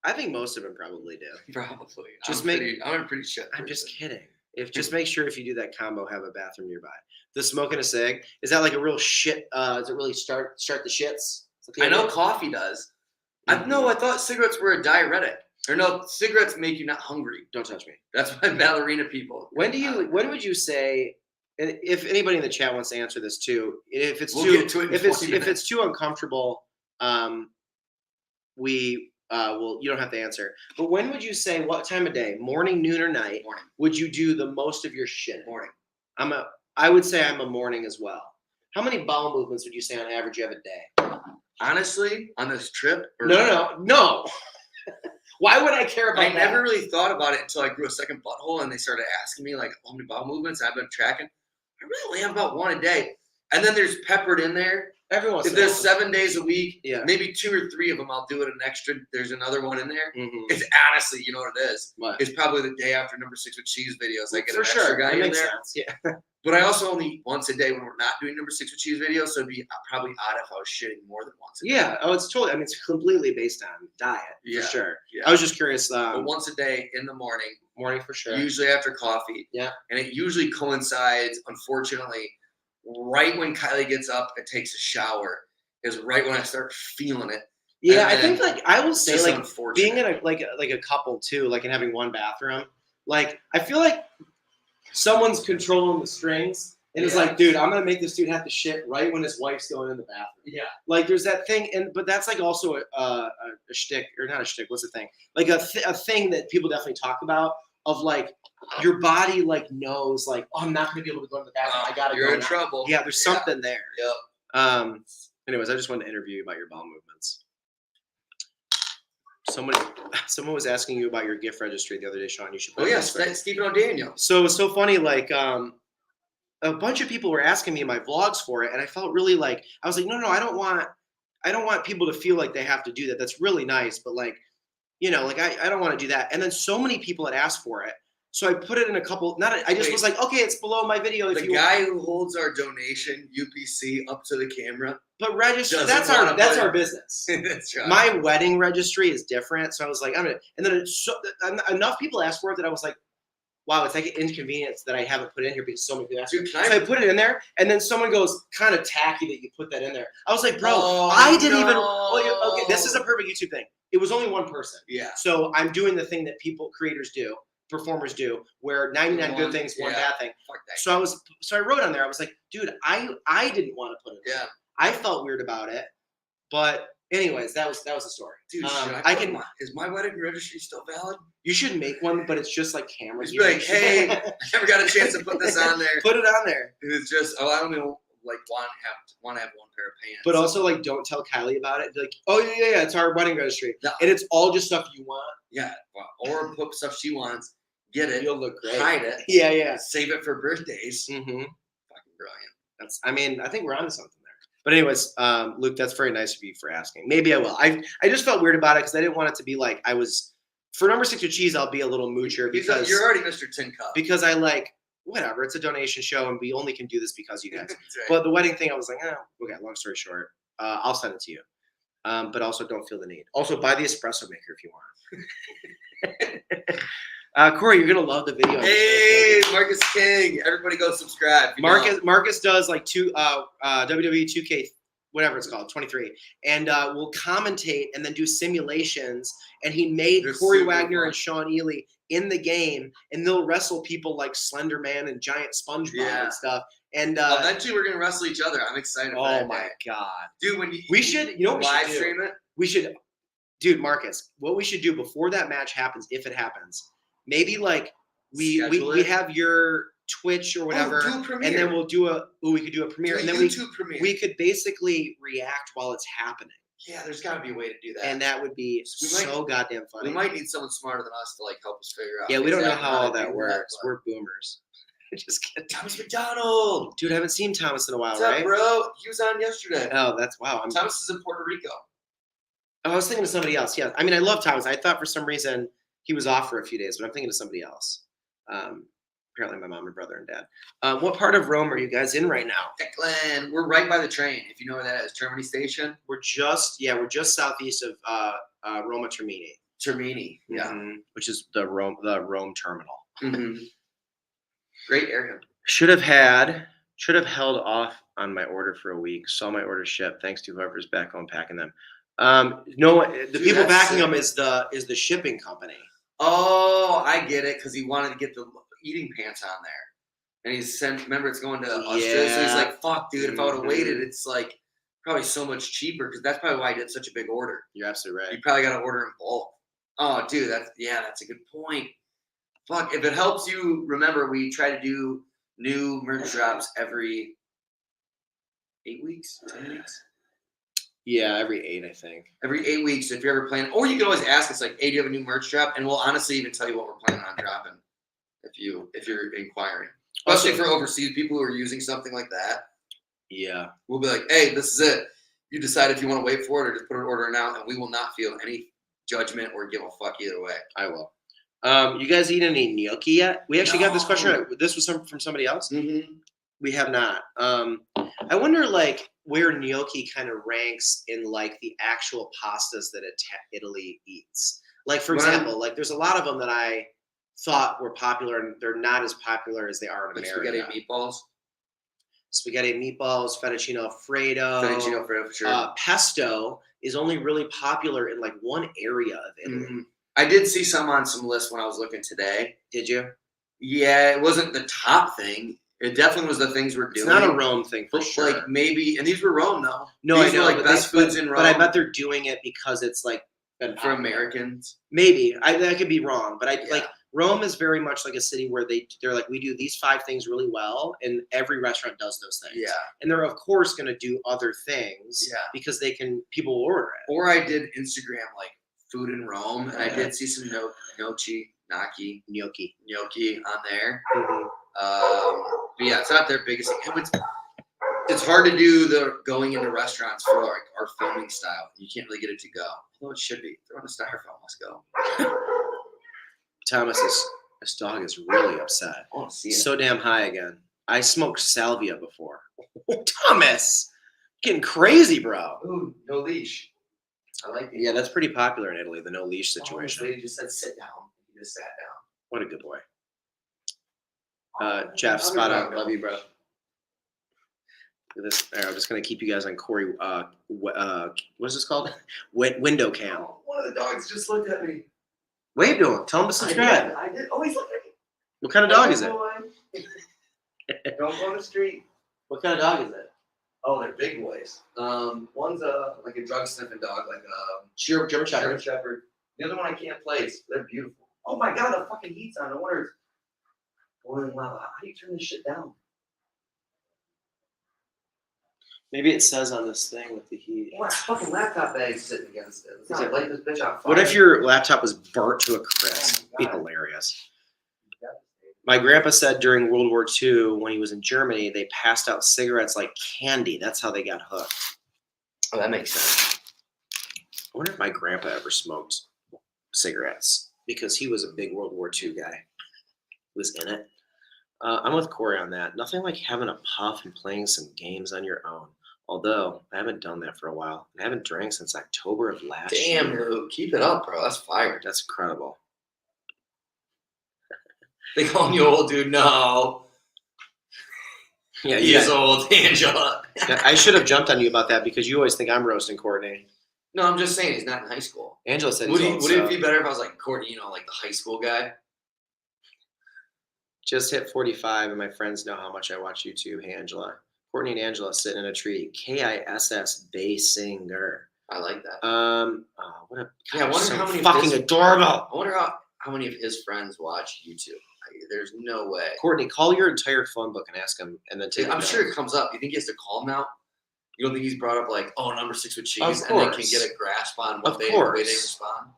I think most of them probably do. Probably. Just I'm a pretty shit. I'm just person. kidding. Just make sure if you do that combo, have a bathroom nearby. The smoking a cig, is that like a real shit? Does it really start the shits? Is that the I know idea? coffee does. Mhm. I thought cigarettes were a diuretic. Or no, cigarettes make you not hungry. Don't touch me. That's why ballerina people. When would you say? And if anybody in the chat wants to answer this too, if it's We'll too get to it in if 20 it's minutes. too uncomfortable, we will. You don't have to answer. But when would you say? What time of day? Morning, noon, or night? Morning. Would you do the most of your shit? Morning. I would say I'm a morning as well. How many bowel movements would you say on average you have a day? Honestly, on this trip. No. Why would I care about I that? never really thought about it until I grew a second butthole and they started asking me like how many bowel movements I've been tracking. I really only have about one a day. And then there's peppered in there. Everyone's If there's 7 days a week, yeah, maybe 2 or 3 of them I'll do it an extra. There's another one in there. mm-hmm. It's honestly, you know what it is? What? It's probably the day after number 6 with cheese videos. I get For an sure. extra guy That in makes there. sense. Yeah. But I also only eat once a day when we're not doing number 6 with cheese videos. So it'd be probably odd if I was shitting more than once a day. Yeah. Oh, it's totally. I mean, it's completely based on diet for sure. Yeah. I was just curious. But once a day in the morning. Morning for sure. Usually after coffee. Yeah. And it usually coincides, unfortunately, right when Kylie gets up and takes a shower is right when I start feeling it. Yeah, I think like I will say like unfortunate. being in a couple too, like and having one bathroom, like I feel like someone's controlling the strings and it's like, dude, I'm gonna make this dude have to shit right when his wife's going in the bathroom. Yeah. Like there's that thing, but that's like also a shtick or not a shtick. What's the thing? Like a thing that people definitely talk about of like your body like knows like, oh, I'm not gonna be able to go to the bathroom. I gotta go. You're in now. trouble. Yeah, there's something there. Yep. Anyways, I just wanted to interview you about your bowel movements. Someone was asking you about your gift registry the other day, Sean. You should. Oh yes, Stephen O'Daniel. So it was so funny, like a bunch of people were asking me in my vlogs for it, and I felt really like I was like, no, I don't want people to feel like they have to do that. That's really nice, but like, you know, like I don't want to do that. And then so many people had asked for it. So I put it in a couple. I just was like, okay, it's below my video. The guy who holds our donation UPC up to the camera, but register. That's our business. That's right. My wedding registry is different. So I was like, I'm gonna. And then enough people asked for it that I was like, wow, it's like an inconvenience that I haven't put in here because so many people asked. So I put it in there, and then someone goes, kind of tacky that you put that in there. I was like, bro, I didn't even. Well, okay, this is a perfect YouTube thing. It was only one person. Yeah. So I'm doing the thing that creators do. Performers do, where 99 good things, one bad thing. So I wrote on there. I was like, dude, I didn't want to put it. Yeah. I felt weird about it, but anyways, that was the story. Dude, is my wedding registry still valid? You should make one, but it's just like cameras. It's like, hey, I never got a chance to put this on there. Put it on there. It's just, I don't even like want to have one pair of pants. But also like, don't tell Kylie about it. Be like, oh yeah, it's our wedding registry, and it's all just stuff you want. Yeah, or put stuff she wants. Get it. You'll look great. Hide it. Yeah. Save it for birthdays. Mm-hmm. Fucking brilliant. I think we're onto something there. But anyways, Luke, that's very nice of you for asking. Maybe I will. I just felt weird about it because I didn't want it to be like I was. For number 6 with cheese, I'll be a little moocher because you're already Mr. Tin Cup. Because I like whatever. It's a donation show, and we only can do this because you guys. Right. But the wedding thing, I was like, okay. Long story short, I'll send it to you. But also, don't feel the need. Also, buy the espresso maker if you want. Corey, you're gonna love the video. Hey, Marcus King! Everybody go subscribe. Marcus does like WWE 2K, whatever it's called, 23, and will commentate and then do simulations. And he made Corey Wagner and Sean Ely in the game, and they'll wrestle people like Slender Man and Giant SpongeBob and stuff. And eventually, we're gonna wrestle each other. I'm excited. Oh my god, dude! We should live stream it. We should, dude, Marcus. What we should do before that match happens, if it happens. Maybe like we have your Twitch or whatever, and then we'll do we could do a premiere, and then we could basically react while it's happening. Yeah, there's got to be a way to do that, and that would be so goddamn funny. We might need someone smarter than us to like help us figure out. Yeah, we don't know how all that works. We're boomers. Just kidding. Thomas McDonald, dude, I haven't seen Thomas in a while. What's right, up, bro? He was on yesterday. Oh, that's wow. Thomas is in Puerto Rico. Oh, I was thinking of somebody else. Yeah, I mean, I love Thomas. I thought for some reason he was off for a few days, but I'm thinking of somebody else. Apparently my mom and brother and dad. What part of Rome are you guys in right now? Declan. We're right by the train. If you know where that is, Termini Station. We're just southeast of Roma Termini. Termini, yeah. Mm-hmm. Which is the Rome terminal. Mm-hmm. Great area. Should have held off on my order for a week. Saw my order ship. Thanks to whoever's back home packing them. The people backing them is the shipping company. Oh, I get it, because he wanted to get the eating pants on there, and he's sent. Remember, it's going to Australia, so he's like, "Fuck, dude! If I would have waited, it's like probably so much cheaper." Because that's probably why I did such a big order. You're absolutely right. You probably got to order in bulk. Oh, dude, that's a good point. Fuck, if it helps you remember, we try to do new merch drops every 8 weeks, 10 weeks. Yeah, every 8, I think. Every 8 weeks, if you're ever planning, or you can always ask us like, "Hey, do you have a new merch drop?" And we'll honestly even tell you what we're planning on dropping if you're inquiring. Especially for overseas people who are using something like that. Yeah. We'll be like, "Hey, this is it. You decide if you want to wait for it or just put an order now, and we will not feel any judgment or give a fuck either way." I will. You guys eat any gnocchi yet? We actually got this question. No. This was from somebody else. Mm-hmm. We have not. I wonder, like, where gnocchi kind of ranks in like the actual pastas that Italy eats. Like, for example, like there's a lot of them that I thought were popular, and they're not as popular as they are in Like America. spaghetti meatballs. Spaghetti meatballs, fettuccine alfredo. Fettuccine alfredo for sure. Pesto is only really popular in like one area of Italy. Mm-hmm. I did see some on some lists when I was looking today. Did you? Yeah, it wasn't the top thing. It definitely was the things we're doing. It's not a Rome thing for sure. Like maybe, and these were Rome though. No, these I know. were like best foods in Rome. But I bet they're doing it because it's like for Americans. Maybe I could be wrong, but like Rome is very much like a city where they're like, we do these 5 things really well, and every restaurant does those things. Yeah, and they're of course going to do other things. Yeah, because people will order it. Or I did Instagram like food in Rome, and I did see some gnocchi on there. Mm-hmm. But yeah, it's not their biggest thing. It's hard to do the going into restaurants for like our filming style. You can't really get it to go. Although it should be. Throw in a styrofoam. Let's go. Thomas, this dog is really upset. I want to see it. So damn high again. I smoked salvia before. Thomas, getting crazy, bro. Ooh, no leash. I like it. Yeah, that's pretty popular in Italy, the no leash situation. Oh, they just said sit down. He just sat down. What a good boy. Jeff, spot on. Love you, bro. This, I'm just gonna keep you guys on Corey. What's this called? Window cam. One of the dogs just looked at me. Wave to him. Tell him to subscribe. I did. Oh, he's looking at me. What kind of dog is it? Don't go on the street. What kind of dog is it? Oh, they're big boys. One's like a drug sniffing dog, like a German German Shepherd. The other one I can't place. They're beautiful. Oh my god, the fucking heat's on. No wonder it's boiling lava. How do you turn this shit down? Maybe it says on this thing with the heat. What fucking laptop bag's sitting against it? Let's not light this bitch on fire. What if your laptop was burnt to a crisp? Oh Be hilarious. My grandpa said during World War II, when he was in Germany, they passed out cigarettes like candy. That's how they got hooked. Oh, that makes sense. I wonder if my grandpa ever smoked cigarettes, because he was a big World War II guy. He was in it. I'm with Corey on that. Nothing like having a puff and playing some games on your own. Although I haven't done that for a while. I haven't drank since October of last year. Damn, Luke. Keep it up, bro. That's fire. That's incredible. They calling you old, dude. No. Yeah, he is old, Angela. I should have jumped on you about that because you always think I'm roasting Courtney. No, I'm just saying he's not in high school. Angela said would he's old, would it be better if I was like Courtney, you know, like the high school guy? Just hit 45 and my friends know how much I watch YouTube. Hey, Angela. Courtney and Angela sitting in a tree. KISS Basinger. I like that. What a I wonder so how many fucking adorable. I wonder how many of his friends watch YouTube. There's no way. Courtney, call your entire phone book and ask him, and then take. I'm sure it comes up. You think he has to call him now? You don't think he's brought up like, oh, number 6 with cheese, of and then course. can get a grasp on what the way they respond?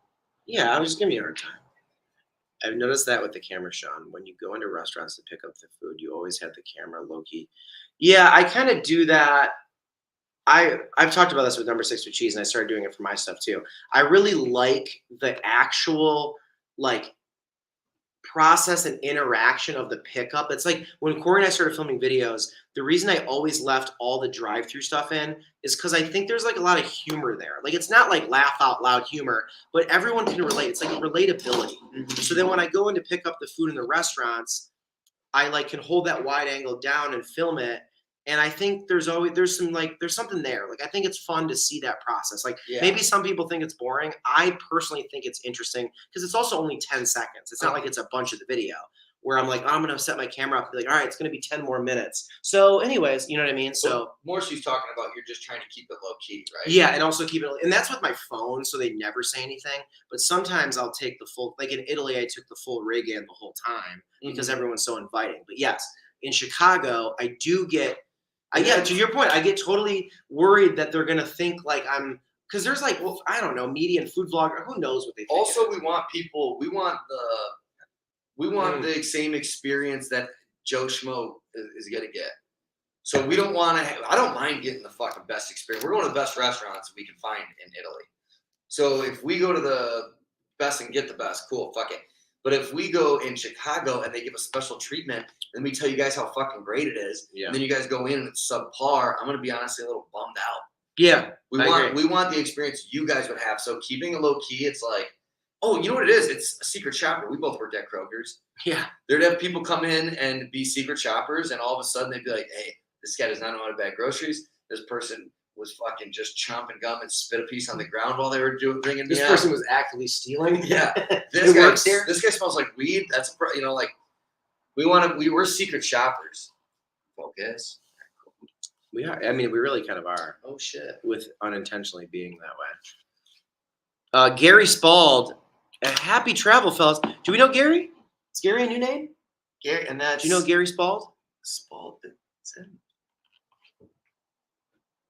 Yeah, I was just giving you a hard time. I've noticed that with the camera, Sean. When you go into restaurants to pick up the food, you always have the camera low key. Yeah, I kind of do that. I've talked about this with number 6 with cheese, and I started doing it for my stuff too. I really like the actual like process and interaction of the pickup. It's like when Corey and I started filming videos, the reason I always left all the drive-through stuff in is because I think there's like a lot of humor there. Like it's not like laugh out loud humor, but everyone can relate. It's like relatability. Mm-hmm. So then when I go in to pick up the food in the restaurants, I like can hold that wide angle down and film it. And I think there's something there. Like I think it's fun to see that process. Like maybe some people think it's boring. I personally think it's interesting because it's also only 10 seconds. It's not like it's a bunch of the video where I'm like, I'm going to set my camera up and be like, all right, it's going to be 10 more minutes. So anyways, you know what I mean? So more she's talking about, you're just trying to keep it low key, right? Yeah. And also keep it, and that's with my phone. So they never say anything, but sometimes I'll take the full, like in Italy, I took the full rig in the whole time because everyone's so inviting. But yes, in Chicago, Yeah, to your point, I get totally worried that they're gonna think like I'm, because there's like, well, I don't know, media and food blogger, who knows what they think. Also, we want people. We want the same experience that Joe Schmo is gonna get. So we don't want to. I don't mind getting the fucking best experience. We're going to the best restaurants we can find in Italy. So if we go to the best and get the best, cool, fuck it. But if we go in Chicago and they give us special treatment, then we tell you guys how fucking great it is, and then you guys go in and it's subpar, I'm gonna be honestly a little bummed out. Yeah, we want the experience you guys would have. So keeping it low key, it's like, oh, you know what it is? It's a secret shopper. We both worked at Kroger's. Yeah, There'd have people come in and be secret shoppers, and all of a sudden they'd be like, hey, this guy does not know how to bag groceries. This person was fucking just chomping gum and spit a piece on the ground while they were bringing this person was actively stealing. Yeah, this guy smells like weed. That's like we're secret shoppers. Focus. We are. I mean, we really kind of are. Oh shit. With unintentionally being that way. Gary Spald, happy travel, fellas. Do we know Gary? Is Gary a new name? Gary, and that's. Do you know Gary Spald? Spald.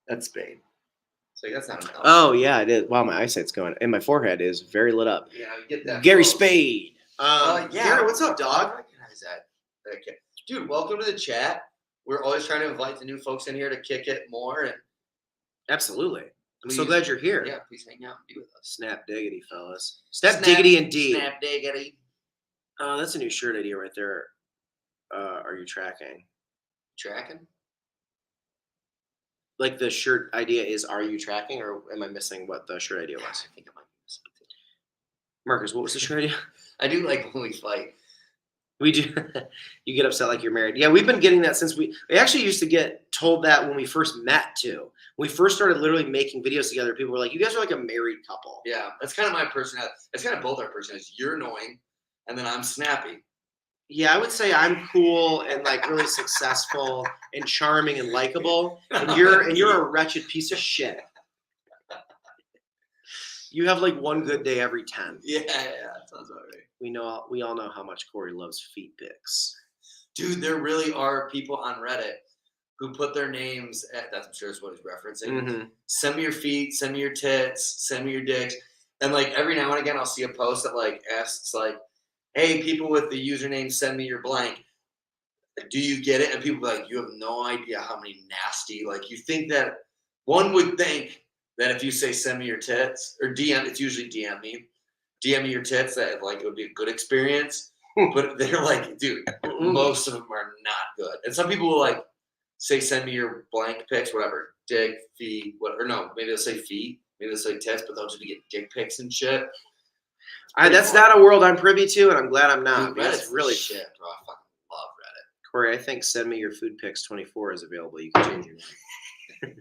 That's Spain. So that's not enough. Oh yeah, it is. Wow, my eyesight's going, and my forehead is very lit up. Yeah, get that. Gary close. Spade. Yeah. Gary, what's up, dog? I recognize that. Okay. Dude, welcome to the chat. We're always trying to invite the new folks in here to kick it more. And Absolutely. I'm so glad you're here. Yeah, please hang out and be with us. Snap diggity, fellas. Snap diggity indeed. Snap diggity. Oh, that's a new shirt idea right there. Are you tracking? Tracking? Like the shirt idea is, are you tracking, or am I missing what the shirt idea was? I think I might be missing it. Marcus, what was the shirt idea? I do like when we fight. We do. You get upset like you're married. Yeah, we've been getting that since we actually used to get told that when we first met too. When we first started literally making videos together, people were like, you guys are like a married couple. Yeah, that's kind of my personality. That's kind of both our personalities. You're annoying, and then I'm snappy. Yeah, I would say I'm cool and like really successful and charming and likable, and you're a wretched piece of shit. You have like one good day every 10. Yeah, that sounds about right. We all know how much Corey loves feet pics. Dude, there really are people on Reddit who put their names at, I'm sure is what he's referencing. Mm-hmm. Send me your feet, send me your tits, send me your dicks. And like every now and again I'll see a post that like asks like, hey, people with the username send me your blank. Do you get it? And people are like, you have no idea how many nasty, like you think that one would think that if you say send me your tits or DM, it's usually DM me your tits, that like it would be a good experience. But they're like, dude, most of them are not good. And some people will like say send me your blank pics, whatever, dick, feet, whatever. No, maybe they'll say feet, maybe they'll say tits, but they'll just be getting dick pics and shit. That's not a world I'm privy to, and I'm glad I'm not. Dude, Reddit's It's really shit, bro. I fucking love Reddit. Corey, I think send me your food pics 24 is available. You can change your name.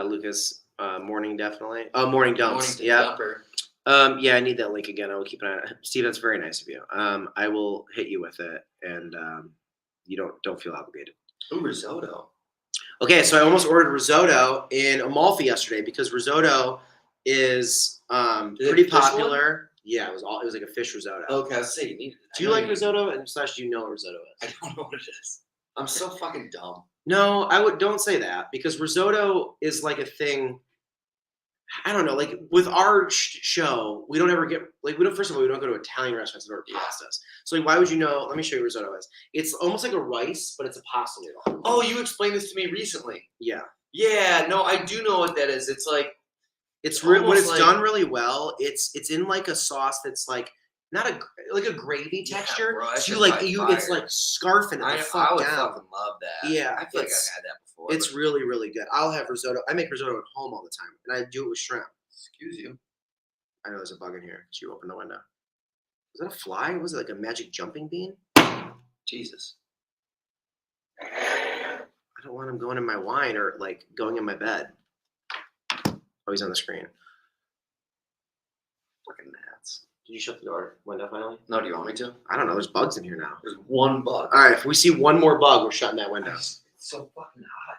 Lucas, morning definitely. Oh, morning dumps. Yeah. Yeah, I need that link again. I will keep an eye on it. Steve, that's very nice of you. I will hit you with it, and you don't feel obligated. Ooh, risotto. Okay, so I almost ordered risotto in Amalfi yesterday because risotto is pretty popular. Yeah, it was like a fish risotto. Okay, I was saying you need it. Do you like risotto? And slash, do you know what risotto is? I don't know what it is. I'm so fucking dumb. No, don't say that, because risotto is like a thing. I don't know, like with our show, we don't ever get like first of all, we don't go to Italian restaurants and order pastas. So like, why would you know? Let me show you what risotto is. It's almost like a rice, but it's a pasta noodle. Oh, you explained this to me recently. Yeah. Yeah, no, I do know what that is. It's like when it's done really well. It's in like a sauce that's like not like a gravy texture. Bro, so it's like scarfing it. I would fucking love that. Yeah, I feel like I've had that before. It's really, really good. I'll have risotto. I make risotto at home all the time, and I do it with shrimp. Excuse you. I know there's a bug in here. Did you open the window? Was that a fly? Was it like a magic jumping bean? Jesus. I don't want him going in my wine or like going in my bed. Oh, he's on the screen. Fucking gnats. Did you shut the window finally? No, do you want me to? I don't know. There's bugs in here now. There's one bug. All right. If we see one more bug, we're shutting that window. It's so fucking hot.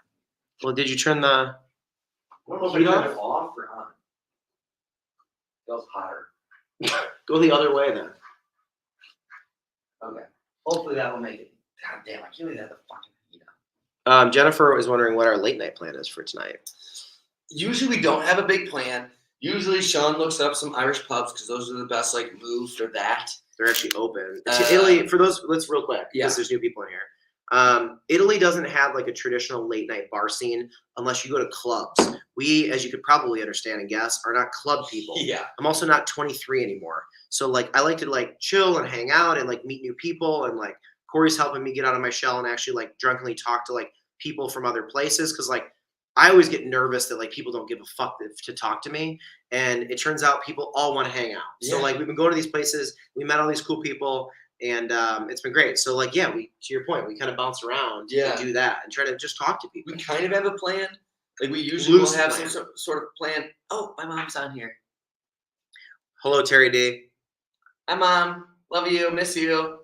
Well, did you turn the I don't know if I heat turned it off or on. Feels hotter. Go the other way then. Okay. Hopefully that will make it. God damn, I can't believe that the fucking Jennifer is wondering what our late night plan is for tonight. Usually we don't have a big plan. Usually Sean looks up some Irish pubs because those are the best like move for that. They're actually open. Italy, for those, let's real quick, because there's new people in here. Italy doesn't have like a traditional late night bar scene unless you go to clubs. We, as you could probably understand and guess, are not club people. Yeah. I'm also not 23 anymore. So like I like to like chill and hang out and like meet new people, and like Corey's helping me get out of my shell and actually like drunkenly talk to like people from other places, because like I always get nervous that like people don't give a fuck to talk to me, and it turns out people all want to hang out. So like we've been going to these places, we met all these cool people, and it's been great. So like yeah, we, to your point, we kind of bounce around and do that and try to just talk to people. We kind of have a plan. Like we usually will have some sort of plan. Oh, my mom's on here. Hello, Terry D. Hi, Mom. Love you. Miss you.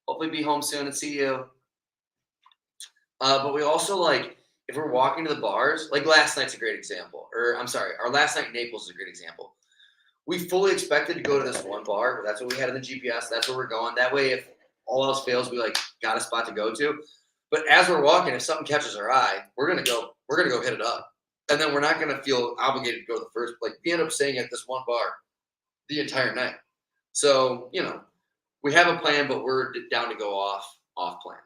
Hopefully be home soon and see you. But we also like, if we're walking to the bars, like last night's a great example. Or I'm sorry, our last night in Naples is a great example. We fully expected to go to this one bar. That's what we had in the GPS. That's where we're going. That way, if all else fails, we like got a spot to go to. But as we're walking, if something catches our eye, we're gonna go hit it up. And then we're not gonna feel obligated to go to the first. Like we end up staying at this one bar the entire night. So, you know, we have a plan, but we're down to go off plan.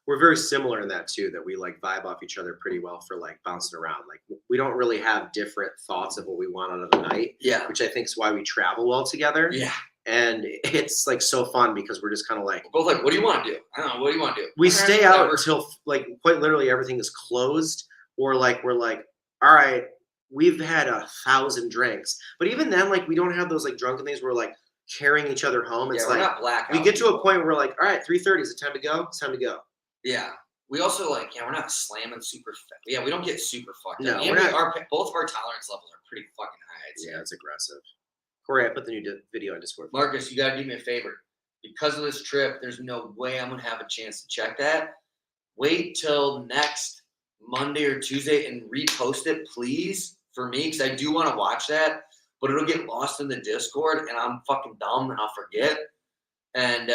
We're very similar in that too, that we like vibe off each other pretty well for like bouncing around. Like we don't really have different thoughts of what we want out of the night. Yeah. Which I think is why we travel well together. Yeah. And it's like so fun because we're just kind of like, we're both like, what do you want to do? I don't know. What do you want to do? We stay out until like quite literally everything is closed, or like we're like, all right, we've had 1,000 drinks. But even then, like we don't have those like drunken things where we're like carrying each other home. It's we're like not blackout we get to a point where we're like, all right, 3:30, is it time to go? It's time to go. Yeah. We also like, we're not slamming super. Yeah, we don't get super fucked up. No, we're not. Both of our tolerance levels are pretty fucking high. Yeah, it's aggressive. Corey, I put the new video on Discord. Marcus, you gotta do me a favor. Because of this trip, there's no way I'm gonna have a chance to check that. Wait till next Monday or Tuesday and repost it, please, for me, because I do want to watch that, but it'll get lost in the Discord, and I'm fucking dumb and I'll forget. And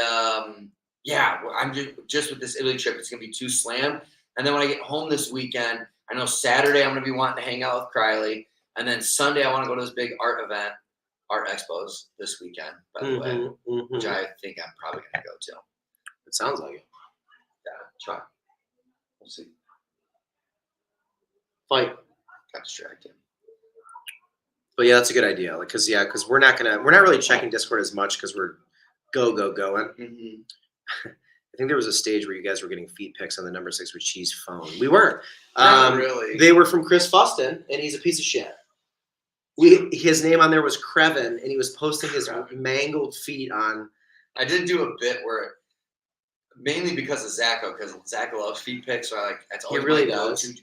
yeah, I'm just with this Italy trip, it's gonna be too slammed. And then when I get home this weekend, I know Saturday I'm gonna be wanting to hang out with Criley, and then Sunday I want to go to this big art expos this weekend, by the way, which I think I'm probably gonna go to. It sounds like it. Yeah, try. We'll see. Fight. Got distracted. But yeah, that's a good idea. Like, cause we're not really checking Discord as much because we're going. Mm-hmm. I think there was a stage where you guys were getting feet pics on the number 6 with cheese phone. We weren't. Not really. They were from Chris Fuston, and he's a piece of shit. His name on there was Crevin, and he was posting his mangled feet on. I did do a bit where, mainly because of Zacho, because Zacho loves feet pics. So that's all he really does.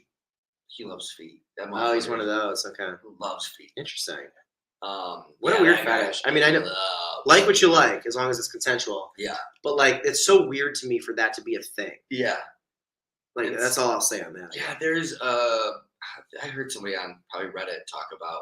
He loves feet. Oh, he's one of those. Okay. Loves feet. Interesting. What a weird fetish. I mean, I know, like what you like, as long as it's consensual. Yeah. But like, it's so weird to me for that to be a thing. Yeah. Like that's all I'll say on that. Yeah, there's I heard somebody on probably Reddit talk about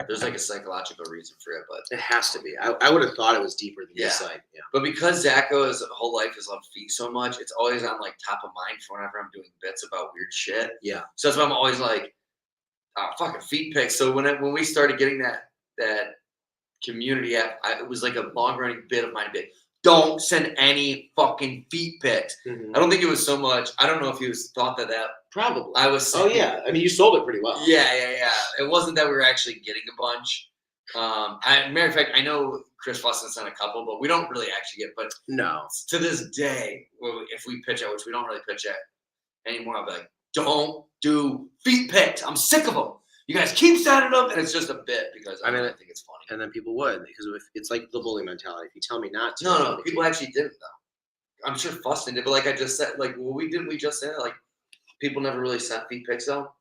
there's like a psychological reason for it, but it has to be. I would have thought it was deeper than this side. Yeah. But because Zacho's whole life has loved feet so much, it's always on like top of mind for whenever I'm doing bits about weird shit. Yeah. So that's why I'm always like, fucking feet pics. So when we started getting that community app, it was like a long running bit of mine. Don't send any fucking feet pics. Mm-hmm. I don't think it was so much. I don't know if he thought that probably I was saying. Oh yeah, I mean you sold it pretty well. Yeah. It wasn't that we were actually getting a bunch. Matter of fact, I know Chris Fuston sent a couple, but we don't really actually get. But no, to this day, if we pitch it, which we don't really pitch it anymore, I'll be like, don't do feet pics. I'm sick of them. You guys keep sending them, and it's just a bit because I think it's funny. And then people would, because it's like the bully mentality. If you tell me not to, no, people actually didn't though. I'm sure Fuston did, but like I just said, like we just said like people never really sent feet pics though,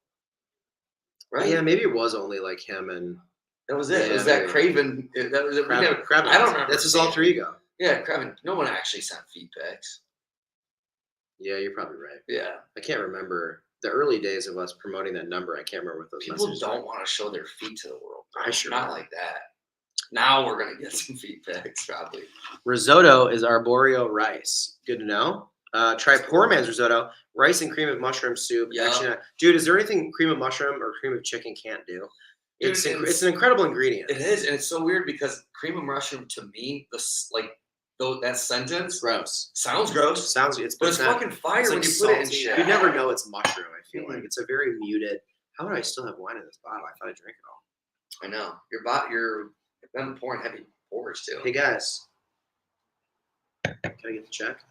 right? Yeah, maybe it was only like him and that was it. Yeah, it was that Craven. That was it. Craven. I don't remember. That's his alter ego. Yeah, Craven. No one actually sent feet pics. Yeah, you're probably right. Yeah, I can't remember the early days of us promoting that number. I can't remember what those people messages don't were. want to show their feet to the world. I sure not don't. like that. Now we're gonna get some feet pics probably. Risotto is arboreal rice. Good to know. Try poor man's risotto, rice and cream of mushroom soup. Yeah. Actually, dude, is there anything cream of mushroom or cream of chicken can't do? Dude, It's an incredible ingredient. It is, and it's so weird because cream of mushroom to me, that sentence Gross. sounds gross. But it's fucking fire it's when like you put it in salty. shit. You never know it's mushroom. I feel like it's a very muted. How would I still have wine in this bottle? I thought I drank it all. I know you're been pouring heavy pours too. Hey guys, can I get the check?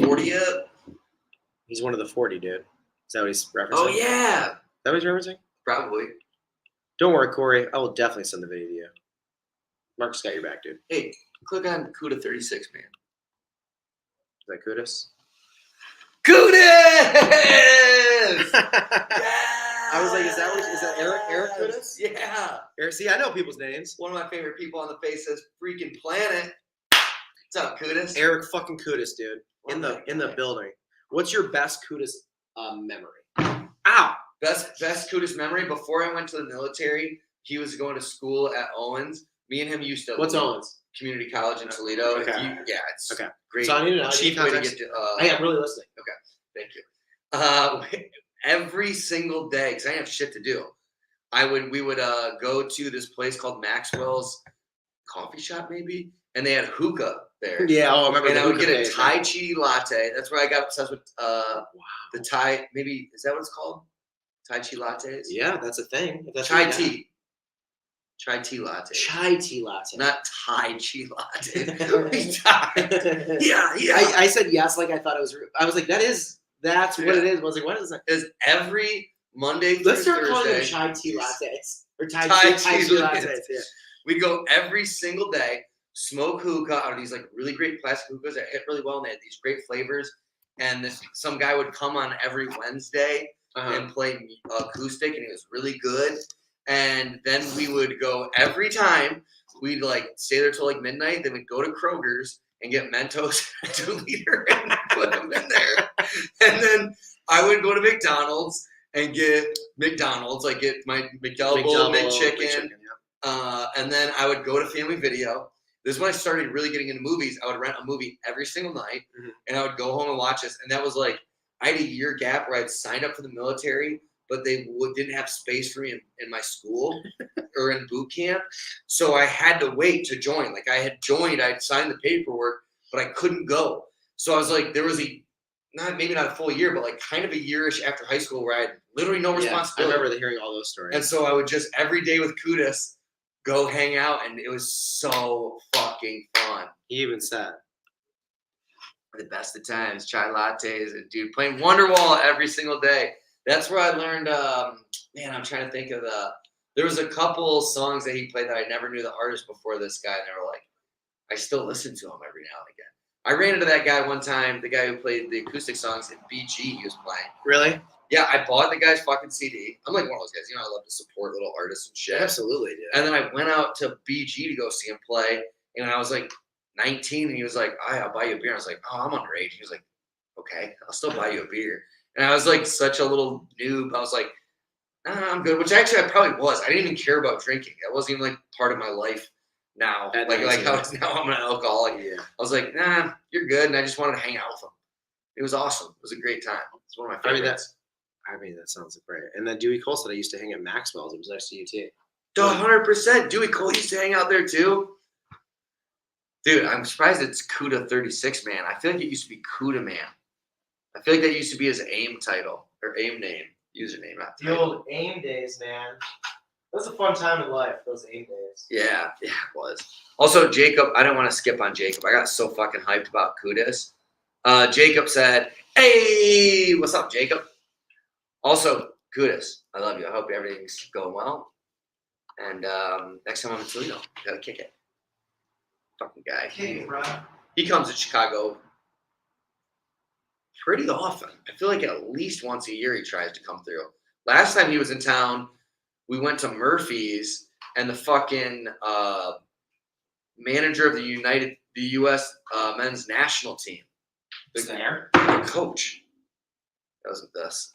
40 up. He's one of the 40, dude. Is that what he's referencing? Oh yeah, Is that what he's referencing? probably. Don't worry, Corey. I will definitely send the video to you. Mark's got your back, dude. Hey, click on Cuda 36, man. Is that Kudus? Kudus! I was like, is that Eric Kudus? Yeah. Eric, see, I know people's names. One of my favorite people on the face of this freaking planet. What's up, Kudus? Eric fucking Kudus, dude. In the building. What's your best Kudus memory? Ow! Best Kudus memory. Before I went to the military, he was going to school at Owens. Me and him used to. What's Owens? Community college in Toledo. Okay. It's okay. Great. So I need to know. Cheap way to get to. Hey, I'm really listening. Thank you. Every single day, because I didn't have shit to do, we would go to this place called Maxwell's Coffee Shop, maybe, and they had hookah there. Yeah, I remember. And I would get a Tai Chi latte. That's where I got obsessed with the Thai. Maybe is that what it's called? Tai Chi lattes. Yeah, that's a thing. That's Chai tea. Chai tea latte. Chai tea latte. Not Tai Chi latte. Yeah. I said yes, like I thought it was. I was like, that's what it is. I was like, what is that? Is every Monday Let's through start calling them Thursday. chai tea lattes or Tai Tai Chi tea lattes. Yeah. We go every single day, smoke hookah out of these like really great plastic hookahs that hit really well, and they had these great flavors. And some guy would come on every Wednesday and play acoustic, and he was really good. And then we would go every time. We'd like stay there till like midnight. Then we'd go to Kroger's and get Mentos 2 liter and put them in there. And then I would go to McDonald's and get like get my McDouble, McChicken. And then I would go to Family Video. This is when I started really getting into movies. I would rent a movie every single night, and I would go home and watch this. And that was like, I had a year gap where I'd signed up for the military, but they didn't have space for me in my school or in boot camp. So I had to wait to join. Like I had joined, I'd signed the paperwork, but I couldn't go. So I was like, there was maybe not a full year, but like kind of a year-ish after high school where I had literally no responsibility. I remember hearing all those stories. And so I would just every day with Kudus go hang out, and it was so fucking fun. He even said, The best of times, chai lattes, and dude, playing Wonderwall every single day. That's where I learned, I'm trying to think of there was a couple songs that he played that I never knew the artist before this guy, and they were like, I still listen to them every now and again. I ran into that guy one time, the guy who played the acoustic songs at BG he was playing. Really? Yeah, I bought the guy's fucking CD. I'm like one of those guys, I love to support little artists and shit. Absolutely, dude. And then I went out to BG to go see him play, and I was like 19, and he was like, I'll buy you a beer. I was like, I'm underage. He was like, okay, I'll still buy you a beer. And I was like such a little noob. I was like, I'm good, which actually I probably was. I didn't even care about drinking. That wasn't even like part of my life now. Like how now I'm an alcoholic. Yeah. I was like, nah, you're good. And I just wanted to hang out with him. It was awesome. It was a great time. It's one of my favorites. That sounds great. And then Dewey Cole said I used to hang at Maxwell's. It was next to you too. 100%. Dewey Cole used to hang out there too. Dude, I'm surprised it's Cuda 36, man. I feel like it used to be Cuda Man. I feel like that used to be his AIM title or AIM name, username. Not the old AIM days, man. That was a fun time in life, those AIM days. Yeah, it was. Also, Jacob, I don't want to skip on Jacob. I got so fucking hyped about Kudus. Jacob said, hey, what's up, Jacob? Also, Kudus, I love you. I hope everything's going well. And next time I'm in Toledo, gotta kick it. Fucking guy. He comes to Chicago pretty often. I feel like at least once a year he tries to come through. Last time he was in town, we went to Murphy's, and the fucking manager of the U.S. men's national team, the coach, that was with us.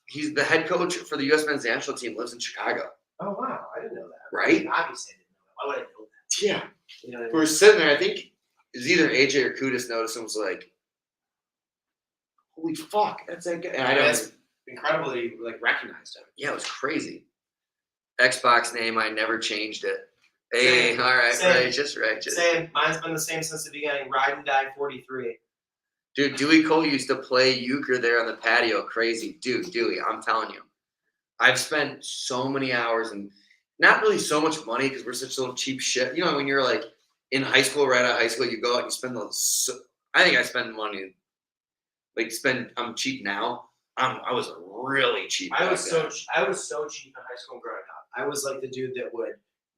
He's the head coach for the U.S. men's national team. Lives in Chicago. Oh wow, I didn't know that. Right? Obviously, I didn't know that. Why would I know that? Yeah. You know what I mean? We were sitting there. I think it was either AJ or Kudus noticed and was like, holy fuck, that's that guy. And I know it's incredible that he like recognized him. Yeah, it was crazy. Xbox name, I never changed it. Hey, Same. all right, Same. righteous. Same. Mine's been the same since the beginning. Ride and Die 43. Dude, Dewey Cole used to play euchre there on the patio. Crazy. Dude, Dewey, I'm telling you. I've spent so many hours and not really so much money because we're such little cheap shit. You know, when you're like in high school, right out of high school, you go out and you spend those. I think I spend money, I'm cheap now. I was really cheap. I was so cheap in high school growing up. I was like the dude that would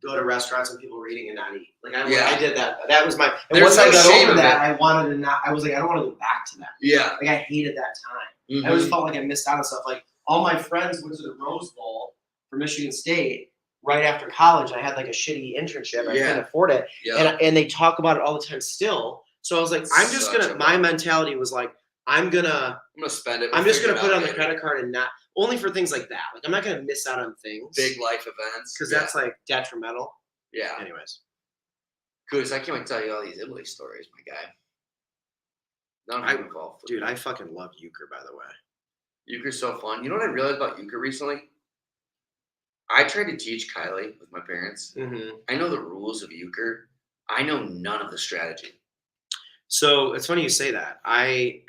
go to restaurants when people were eating and not eat. Like I did that. That was my. And There's once I no got shame over in that, it. I wanted to not. I was like, I don't want to go back to that. Yeah. Like I hated that time. Mhm. I always felt like I missed out on stuff. Like all my friends went to the Rose Bowl for Michigan State right after college. I had like a shitty internship. I couldn't afford it, Yeah. and they talk about it all the time still. So I was like, I'm just Such gonna. a My mentality was like, I'm gonna spend it. I'm just gonna put it on the later. credit card and not only for things like that. Like I'm not gonna miss out on things Big life events. because that's like detrimental. Yeah. Anyways, Goose, I can't wait to tell you all these Italy stories, my guy. None of them involved. dude, I fucking love euchre. By the way, Euchre's so fun. You know what I realized about euchre recently? I tried to teach Kylie with my parents. mm-hmm. I know the rules of euchre. I know none of the strategy. So it's funny you say that. I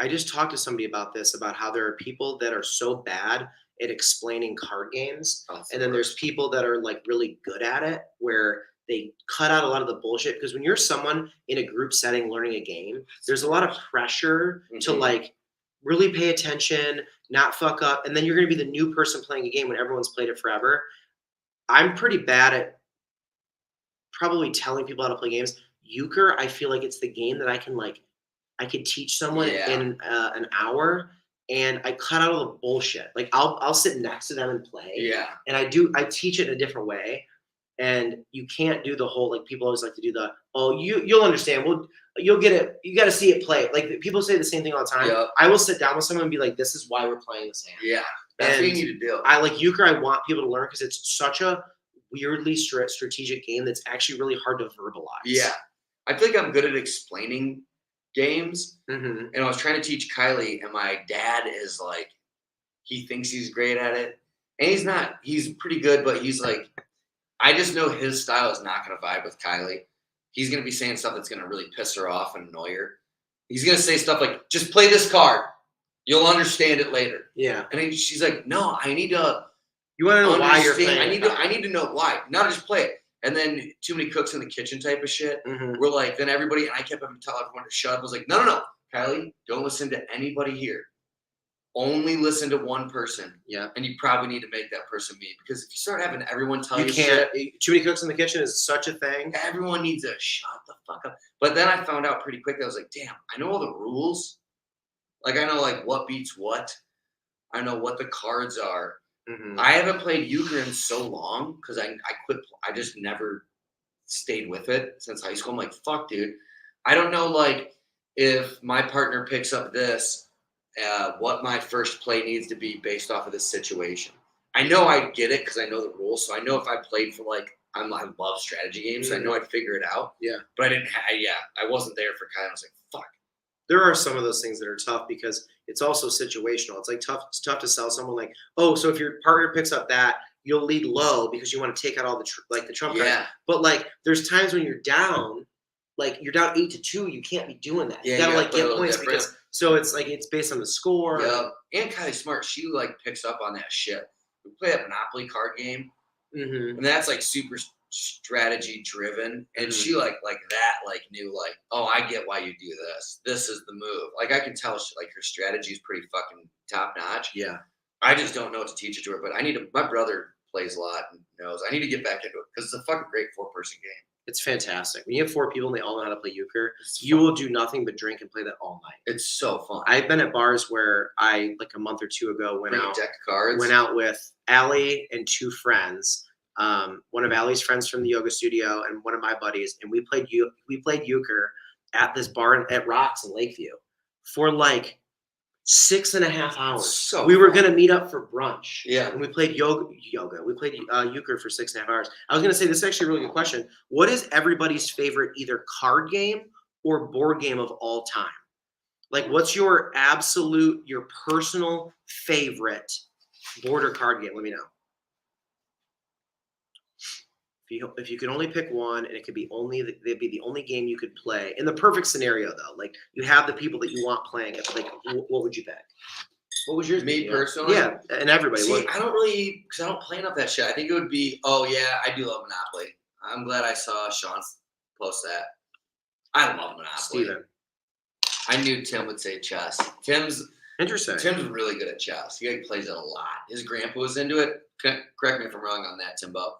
just talked to somebody about this, about how there are people that are so bad at explaining card games, and then there's people that are like really good at it, where they cut out a lot of the bullshit. Because when you're someone in a group setting learning a game, there's a lot of pressure to like really pay attention, not fuck up, and then you're going to be the new person playing a game when everyone's played it forever. I'm pretty bad at probably telling people how to play games. Euchre, I feel like it's the game that I could teach someone in an hour, and I cut out all the bullshit. Like I'll sit next to them and play. Yeah. And I teach it in a different way. And you can't do the whole, like people always like to do the, you'll understand. Well, you'll get it. You got to see it play. Like people say the same thing all the time. Yep. I will sit down with someone and be like, this is why we're playing this hand. Yeah. That's what you need to do. I like euchre. I want people to learn because it's such a weirdly strategic game that's actually really hard to verbalize. Yeah. I feel like I'm good at explaining games. Mm-hmm. And I was trying to teach Kylie, and my dad is like, he thinks he's great at it. And he's not. He's pretty good, but he's like, I just know his style is not going to vibe with Kylie. He's going to be saying stuff that's going to really piss her off and annoy her. He's going to say stuff like, just play this card. You'll understand it later. Yeah. And she's like, no, I need to. You want to know understand. why you're playing. I need to know why, not just play it. And then too many cooks in the kitchen type of shit. Mm-hmm. We're like, then everybody, and I kept having to tell everyone to shut up. I was like, no, Kylie, don't listen to anybody here. Only listen to one person. Yeah. And you probably need to make that person me, because if you start having everyone tell you can't. shit, Too many cooks in the kitchen is such a thing. everyone needs to shut the fuck up. But then I found out pretty quickly. I was like, damn, I know all the rules. Like I know like what beats what. I know what the cards are. Mm-hmm. I haven't played euchre in so long because I quit. I just never stayed with it since high school. I'm like, fuck, dude. I don't know, like, if my partner picks up this, what my first play needs to be based off of this situation. I know I get it because I know the rules. So I know if I played for like, I love strategy games. So I know I'd figure it out. Yeah. But I didn't. I wasn't there for Kyle. I was like, fuck. There are some of those things that are tough because it's also situational. It's like it's tough to sell someone like, oh, so if your partner picks up that, you'll lead low because you want to take out all the the trump cards. Yeah. But like, there's times when you're down, like you're down 8-2, you can't be doing that. Yeah, you gotta you like gotta get play a points little because so it's like it's based on the score. Yeah. And Kylie's smart. She like picks up on that shit. We play that Monopoly card game, Mm-hmm. and that's like super strategy driven. And Mhm. she like that like knew like, oh, I get why you do this. This is the move. Like I can tell she, like her strategy is pretty fucking top notch. Yeah. I just don't know what to teach it to her. But I need to. My brother plays a lot and knows. I need to get back into it because it's a fucking great 4-person game. It's fantastic. When you have 4 people and they all know how to play euchre, It's you fun. will do nothing but drink and play that all night. It's so fun. I've been at bars where I, like a month or 2 ago, went Bring a out deck of cards. with Allie and 2 friends. One of Allie's friends from the yoga studio and one of my buddies, and we played euchre at this bar at Rocks in Lakeview for like 6.5 hours. So we were fun. gonna meet up for brunch. Yeah. And we played yoga. We played euchre for 6.5 hours. I was gonna say, this is actually a really good question. What is everybody's favorite either card game or board game of all time? Like, what's your personal favorite board or card game? Let me know. If you could only pick one, and it could be they'd be the only game you could play in the perfect scenario, though. Like, you have the people that you want playing it. Like, what would you pick? What was yours? Me personally? Yeah, and everybody. See, I don't really, because I don't play enough that shit. I think it would be, oh yeah, I do love Monopoly. I'm glad I saw Sean post that. I love Monopoly. Steven. I knew Tim would say chess. Interesting. Tim's really good at chess. He plays it a lot. His grandpa was into it. Correct me if I'm wrong on that, Timbo.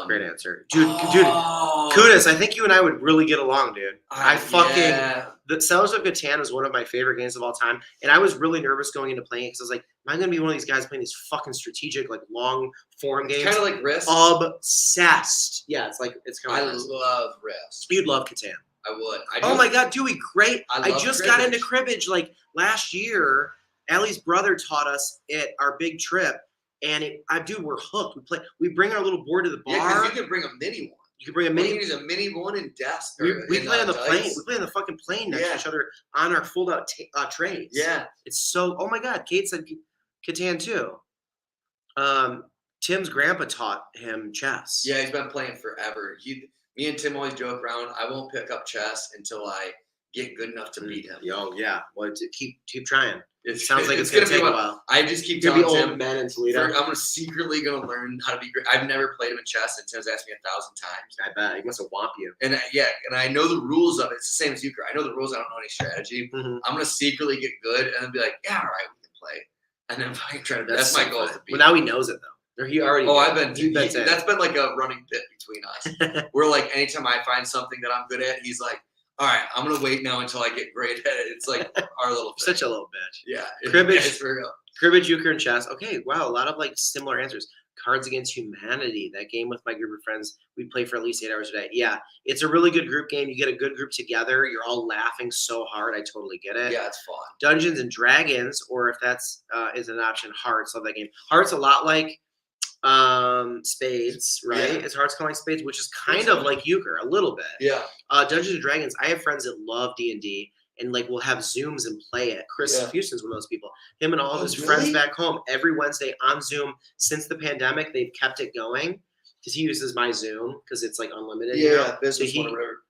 Great answer, dude. Kudos. I think you and I would really get along, dude. The Settlers of Catan is one of my favorite games of all time, and I was really nervous going into playing it because I was like, "Am I going to be one of these guys playing these fucking strategic, like long form games?" Kind of like Risk. Obsessed. Yeah, it's kind of. I love Risk. You'd love Catan. I would. Oh my god, Dewey, great! I just cribbage. got into cribbage like last year. Allie's brother taught us at our big trip. And we're hooked. We bring our little board to the bar. Yeah, because you can bring a mini one. You can bring a mini. You can use a mini one in desk. We play on the plane. We play on the fucking plane next to each other on our fold-out trays. Yeah, it's so. Oh my god, Kate said Catan too. Tim's grandpa taught him chess. Yeah, he's been playing forever. Me and Tim always joke around. I won't pick up chess until I get good enough to beat him. Oh yeah, well, keep trying. It sounds like it's gonna take a while. I just keep telling Tim, men in Toledo. I'm secretly gonna learn how to be great. I've never played him in chess, and Tim's asked me 1,000 times. I bet he must have whomped you. And I know the rules of it. It's the same as euchre. I know the rules. I don't know any strategy. Mm-hmm. I'm gonna secretly get good, and then be like, yeah, all right, we can play. And then I try to. That's my goal. Well, now he knows it though. He already. Oh, that's been like a running bit between us. We're like, anytime I find something that I'm good at, he's like, all right, I'm gonna wait now until I get great at it. It's like our little such a little bitch. Yeah, cribbage, it's for real. Cribbage, euchre, and chess. Okay, wow, a lot of like similar answers. Cards Against Humanity, that game with my group of friends, we play for at least 8 hours a day. Yeah, it's a really good group game. You get a good group together. You're all laughing so hard. I totally get it. Yeah, it's fun. Dungeons and Dragons, or if that's is an option, Hearts. Love that game. Hearts a lot like Spades, right? Yeah. It's Hearts calling Spades, which is kind of like euchre a little bit. Yeah. Dungeons and Dragons. I have friends that love D&D and like will have Zooms and play it. Chris Houston's one of those people. Him and all of his friends back home every Wednesday on Zoom since the pandemic. They've kept it going because he uses my Zoom because it's like unlimited. Yeah, business one or whatever.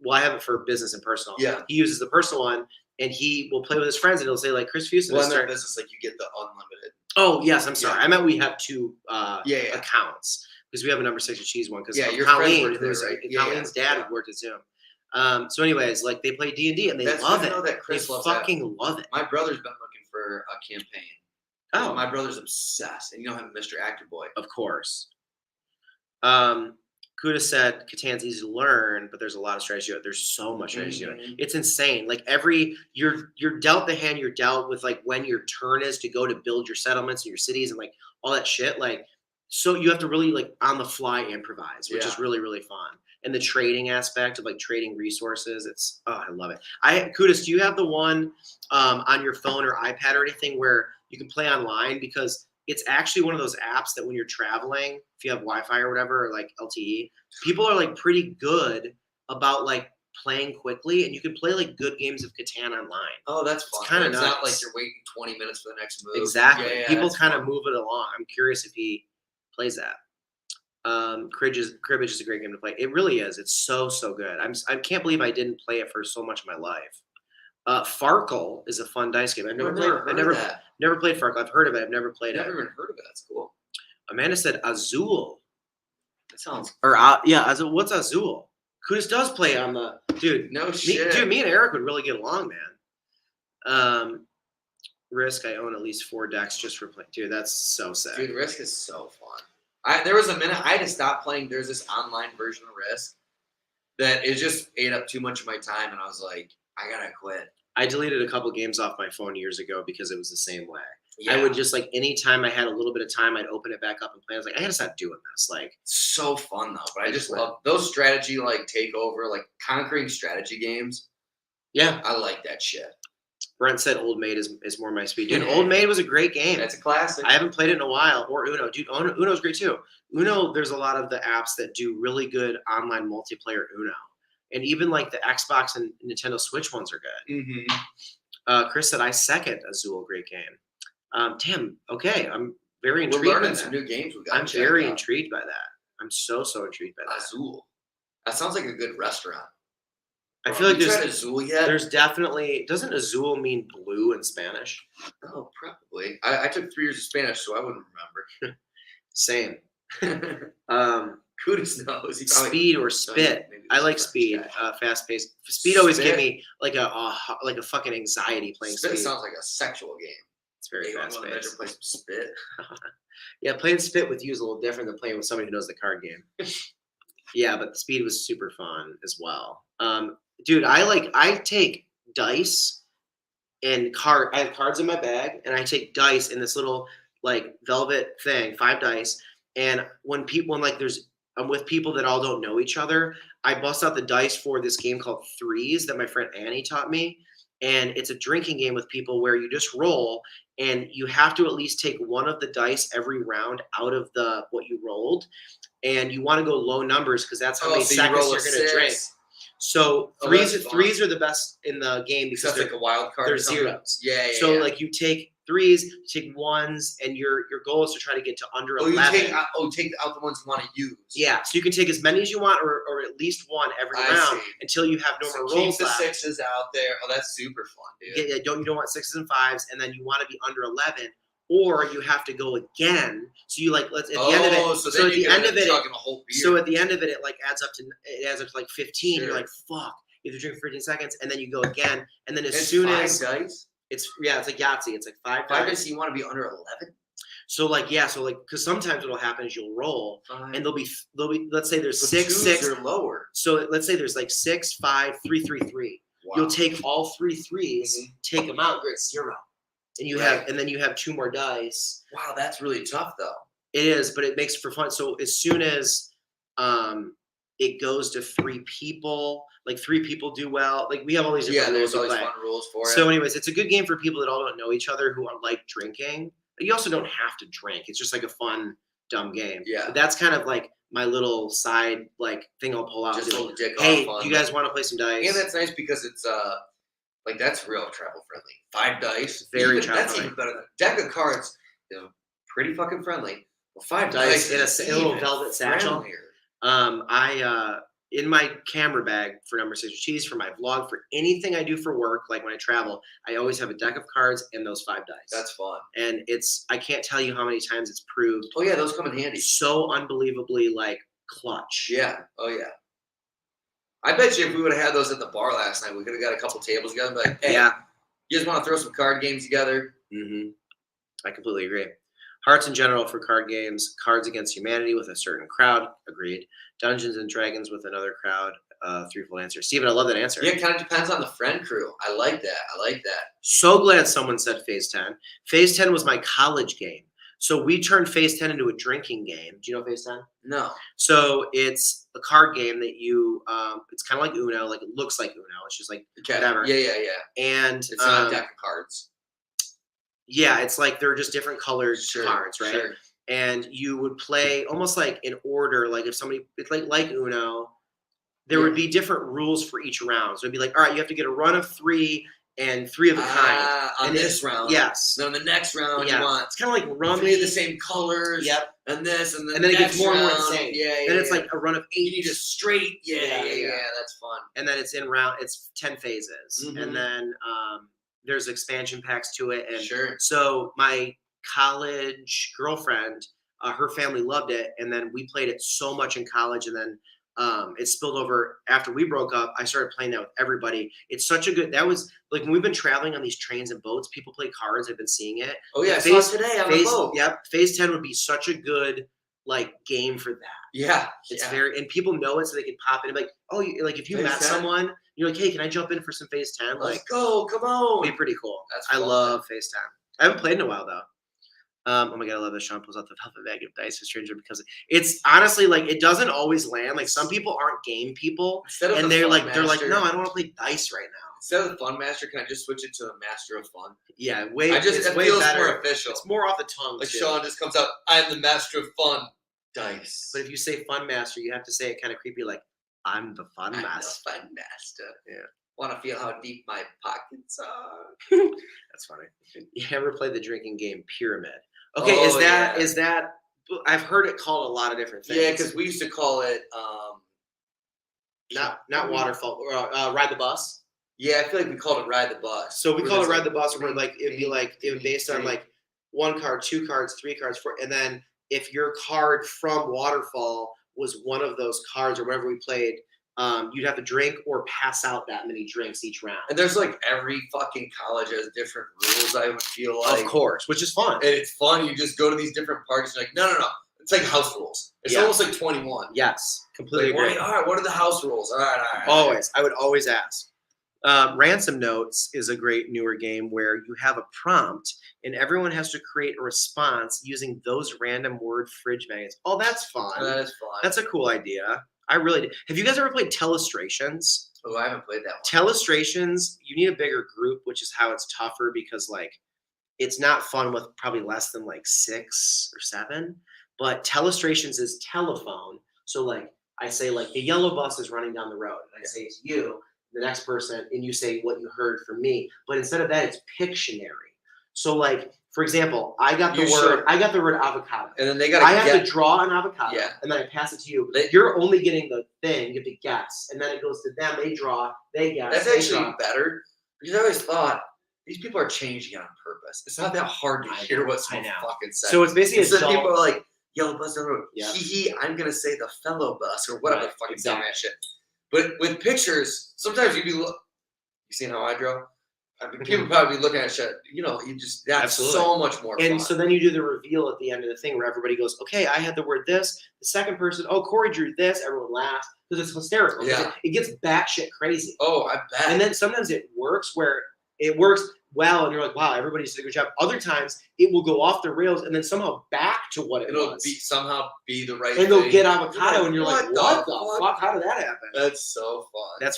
Well, I have it for business and personal. Yeah. He uses the personal one and he will play with his friends and he'll say like Chris Houston. Well, in their business, like you get the unlimited. Oh yes, I'm sorry. I meant we have two accounts because we have a number 6 and cheese one because Colleen, Colleen's dad worked at Zoom. So anyways, like they play D&D and they love it. That Chris they loves fucking love it. My brother's been looking for a campaign. Oh, my brother's obsessed, and you know him, Mr. Actor Boy. Of course. Kuda said Catan's easy to learn, but there's a lot of strategy. There's so much strategy. It's insane. Like you're dealt the hand you're dealt with, like when your turn is to go to build your settlements and your cities and like all that shit. Like, so you have to really like on the fly improvise, which is really, really fun. And the trading aspect of like trading resources. I love it. Kudos, do you have the one on your phone or iPad or anything where you can play online? Because it's actually one of those apps that when you're traveling, if you have Wi-Fi or whatever, or like LTE, people are like pretty good about like playing quickly, and you can play like good games of Catan online. Oh, that's fun. Kind of It's not like you're waiting 20 minutes for the next move. Exactly. Yeah, people kind of move it along. I'm curious if he plays that. Cribbage is a great game to play. It really is. It's so good. I can't believe I didn't play it for so much of my life. Farkle is a fun dice game. I've never played Farkle. I've heard of it. I've never played it. Never even heard of it. That's cool. Amanda said Azul. That sounds. Or Azul. What's Azul? Kudus does play on the dude. No shit. Me and Eric would really get along, man. Risk. I own at least 4 decks just for playing. Dude, that's so sick. Dude, Risk is so fun. There was a minute I had to stop playing. There's this online version of Risk that it just ate up too much of my time, and I was like, I gotta quit. I deleted a couple games off my phone years ago because it was the same way. Yeah. I would just like anytime I had a little bit of time, I'd open it back up and play. I was like, I gotta stop doing this. Like, so fun though. But I just love those strategy like takeover, like conquering strategy games. Yeah, I like that shit. Brent said Old Maid is more my speed. Dude, Old Maid was a great game. That's a classic. I haven't played it in a while. Or Uno. Dude, Uno's great too. Uno, there's a lot of the apps that do really good online multiplayer Uno. And even like the Xbox and Nintendo Switch ones are good. Mm-hmm. Chris said, I second Azul, great game. Tim, okay, I'm very intrigued. We're learning by some that. new games. We got. I'm very intrigued by that. I'm so intrigued by that. Azul. That sounds like a good restaurant. I feel like you there's tried Azul yet? There's definitely doesn't Azul mean blue in Spanish? Oh, probably. I took 3 years of Spanish, so I wouldn't remember. Same. Kudus knows. He probably, Speed or spit. maybe I like French speed. guy. Fast paced. Speed always Spit? give me like a fucking anxiety playing Spit speed. sounds like a sexual game. It's very Hey, you fast want to paced. play some spit? Yeah, playing spit with you is a little different than playing with somebody who knows the card game. Yeah, but the speed was super fun as well. Dude, I take dice and I have cards in my bag, and I take dice in this little like velvet thing, 5 dice. And when I'm with people that all don't know each other, I bust out the dice for this game called Threes that my friend Annie taught me. And it's a drinking game with people where you just roll, and you have to at least take one of the dice every round out of what you rolled. And you want to go low numbers because that's how many seconds you're going to drink. So threes are the best in the game because That's like a wild card. they're or something. zeros. Yeah. So like you take threes, you take ones, and your goal is to try to get to under 11. Take out the ones you want to use. Yeah, so you can take as many as you want, or at least one every round until you have no more rolls keep the left. 6s out there. Oh, that's super fun, dude. Yeah, you don't want 6s and 5s, and then you want to be under 11, or you have to go again. So you at the end of it. So at the end of it, it like adds up to like 15. Sure. You're like, fuck. You have to drink for 15 seconds, and then you go again, and then as it's soon 5 as dice? it's like Yahtzee, it's like 5 dice. You want to be under 11? So because sometimes what'll happen is you'll roll, 5. and there'll be let's say there's So 6 twos are lower. So let's say there's like 6, 5, 3, 3, 3. Wow. You'll take all 3 threes, take them out, you're at 0, and then you have 2 more dice. Wow, that's really tough though. It is, but it makes it for fun. So as soon as it goes to 3 people, like 3 people do well. Like we have all these different rules. There's always fun rules for it. So anyways, it's a good game for people that all don't know each other who are like drinking. You also don't have to drink. It's just like a fun, dumb game. Yeah. But that's kind of like my little side thing I'll pull out. Just a little dick off hey, fun. you guys want to play some dice? And that's nice because it's that's real travel friendly. 5 dice. Very travel That's friendly. even better than deck of cards. Is pretty fucking friendly. Well, 5 dice in a little velvet satchel. In my camera bag for Number 6 with Cheese, for my vlog, for anything I do for work, like when I travel, I always have a deck of cards and those 5 dice. That's fun. And I can't tell you how many times it's proved. Oh yeah, those come in handy. So unbelievably clutch. Yeah. Oh yeah. I bet you if we would have had those at the bar last night, we could have got a couple tables together and be like, hey, you guys want to throw some card games together? Mm-hmm. I completely agree. Hearts in general for card games. Cards Against Humanity with a certain crowd. Agreed. Dungeons and Dragons with another crowd. Threefold answer. Steven, I love that answer. Yeah, it kind of depends on the friend crew. I like that. So glad someone said Phase 10. Phase 10 was my college game. So we turned Phase 10 into a drinking game. Do you know Phase 10? No. So it's a card game that it's kind of like Uno. Like it looks like Uno. It's just like whatever. Yeah. And it's not a deck of cards. Yeah, it's like they're just different colored cards, right? Sure. And you would play almost like in order. Like if somebody, it's like Uno, there would be different rules for each round. So it'd be like, all right, you have to get a run of 3 and 3 of a kind. On this round. Yes. Then the next round you want. It's kind of like rummy. 3 of the same colors. Yep. And this and then it gets more and more insane. Yeah. Then it's like a run of 8. You need a straight. Yeah. That's fun. And then it's it's 10 phases. Mm-hmm. And then there's expansion packs to it. And so my college girlfriend, her family loved it. And then we played it so much in college. And then it spilled over after we broke up. I started playing that with everybody. It's such a good, that was like when we've been traveling on these trains and boats, people play cards. I've been seeing it. Oh yeah, I saw it today on the boat. Yep. Phase 10 would be such a good game for that. Yeah. It's very, and people know it so they can pop in and be like, oh, like if you Phase met 10? someone, you're like, hey, can I jump in for some Phase 10? Let's go, come on. It'd be pretty cool. I fun. love Phase 10. I haven't played in a while though. Oh my god, I love that Sean pulls out the velvet bag of dice for stranger because it's honestly like it doesn't always land. Like some people aren't game people, and they're like, no, I don't want to play dice right now. Instead of the Fun Master, can I just switch it to the Master of Fun? Yeah, it way feels better. more official. It's more off the tongue. Like too. Sean just comes out, I am the Master of Fun. Dice. But if you say Fun Master, you have to say it kind of creepy, like I'm the fun I'm master. the fun master. Yeah. Want to feel how deep my pockets are? That's funny. You ever play the drinking game Pyramid? Okay, Oh, is that? I've heard it called a lot of different things. Yeah, because we used to call it. Not waterfall. Ride the bus. Yeah, I feel like we called it ride the bus. So we Where call it there's, ride the bus, where like it'd be like it would based on three. like 1 card, 2 cards, 3 cards, 4, and then if your card from waterfall was one of those cards or whatever we played, you'd have to drink or pass out that many drinks each round. And there's like every fucking college has different rules. I would feel like, Of course, which is fun. and it's fun. You just go to these different parties. And you're like, no. It's like house rules. It's Yeah. almost like 21. Yes, completely Like, agree. all right, what are the house rules? All right. Always, I would always ask. Ransom Notes is a great newer game where you have a prompt and everyone has to create a response using those random word fridge magnets. Oh, that's fun. That is fun. That's a cool idea. I really did. Have you guys ever played Telestrations? Oh, I haven't played that one. Telestrations, you need a bigger group, which is how it's tougher because like it's not fun with probably less than like 6 or 7. But Telestrations is telephone. So like I say like the yellow bus is running down the road, and I say it's you, the next person, and you say what you heard from me. But instead of that, it's Pictionary. So like for example, I got the word avocado. And then they got. I have to draw an avocado, Yeah. and then I pass it to you. You're only getting the thing. You have to guess, and then it goes to them. They draw. They guess. That's they actually draw. better because I always thought these people are changing it on purpose. It's not that hard to hear what I someone know. fucking said. So it's basically Instead adult. people are like, yellow bus on the road. Yeah. Hee, I'm gonna say the fellow bus or whatever Right, the fucking exactly. dumbass shit. But with pictures, sometimes you seen how I draw? I mean, people probably be looking at shit. You know, that's Absolutely. so much more And fun. so then you do the reveal at the end of the thing where everybody goes, okay, I had the word this. The second person, oh, Corey drew this. Everyone laughs because it's hysterical. Yeah. It gets batshit crazy. Oh, I bet. And then sometimes it works where it works well and you're like, wow, everybody did a good job. Other times it will go off the rails and then somehow back to what it It'll was. somehow be the right and thing. they'll get avocado and you're like, what the fuck? fuck? How did that happen? That's so fun.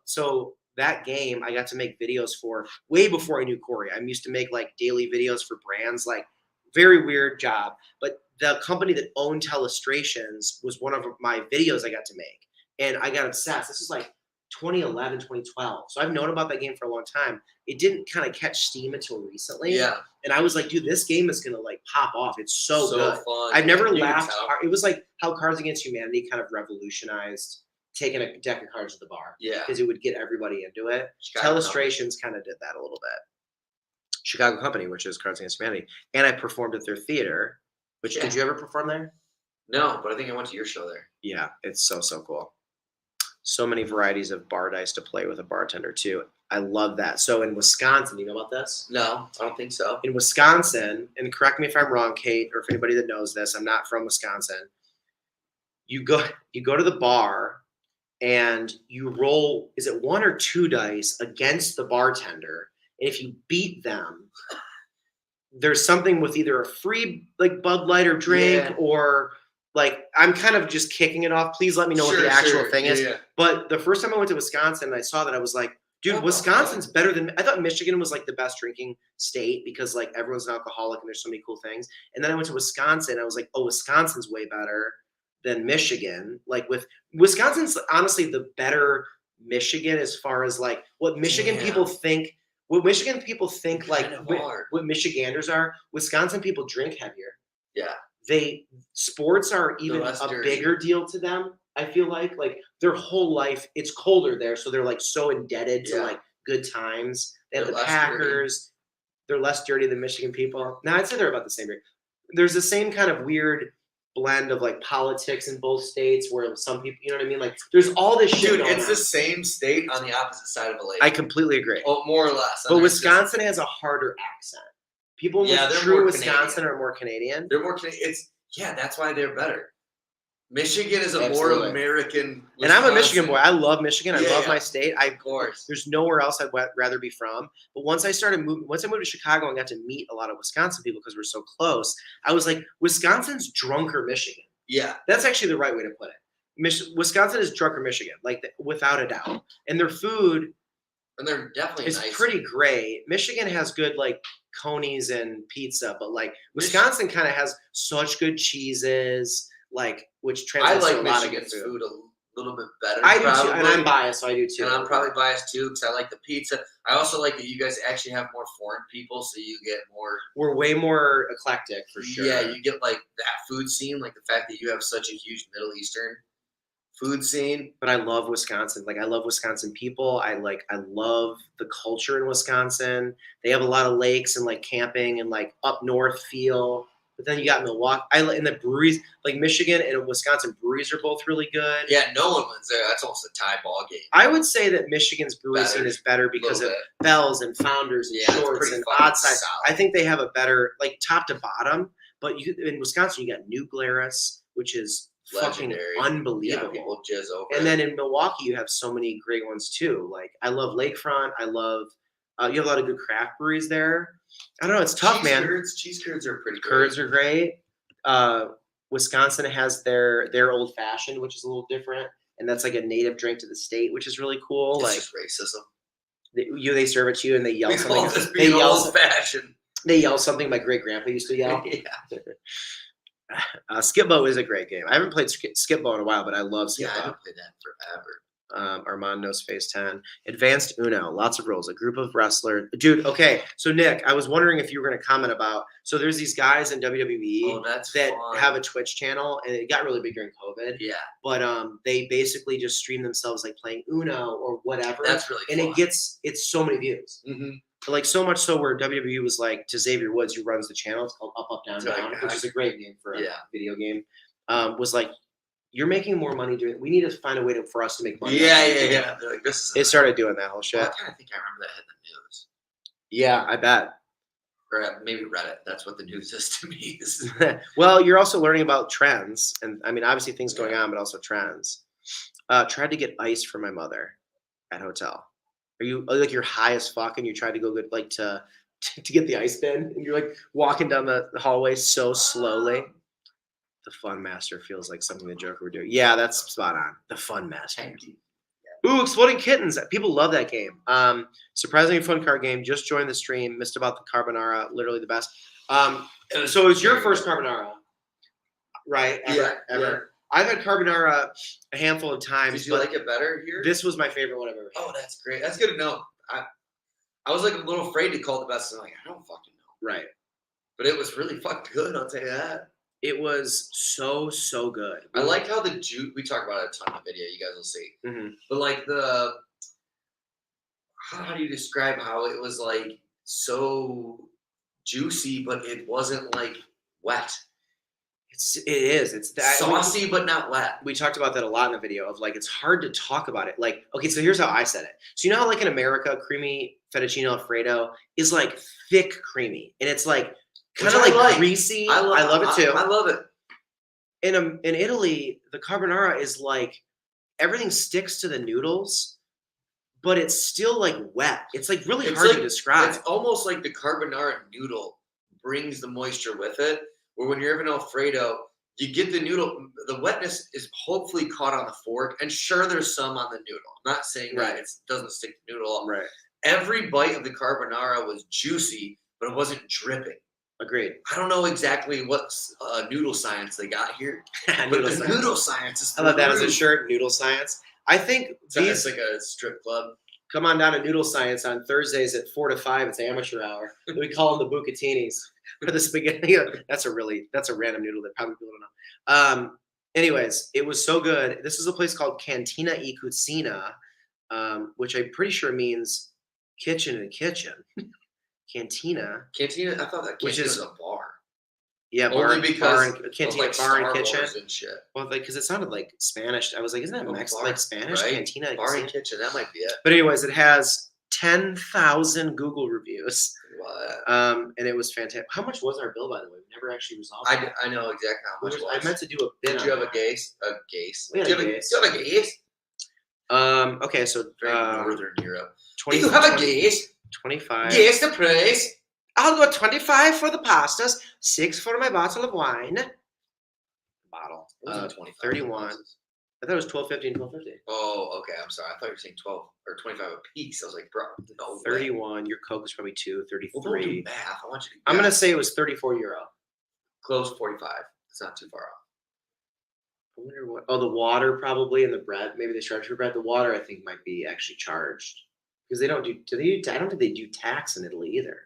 So that game I got to make videos for way before I knew Corey. I used to make like daily videos for brands, like very weird job. But the company that owned Telestrations was one of my videos I got to make. And I got obsessed. This is like 2011, 2012. So I've known about that game for a long time. It didn't kind of catch steam until recently. Yeah. And I was like, dude, this game is going to like pop off. It's so good. fun. I've never You can laughed. tell. It was like how Cards Against Humanity kind of revolutionized taking a deck of cards to the bar Yeah. because it would get everybody into it. Chicago Telestrations kind of did that a little bit. Chicago Company, which is Cards Against Humanity, and I performed at their theater. Which did you ever perform there? No, but I think I went to your show there. Yeah, it's so cool. So many varieties of bar dice to play with a bartender too. I love that. So in Wisconsin, you know about this? No, I don't think so. In Wisconsin, and correct me if I'm wrong, Kate, or if anybody that knows this, I'm not from Wisconsin. You go to the bar and you roll, is it 1 or 2 dice against the bartender? And if you beat them, there's something with either a free like Bud Light or drink or like I'm kind of just kicking it off. Please let me know what the actual thing is. Yeah. But the first time I went to Wisconsin and I saw that, I was like, dude, Wisconsin's better than I thought Michigan was like the best drinking state because like everyone's an alcoholic and there's so many cool things. And then I went to Wisconsin. I was like, oh, Wisconsin's way better than Michigan. Like with Wisconsin's honestly the better Michigan as far as like what Michigan people think. What Michigan people think like what Michiganders are. Wisconsin people drink heavier. Yeah. Sports are even a bigger deal to them. I feel like their whole life, it's colder there. So they're like so indebted to like good times. They have the Packers. They're less dirty than Michigan people. Now I'd say they're about the same. There's the same kind of weird blend of like politics in both states where some people, you know what I mean? Like there's all this shit. Dude, it's the same state on the opposite side of a lake. I completely agree. Oh, more or less. But Wisconsin has a harder accent. People with true Wisconsin are more Canadian. They're more Canadian. That's why they're better. Michigan is a more American. Wisconsin. And I'm a Michigan boy. I love Michigan. I love my state. Of course. There's nowhere else I'd rather be from. But once I moved to Chicago and got to meet a lot of Wisconsin people because we're so close, I was like, Wisconsin's drunker Michigan. Yeah. That's actually the right way to put it. Wisconsin is drunker Michigan, like without a doubt. And their food and they're definitely it's pretty great. Michigan has good like conies and pizza, but like Wisconsin kind of has such good cheeses, like which translates to a lot of good food. little bit better. I do probably. too, and I'm biased, so I do too. And I'm probably biased too because I like the pizza. I also like that you guys actually have more foreign people, so you get more. We're way more eclectic for sure. Yeah, you get like that food scene, like the fact that you have such a huge Middle Eastern food scene. But I love Wisconsin. Like I love Wisconsin people. I love the culture in Wisconsin. They have a lot of lakes and like camping and like up north feel. But then you got Milwaukee. And the breweries, like Michigan and Wisconsin breweries are both really good. Yeah, no one wins there. That's almost a tie ball game. I would say that Michigan's brewery Better. scene is better because of Little Bells and Founders and Yeah, it's Shorts pretty and fucking Odd Side. solid. I think they have a better like top to bottom. But in Wisconsin, you got New Glarus, which is Legendary. fucking unbelievable. Yeah, people jizz over. And then in Milwaukee, you have so many great ones too. Like I love Lakefront. I love you have a lot of good craft breweries there. I don't know. It's tough, man. Cheese curds are pretty good. Curds are great. Wisconsin has their old fashioned, which is a little different, and that's like a native drink to the state, which is really cool. It's like just racism. they serve it to you and they yell We something. call this They being yell, old fashioned. they yell something my great grandpa used to yell. Yeah. Skip-Bo is a great game. I haven't played Skip-Bo in a while, but I love Yeah, I Skip-Bo. haven't played that forever. Armand knows Phase 10. Advanced Uno, lots of rules, a group of wrestlers. Dude, okay. So, Nick, I was wondering if you were going to comment about. So, there's these guys in WWE Oh, that's that fun. have a Twitch channel, and it got really big during COVID. Yeah, But they basically just stream themselves like playing Uno or whatever. that's really and fun. it's so many views. Mm-hmm. Like, so much so where WWE was like to Xavier Woods, who runs the channel, it's called Up, Up, Down, It's Down, like, which is a great name for a yeah. video game, was like, you're making more money doing. We need to find a way for us to make money. Yeah. They're like, this is. They started doing that whole shit. I kind of think I remember that in the news. Yeah, I bet. Or maybe Reddit. That's what the news is to me. Well, you're also learning about trends, and I mean, obviously things going on, but also trends. Tried to get ice for my mother at hotel. Are you like you're high as fuck and you tried to go get like to get the ice bin and you're like walking down the hallway so slowly? The Fun Master feels like something the Joker would do. Yeah, that's spot on. The Fun Master. Ooh, Exploding Kittens. People love that game. Surprisingly fun card game. Just joined the stream. Missed about the Carbonara. Literally the best. So it's your first Carbonara, right? Ever? Yeah. I've had Carbonara a handful of times. Did you but like it better here? This was my favorite one I've ever had. Oh, that's great. That's good to know. I was like a little afraid to call it the best. I'm like, I don't fucking know. Right. But it was really fucking good. I'll tell you that. It was so good. I like how the juice. We talk about it a ton in the video. You guys will see. Mm-hmm. But like how do you describe how it was like so juicy, but it wasn't like wet. It is. It's that saucy, but not wet. We talked about that a lot in the video of like it's hard to talk about it. Like, okay, so here's how I said it. So you know how like in America, creamy fettuccine Alfredo is like thick creamy, and it's like kind of like greasy. I love it too. I love it. In Italy, the carbonara is like everything sticks to the noodles, but it's still like wet. It's like really hard to describe. It's almost like the carbonara noodle brings the moisture with it. Where when you're having Alfredo, you get the noodle, the wetness is hopefully caught on the fork, and sure, there's some on the noodle. I'm not saying that it doesn't stick the noodle up. Right. Every bite of the carbonara was juicy, but it wasn't dripping. Agreed. I don't know exactly what noodle science they got here, but noodle science is. I love that as a shirt, noodle science. I think it's like a strip club. Come on down to Noodle Science on Thursdays at 4 to 5. It's amateur hour. We call them the bucatinis or the spaghetti. That's a random noodle that probably people don't know. Anyways, it was so good. This is a place called Cantina e Cucina, which I'm pretty sure means kitchen and kitchen. Cantina. Cantina. I thought that cantina was a bar. Yeah, only because cantina, like bar and kitchen and shit. Well, like because it sounded like Spanish. I was like, isn't that like Spanish? Right? Cantina, bar and kitchen. That might be it. But anyways, it has 10,000 Google reviews. What? And it was fantastic. How much was our bill, by the way? We never actually resolved. I know exactly how much. I meant to do a bid. Did you have a gase? A gase? We had a gase. Do you have a gase? Okay, so Northern Europe. 20, Do you have a gase? 25. Guess the price. I'll go 25 for the pastas, 6 for my bottle of wine. Bottle. 31. I thought it was $12.50 and $12.50. Oh, okay. I'm sorry. I thought you were saying 12 or 25 a piece. I was like, bro, no 31. Way. Your Coke was probably 2, 33. Well, don't do math. I want you to. I'm gonna say it was €34. Close 45. It's not too far I wonder what. Oh, the water probably and the bread. Maybe they charge for bread. The water, I think, might be actually charged because they don't do. Do they? I don't think they do tax in Italy either.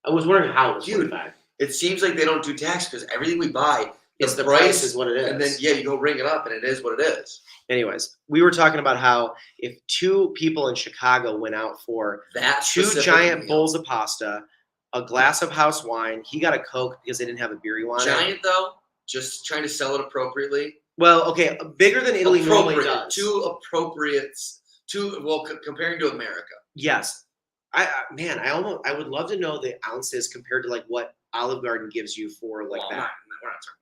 I was wondering how it was Dude, 45. It seems like they don't do tax because everything we buy, It's the price is what it is. and then you go ring it up, and it is what it is. Anyways, we were talking about how if two people in Chicago went out for That two specific giant meal. bowls of pasta, a glass of house wine, he got a Coke because they didn't have a beer he wanted. Giant though, just trying to sell it appropriately. Well, okay, bigger than Italy normally does. Comparing to America. Yes, I would love to know the ounces compared to like what Olive Garden gives you for like Well, that.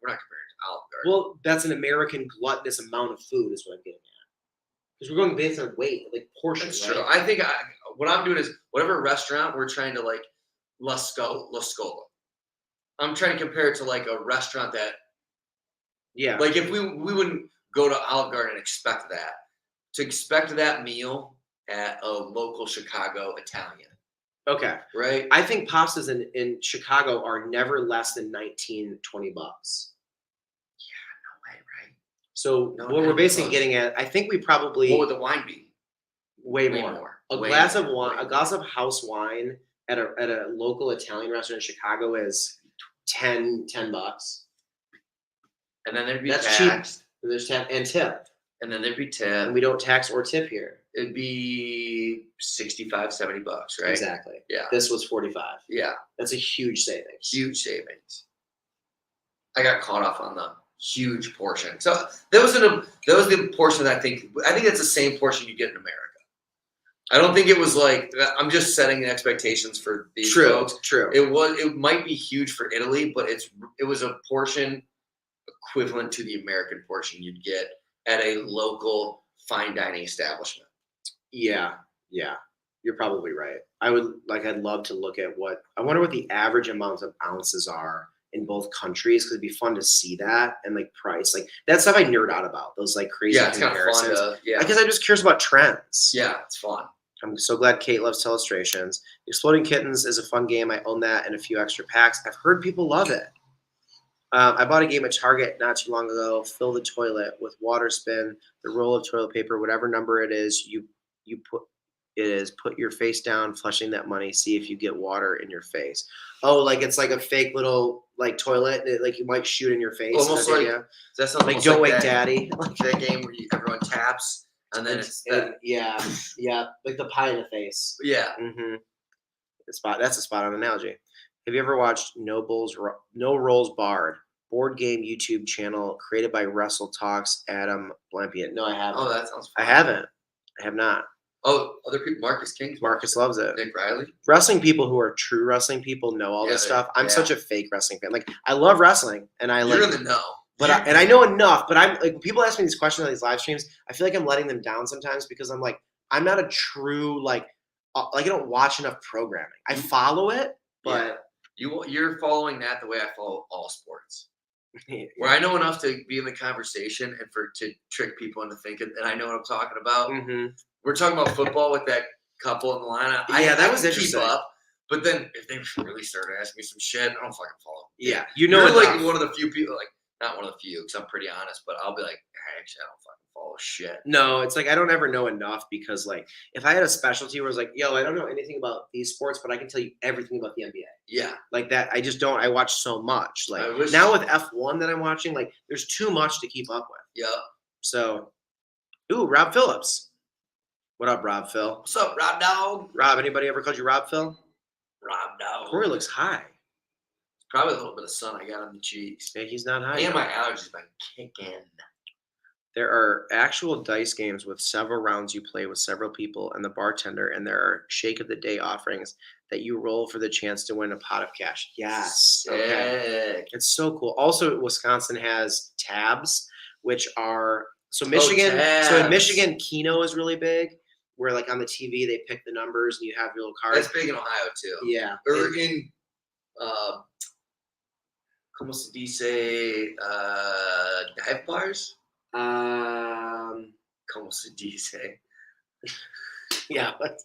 we're not comparing to Olive Garden. Well, that's an American gluttonous amount of food is what I'm getting at. Because we're going based on weight, like portion. That's right? true. I think what I'm doing is whatever restaurant we're trying to like La Scola. I'm trying to compare it to like a restaurant that Yeah. like if we wouldn't go to Olive Garden and expect that. To expect that meal at a local Chicago Italian. Okay. Right? I think pastas in Chicago are never less than $19-20. Yeah, no way, right? So No, what not we're even basically close. getting at, I think we probably What would the wine be? way Way more. more. A Way glass more. of wine, Way a glass of house wine at a local Italian restaurant in Chicago is $10. And then there'd be That's tax. cheap. And there's tip and tip, And then there'd be and tip. we don't tax or tip here. It'd be $65-$70, right? Exactly. Yeah. This was 45. Yeah. That's a huge savings. Huge savings. I got caught off on the huge portion. So that was the portion that I think that's the same portion you get in America. I don't think it was like I'm just setting the expectations for these folks. True. It might be huge for Italy, but it was a portion equivalent to the American portion you'd get at a local fine dining establishment. Yeah. You're probably right. I'd love to look at I wonder what the average amount of ounces are in both countries, because it'd be fun to see that and like price. Like that stuff I nerd out about, those like crazy Yeah, it's kind of comparisons. fun to Because I'm just curious about trends. Yeah, it's fun. I'm so glad Kate loves Telestrations. Exploding Kittens is a fun game. I own that and a few extra packs. I've heard people love it. I bought a game at Target not too long ago. Fill the toilet with water, spin the roll of toilet paper, whatever number it is. You put your face down, flushing that money. See if you get water in your face. Oh, like it's like a fake little like toilet that like you might shoot in your face. Almost like that sounds like almost Don't like Wake that, Daddy. like that game where everyone taps and then it's that. Yeah, like the pie in the face. Yeah. Mm-hmm. That's a spot on analogy. Have you ever watched No Rolls Barred? Board game YouTube channel created by Wrestle Talks Adam Blampian. No, I haven't. Oh, that sounds fun. I haven't. I have not. Oh, other people. Marcus King. Marcus loves it. Nick Riley. Wrestling people who are true wrestling people know all this stuff. I'm such a fake wrestling fan. Like I love wrestling, and You're in the know. But I know enough. But I'm like, people ask me these questions on these live streams. I feel like I'm letting them down sometimes because I'm like, I'm not a true like I don't watch enough programming. I follow it, but you're following that the way I follow all sports. Where I know enough to be in the conversation and to trick people into thinking that I know what I'm talking about. Mm-hmm. We're talking about football with that couple in the lineup. That was keep interesting. up, but then if they really started asking me some shit, I don't fucking follow. Yeah, you're like one of the few people, like not one of the few, because I'm pretty honest, but I'll be like, hey, actually, I don't fucking follow shit. No, it's like I don't ever know enough because like if I had a specialty where it's like, yo, I don't know anything about these sports, but I can tell you everything about the NBA. Yeah, like that. I just don't. I watch so much. Like I wish- now with F1 that I'm watching, like there's too much to keep up with. yeah. So, Rob Phillips. What up, Rob Phil? What's up, Rob Dog? Rob, anybody ever called you Rob Phil? Rob Dog. Corey looks high. Probably a little bit of sun I got on the cheeks. Yeah, he's not high. And my allergies been kicking. There are actual dice games with several rounds you play with several people and the bartender, and there are shake of the day offerings that you roll for the chance to win a pot of cash. Yes. Okay. Sick. It's so cool. Also, Wisconsin has tabs, which are so Michigan. So in tabs. Michigan, Keno is really big. Where like on the TV they pick the numbers and you have your little cards. That's big in Ohio too. Yeah. Or in como se dice dive bars? Como se dice? Yeah. But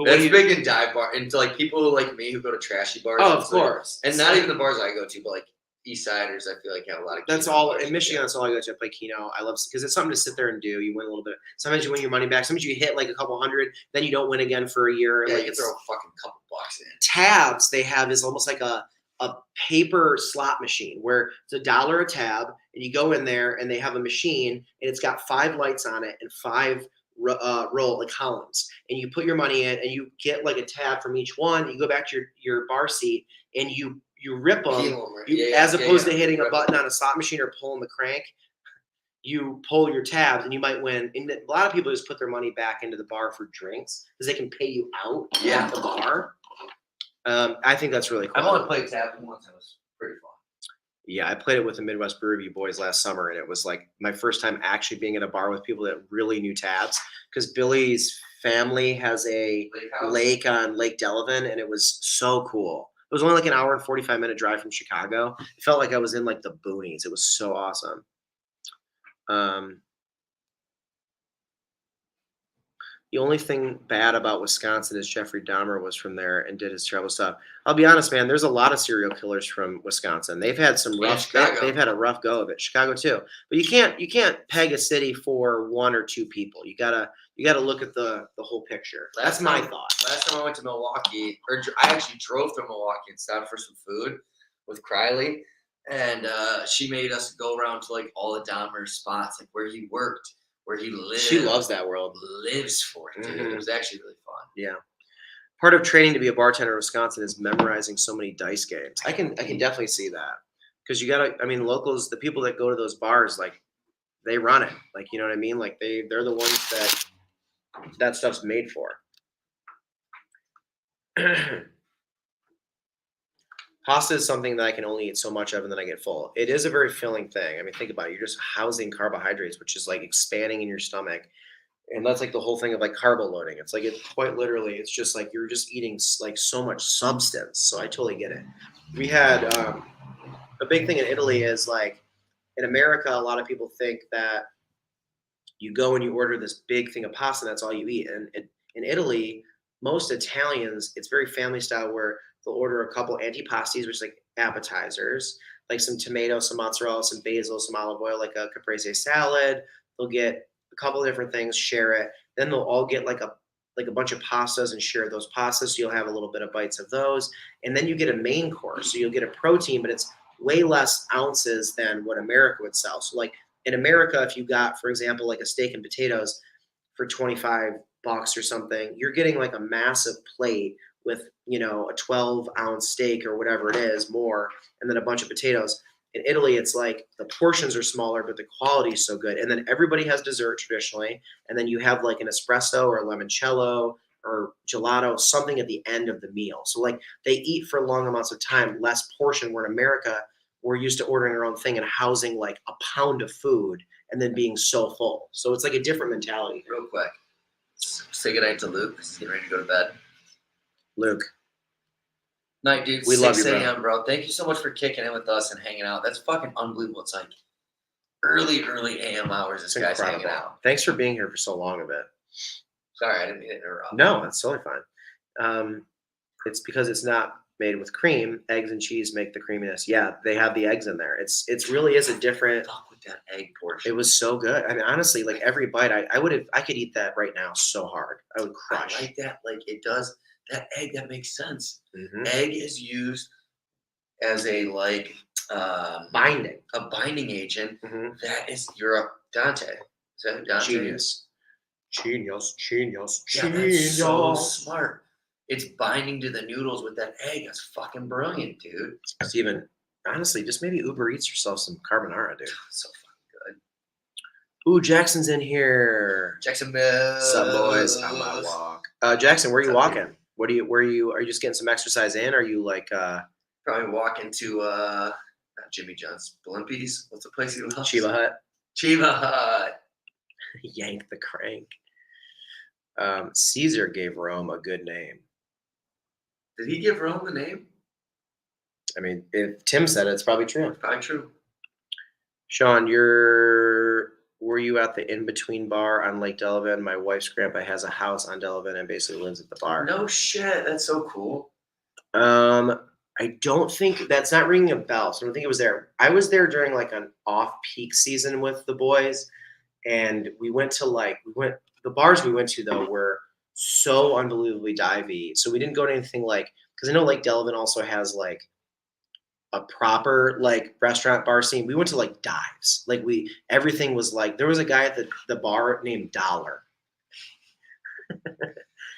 That's big in dive bar, and to like people like me who go to trashy bars. Oh, of course. And not even the bars I go to, but like East Siders, I feel like have a lot of. That's Keno all bars in Michigan. together. That's all I go to. I play Keno. I love because it's something to sit there and do. You win a little bit. Sometimes you win your money back. Sometimes you hit like a couple hundred, then you don't win again for a year. Yeah, like you it's throw a fucking couple bucks in. tabs they have is almost like a paper slot machine where it's $1 a tab, and you go in there and they have a machine and it's got 5 lights on it and 5 roll like columns, and you put your money in and you get like a tab from each one. You go back to your bar seat and you rip them. As opposed to hitting a button on a slot machine or pulling the crank, you pull your tabs and you might win. And a lot of people just put their money back into the bar for drinks because they can pay you out at the bar. I think that's really cool. I've only played tab once. It was pretty fun. Yeah, I played it with the Midwest Brew Review boys last summer, and it was like my first time actually being at a bar with people that really knew tabs. Because Billy's family has a lake on Lake Delavan, and it was so cool. It was only like an hour and 45-minute drive from Chicago. It felt like I was in like the boonies. It was so awesome. The only thing bad about Wisconsin is Jeffrey Dahmer was from there and did his travel stuff. I'll be honest, man. There's a lot of serial killers from Wisconsin. They've had some rough. They've had a rough go of it. Chicago too. But you can't peg a city for 1 or 2 people. You gotta look at the whole picture. That's my thought. Last time I went to Milwaukee, or I actually drove through Milwaukee and stopped for some food with Criley, and she made us go around to like all the Dahmer spots, like where he worked, where he lived. She loves that world. Lives for it, dude. It was actually really fun. Yeah. Part of training to be a bartender in Wisconsin is memorizing so many dice games. I can definitely see that. Because you gotta, I mean, locals, the people that go to those bars, like they run it. Like, you know what I mean? Like they're the ones that stuff's made for. Pasta is something that I can only eat so much of and then I get full. It is a very filling thing. I mean, think about it. You're just housing carbohydrates, which is like expanding in your stomach. And that's like the whole thing of like carbo loading. It's like it quite literally, it's just like you're just eating like so much substance. So I totally get it. We had a big thing in Italy is like in America, a lot of people think that you go and you order this big thing of pasta and that's all you eat. And in Italy, most Italians, it's very family style where they'll order a couple antipastis, which is like appetizers, like some tomato, some mozzarella, some basil, some olive oil, like a caprese salad. They'll get a couple of different things, share it. Then they'll all get like a bunch of pastas and share those pastas. So you'll have a little bit of bites of those. And then you get a main course. So you'll get a protein, but it's way less ounces than what America would sell. So like in America, if you got, for example, like a steak and potatoes for $25 or something, you're getting like a massive plate with, you know, a 12-ounce steak or whatever it is more, and then a bunch of potatoes. In Italy, it's like the portions are smaller, but the quality is so good. And then everybody has dessert traditionally. And then you have like an espresso or a limoncello or gelato, something at the end of the meal. So like they eat for long amounts of time, less portion, where in America, we're used to ordering our own thing and housing like a pound of food and then being so full. So it's like a different mentality. Real quick, say goodnight to Luke. He's getting ready to go to bed. Luke. Night, dude. We 6 love you, bro. a.m., bro. Thank you so much for kicking in with us and hanging out. That's fucking unbelievable. It's like early a.m. hours. This guy's hanging out. Thanks for being here for so long of it. Sorry, I didn't mean to interrupt. No, that's totally fine. It's because it's not made with cream. Eggs and cheese make the creaminess. Yeah, they have the eggs in there. It's really is a different. Fuck with that egg portion. It was so good. I mean, honestly, like every bite, I could eat that right now so hard. I would crush. I like that. Like it does. That egg, that makes sense. Mm-hmm. Egg is used as a like Binding. a binding agent. Mm-hmm. That is Europe. Dante. Is that who Dante? Genius. Yeah, that's so smart. It's binding to the noodles with that egg. That's fucking brilliant, dude. Steven, honestly, just maybe Uber Eats yourself some carbonara, dude. So fucking good. Ooh, Jackson's in here. Jacksonville. Sup, boys? On my walk. Jackson, where are you walking? Are you just getting some exercise in? Are you like Probably walking to not Jimmy John's, Blimpies. What's the place he loves? Chiba Hut? Chiba Hut. Yank the crank. Caesar gave Rome a good name. Did he give Rome the name? I mean, if Tim said it, it's probably true. Probably true. Sean, were you at the in-between bar on Lake Delavan? My wife's grandpa has a house on Delavan and basically lives at the bar. No shit. That's so cool. I don't think that's not ringing a bell. So I don't think it was there. I was there during like an off-peak season with the boys, and the bars we went to though were so unbelievably divey. So we didn't go to anything like, because I know Lake Delavan also has like a proper like restaurant bar scene. We went to like dives. Like everything was like, there was a guy at the bar named Dollar.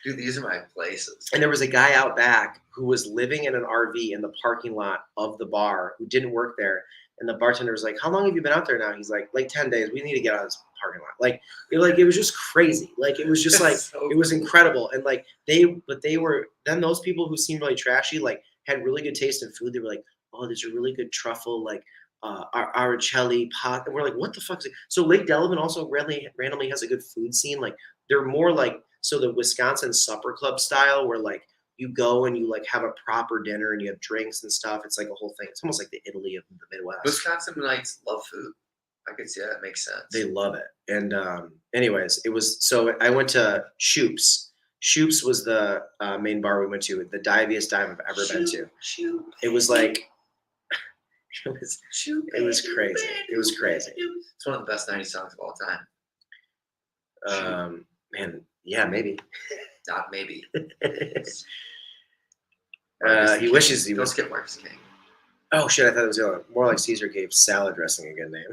Dude, these are my places. And there was a guy out back who was living in an RV in the parking lot of the bar who didn't work there. And the bartender was like, "How long have you been out there now?" He's like 10 days. We need to get out of this parking lot. Like it was just crazy. Like it was just like So it was incredible. And like those people who seemed really trashy, like had really good taste in food. They were like, "Oh, there's a really good truffle, like Aricelli pot." And we're like, "What the fuck is it?" So Lake Delavan also randomly has a good food scene. Like they're more like, so the Wisconsin supper club style where like you go and you like have a proper dinner and you have drinks and stuff. It's like a whole thing. It's almost like the Italy of the Midwest. Wisconsinites love food. I could see that. It makes sense. They love it. And anyways, I went to Shoop's. Shoop's was the main bar we went to, the diviest dive I've ever been to. It was like, it was crazy. It was crazy. It's one of the best 90s songs of all time. Man, yeah, maybe. Not maybe. He wishes he Don't was. skip Marcus King. Oh shit! I thought it was the other one. More like Caesar gave salad dressing a good name.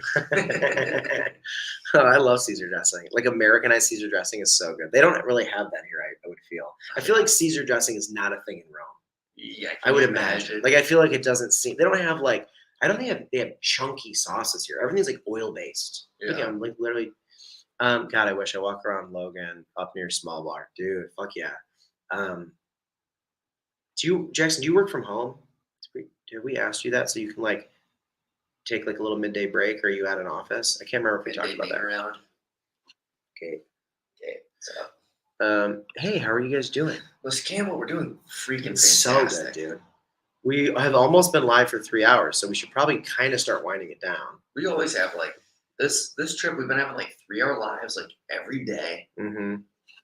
Oh, I love Caesar dressing. Like Americanized Caesar dressing is so good. They don't really have that here. I would feel. I feel like Caesar dressing is not a thing in Rome. Yeah, I would imagine. Like I feel like it doesn't seem. They don't have like. I don't think they have chunky sauces here. Everything's like oil based. Yeah. I'm like literally. God, I wish I walk around Logan up near Small Bar, dude. Fuck yeah. Jackson? Do you work from home? Did we ask you that so you can like take like a little midday break? Or are you at an office? I can't remember if we talked about that. Around. Okay. So, Hey, how are you guys doing? let's scan what we're doing. Freaking It's fantastic. so good, dude. We have almost been live for 3 hours, so we should probably kind of start winding it down. We always have like this trip. We've been having like 3 hour lives like every day. Mm-hmm.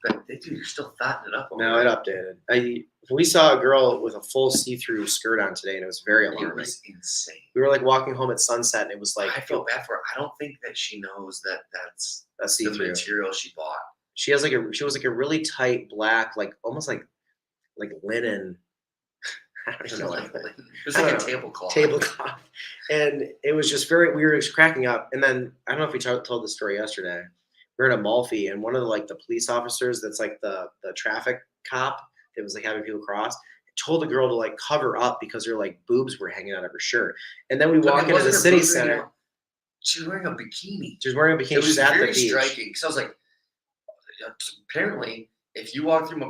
But dude, you're still fattening it up. No, it updated. We saw a girl with a full see-through skirt on today, and it was very It alarming. was insane. We were like walking home at sunset, and it was like I feel bad for her. I don't think that she knows that that's a the see-through. material she bought. She was like a really tight black, like almost like linen. I don't even know what It was like a tablecloth. tablecloth, and it was just very. We were just cracking up, and then I don't know if we told the story yesterday. We were at Amalfi, and one of the police officers that's like the traffic cop that was like having people cross told the girl to like cover up because her like boobs were hanging out of her shirt. And then we walk into the city center. She was wearing a bikini. She was wearing a bikini. It was She's at the very beach. striking because I was like, apparently, if you walk through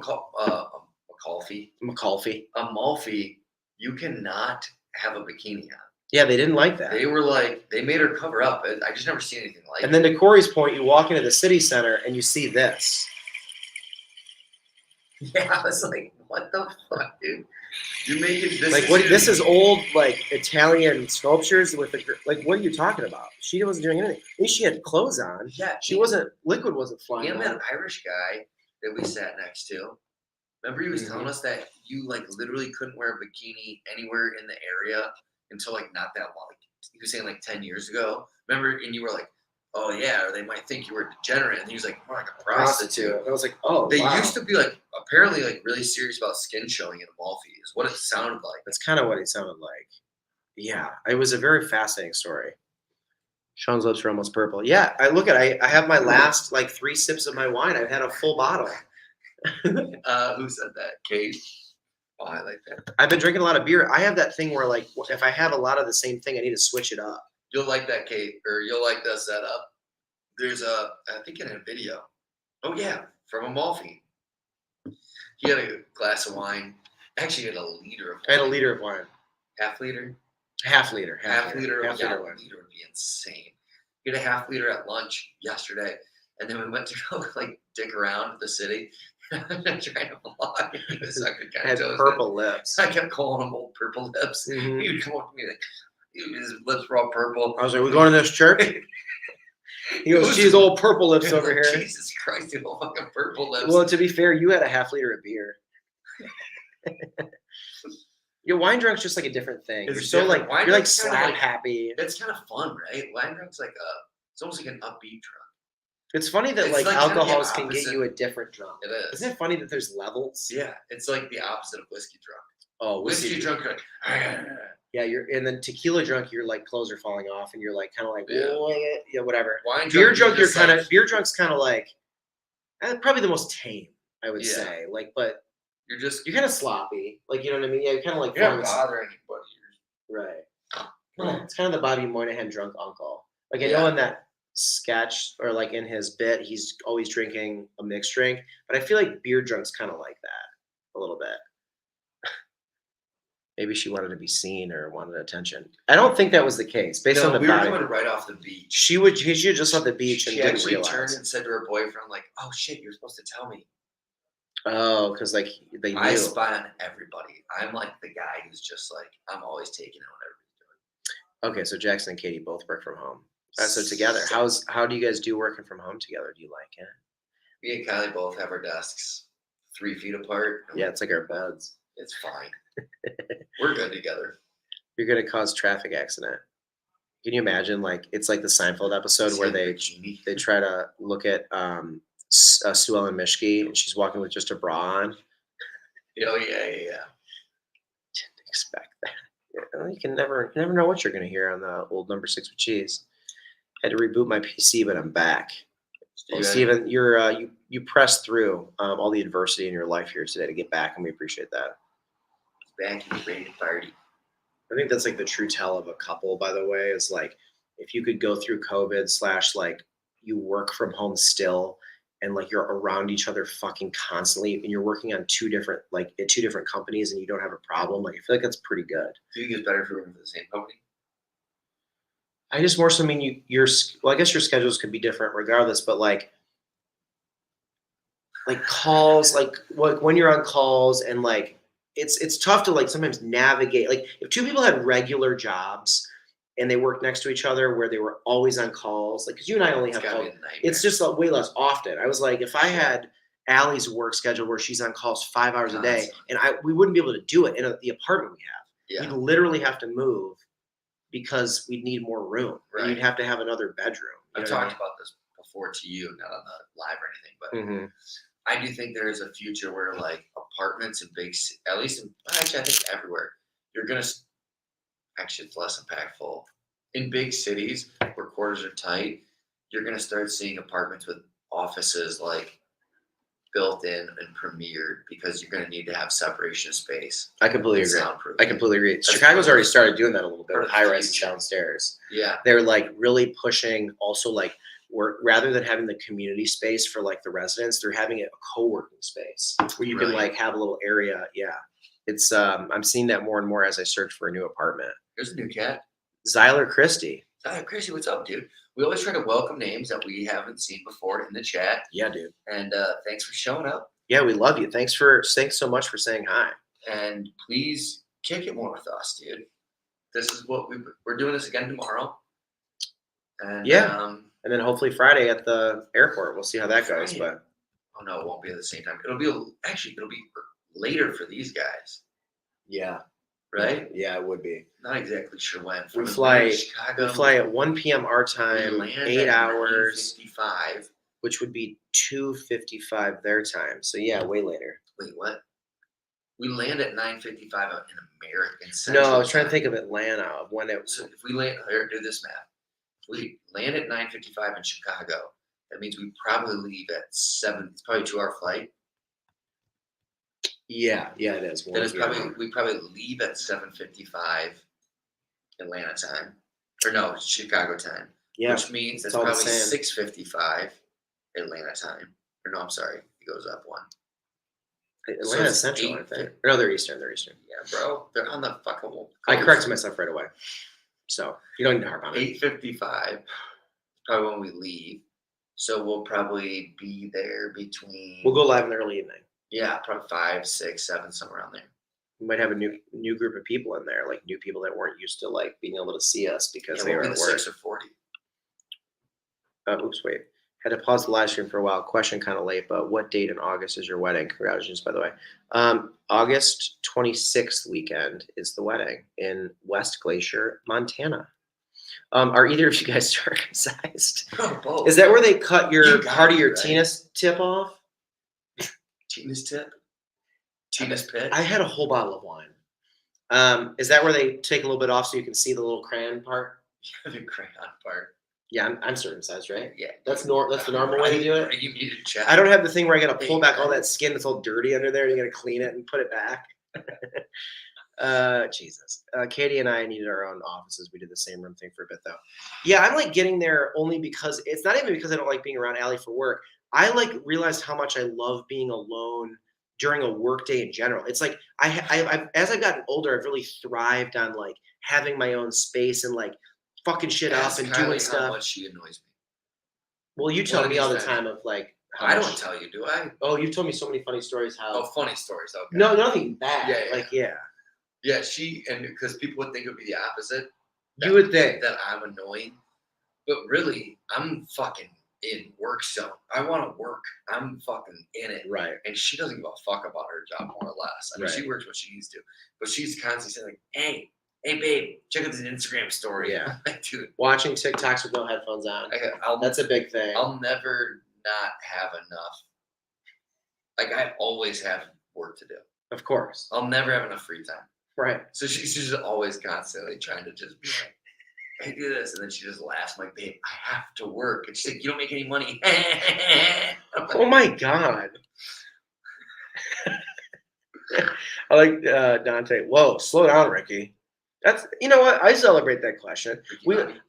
Amalfi, you cannot have a bikini on. Yeah, they didn't like that. They were like, they made her cover up. I just never seen anything like it. And then to Corey's point, you walk into the city center and you see this. Yeah, I was like, what the fuck, dude? You're making this. Like what? This is old like Italian sculptures with like. What are you talking about? She wasn't doing anything. At least she had clothes on. Yeah, She wasn't. Liquid wasn't flying. and on. that Irish guy that we sat next to. Remember, he was telling us that you like literally couldn't wear a bikini anywhere in the area until like not that long. Like, he was saying like 10 years ago. Remember, and you were like, "Oh yeah," or they might think you were degenerate. And he was like, "More like a prostitute." I was like, oh, They wow. used to be like apparently like really serious about skin showing in Amalfi. Is what it sounded like. That's kind of what it sounded like. Yeah, it was a very fascinating story. Sean's lips are almost purple. Yeah, I have my last like 3 sips of my wine. I've had a full bottle. Who said that? Kate. Oh, I like that. I've been drinking a lot of beer. I have that thing where like if I have a lot of the same thing, I need to switch it up. You'll like that, Kate, or you'll like the setup. There's I think in a video. Oh yeah, from Amalfi. He had a glass of wine. Actually, he had a liter of wine. I had a liter of wine. Half liter? Half liter. Half liter Half liter wine. would be insane. He had a half liter at lunch yesterday, and then we went to go like dick around the city. I'm trying to vlog. He was sucking I had purple lips. I kept calling him old purple lips. Mhm. He would come up to me like, his lips were all purple. I was like, "We going to this church?" He goes, "She's old purple lips over here." Jesus Christ, you little fucking purple lips. Well, to be fair, you had a half liter of beer. Your wine drunk's just like a different thing. It's You're so different. like Wine you're like drunk's kinda slap like- happy. It's kind of fun, right? Wine drunk's like it's almost like an upbeat drunk. It's funny that It's like like kind of the alcohols can get opposite. you a different drunk. It is. Isn't it funny that there's levels? Yeah, it's like the opposite of whiskey drunk. Oh, Whiskey drunk, you're like, Yeah, and then tequila drunk, your like clothes are falling off, and you're like kind of like Yeah. yeah, whatever. wine Beer drunk, you're just kind like- of beer drunk's kind of like probably the most tame, I would Yeah. say. Like, but you're just you're kind of sloppy. Like, you know what I mean? Yeah, you're kind of like you're not throwing- bothering anybody. right. Yeah. It's kind of the Bobby Moynihan drunk uncle. Like I Yeah. know in that sketch or like in his bit, he's always drinking a mixed drink, but I feel like beer drunk's kind of like that a little bit. Maybe she wanted to be seen or wanted attention. I don't think that was the case based on No, the we were body. coming right off the beach. She just left the beach and She didn't actually turned realize. and said to her boyfriend, like, "Oh shit, you're supposed to tell me." Oh, because like they knew. I spy on everybody. I'm like the guy who's just like, I'm always taking out whatever Okay, so Jackson and Katie both work from home. So together, how do you guys do working from home together? Do you like it? me and Kylie both have our desks 3 feet apart. Yeah, it's like our beds. It's fine. We're good together. You're gonna cause traffic accident. Can you imagine? Like it's like the Seinfeld episode where they try to look at Sue Ellen Mishke and she's walking with just a bra on. Oh yeah. Didn't expect that. You can never know what you're gonna hear on the old number 6 with cheese. Had to reboot my PC, but I'm back. Oh, Steven, you pressed through all the adversity in your life here today to get back, and we appreciate that. Back and ready to party. I think that's like the true tell of a couple, by the way, is like if you could go through COVID / like you work from home still and like you're around each other fucking constantly and you're working on two different companies and you don't have a problem, like I feel like that's pretty good. Do you think it's better if you're working for the same company? I just more so mean I guess your schedules could be different regardless, but like calls, like when you're on calls and like it's tough to like sometimes navigate. Like if two people had regular jobs and they worked next to each other where they were always on calls, like because you and I only It's have gotta calls, be a nightmare. it's just way less often. I was like, if I had Allie's work schedule where she's on calls 5 hours a day, and we wouldn't be able to do it in the apartment we have. yeah. We'd literally have to move because we'd need more room. Right. And you'd have to have another bedroom. I've talked about this before to you, not on the live or anything, but Mm-hmm. I do think there is a future where like apartments in at least actually I think everywhere, you're gonna actually it's less impactful. In big cities where quarters are tight, you're gonna start seeing apartments with offices like built in and premiered because you're gonna need to have separation of space. I completely and agree. soundproofing. I completely agree. That's Chicago's part already of- started doing that a little bit part with of the high rises future. downstairs. Yeah. They're like really pushing also like rather than having the community space for like the residents, they're having it a co-working space where you can Right. like have a little area. Yeah. It's I'm seeing that more and more as I search for a new apartment. There's a new cat. Zyler Christie. Hi, Chrissy, what's up, dude? We always try to welcome names that we haven't seen before in the chat. Yeah, dude. And thanks for showing up. Yeah, we love you. Thanks so much for saying hi. And please kick it more with us, dude. This is what we're doing this again tomorrow. And Yeah. And then hopefully Friday at the airport. We'll see how that goes. Friday. But oh no, it won't be at the same time. It'll be later for these guys, yeah. right? Yeah, it would be. Not exactly sure when. We From fly- Atlanta to Chicago. We fly at 1 p.m. our we time, land 8 at hours, 9:55. which would be 2:55 their time. So yeah, way later. Wait, what? We land at 9:55 in American No, Central I was trying to Time. think of Atlanta of when it was. So if we land here, do this math. If we land at 9:55 in Chicago, that means we probably leave at 7. It's probably a 2-hour flight. Yeah, it is. Then it's 1 p.m. probably we probably leave at 7:55 Atlanta time, or no, Chicago time. Yeah, Which means it's that's all the probably same. 6:55 Atlanta time. Or no, I'm sorry, it goes up one. Atlanta's it's Central, 8 aren't they? No, they're Eastern. They're Eastern. Yeah, bro, they're on the fucking. I corrected myself right away. So you don't need to harp on it. 8:55, probably when we leave. So we'll probably be there between. We'll go live in the early evening. Yeah, probably 5, 6, 7, somewhere around there. We might have a new group of people in there, like new people that weren't used to like being able to see us because Yeah, they we'll were be at the work. 6 or 40. Oops, wait. Had to pause the live stream for a while. Question kind of late, but what date in August is your wedding? Congratulations, by the way. August 26th weekend is the wedding in West Glacier, Montana. Are either of you guys circumcised? Both. Is that where they cut your You part gotta of your be, right? penis tip off? Penis tip? Penis pit? I had a whole bottle of wine. Is that where they take a little bit off so you can see the little crayon part? The crayon part. Yeah, I'm circumcised, right? Yeah. That's the normal way to do it. You need to check. I don't have the thing where I gotta pull back all that skin that's all dirty under there and you gotta clean it and put it back. Jesus. Katie and I needed our own offices. We did the same room thing for a bit though. Yeah, I'm like getting there only because it's not even because I don't like being around Allie for work. I like realized how much I love being alone during a work day in general. It's like I've as I've gotten older, I've really thrived on like having my own space and like fucking shit up Ask and Kylie doing stuff. How much she annoys me. Well, you tell One of me all the these time of like how I much- don't tell you, do I? Oh, you've told me so many funny stories how Oh, funny stories. Okay. no, nothing bad. Yeah, yeah. Like yeah. Yeah, and because people would think it would be the opposite. You would think. that I'm annoying, but really, I'm fucking in work zone. I want to work. I'm fucking in it. Right. And she doesn't give a fuck about her job, more or less. I mean, she works what she needs to, but she's constantly saying like, "Hey, babe, check out this Instagram story." Yeah. Like, dude, Watching TikToks with no headphones on. That's a big thing. I'll never not have enough. Like I always have work to do. Of course. I'll never have enough free time. Right. So she's just always constantly trying to just be like, "Hey, do this," and then she just laughs. I'm like, "Babe, I have to work." And she's like, "You don't make any money." I'm like, Oh my God. I like Dante. Whoa, slow down, Ricky. That's you know what? I celebrate that question.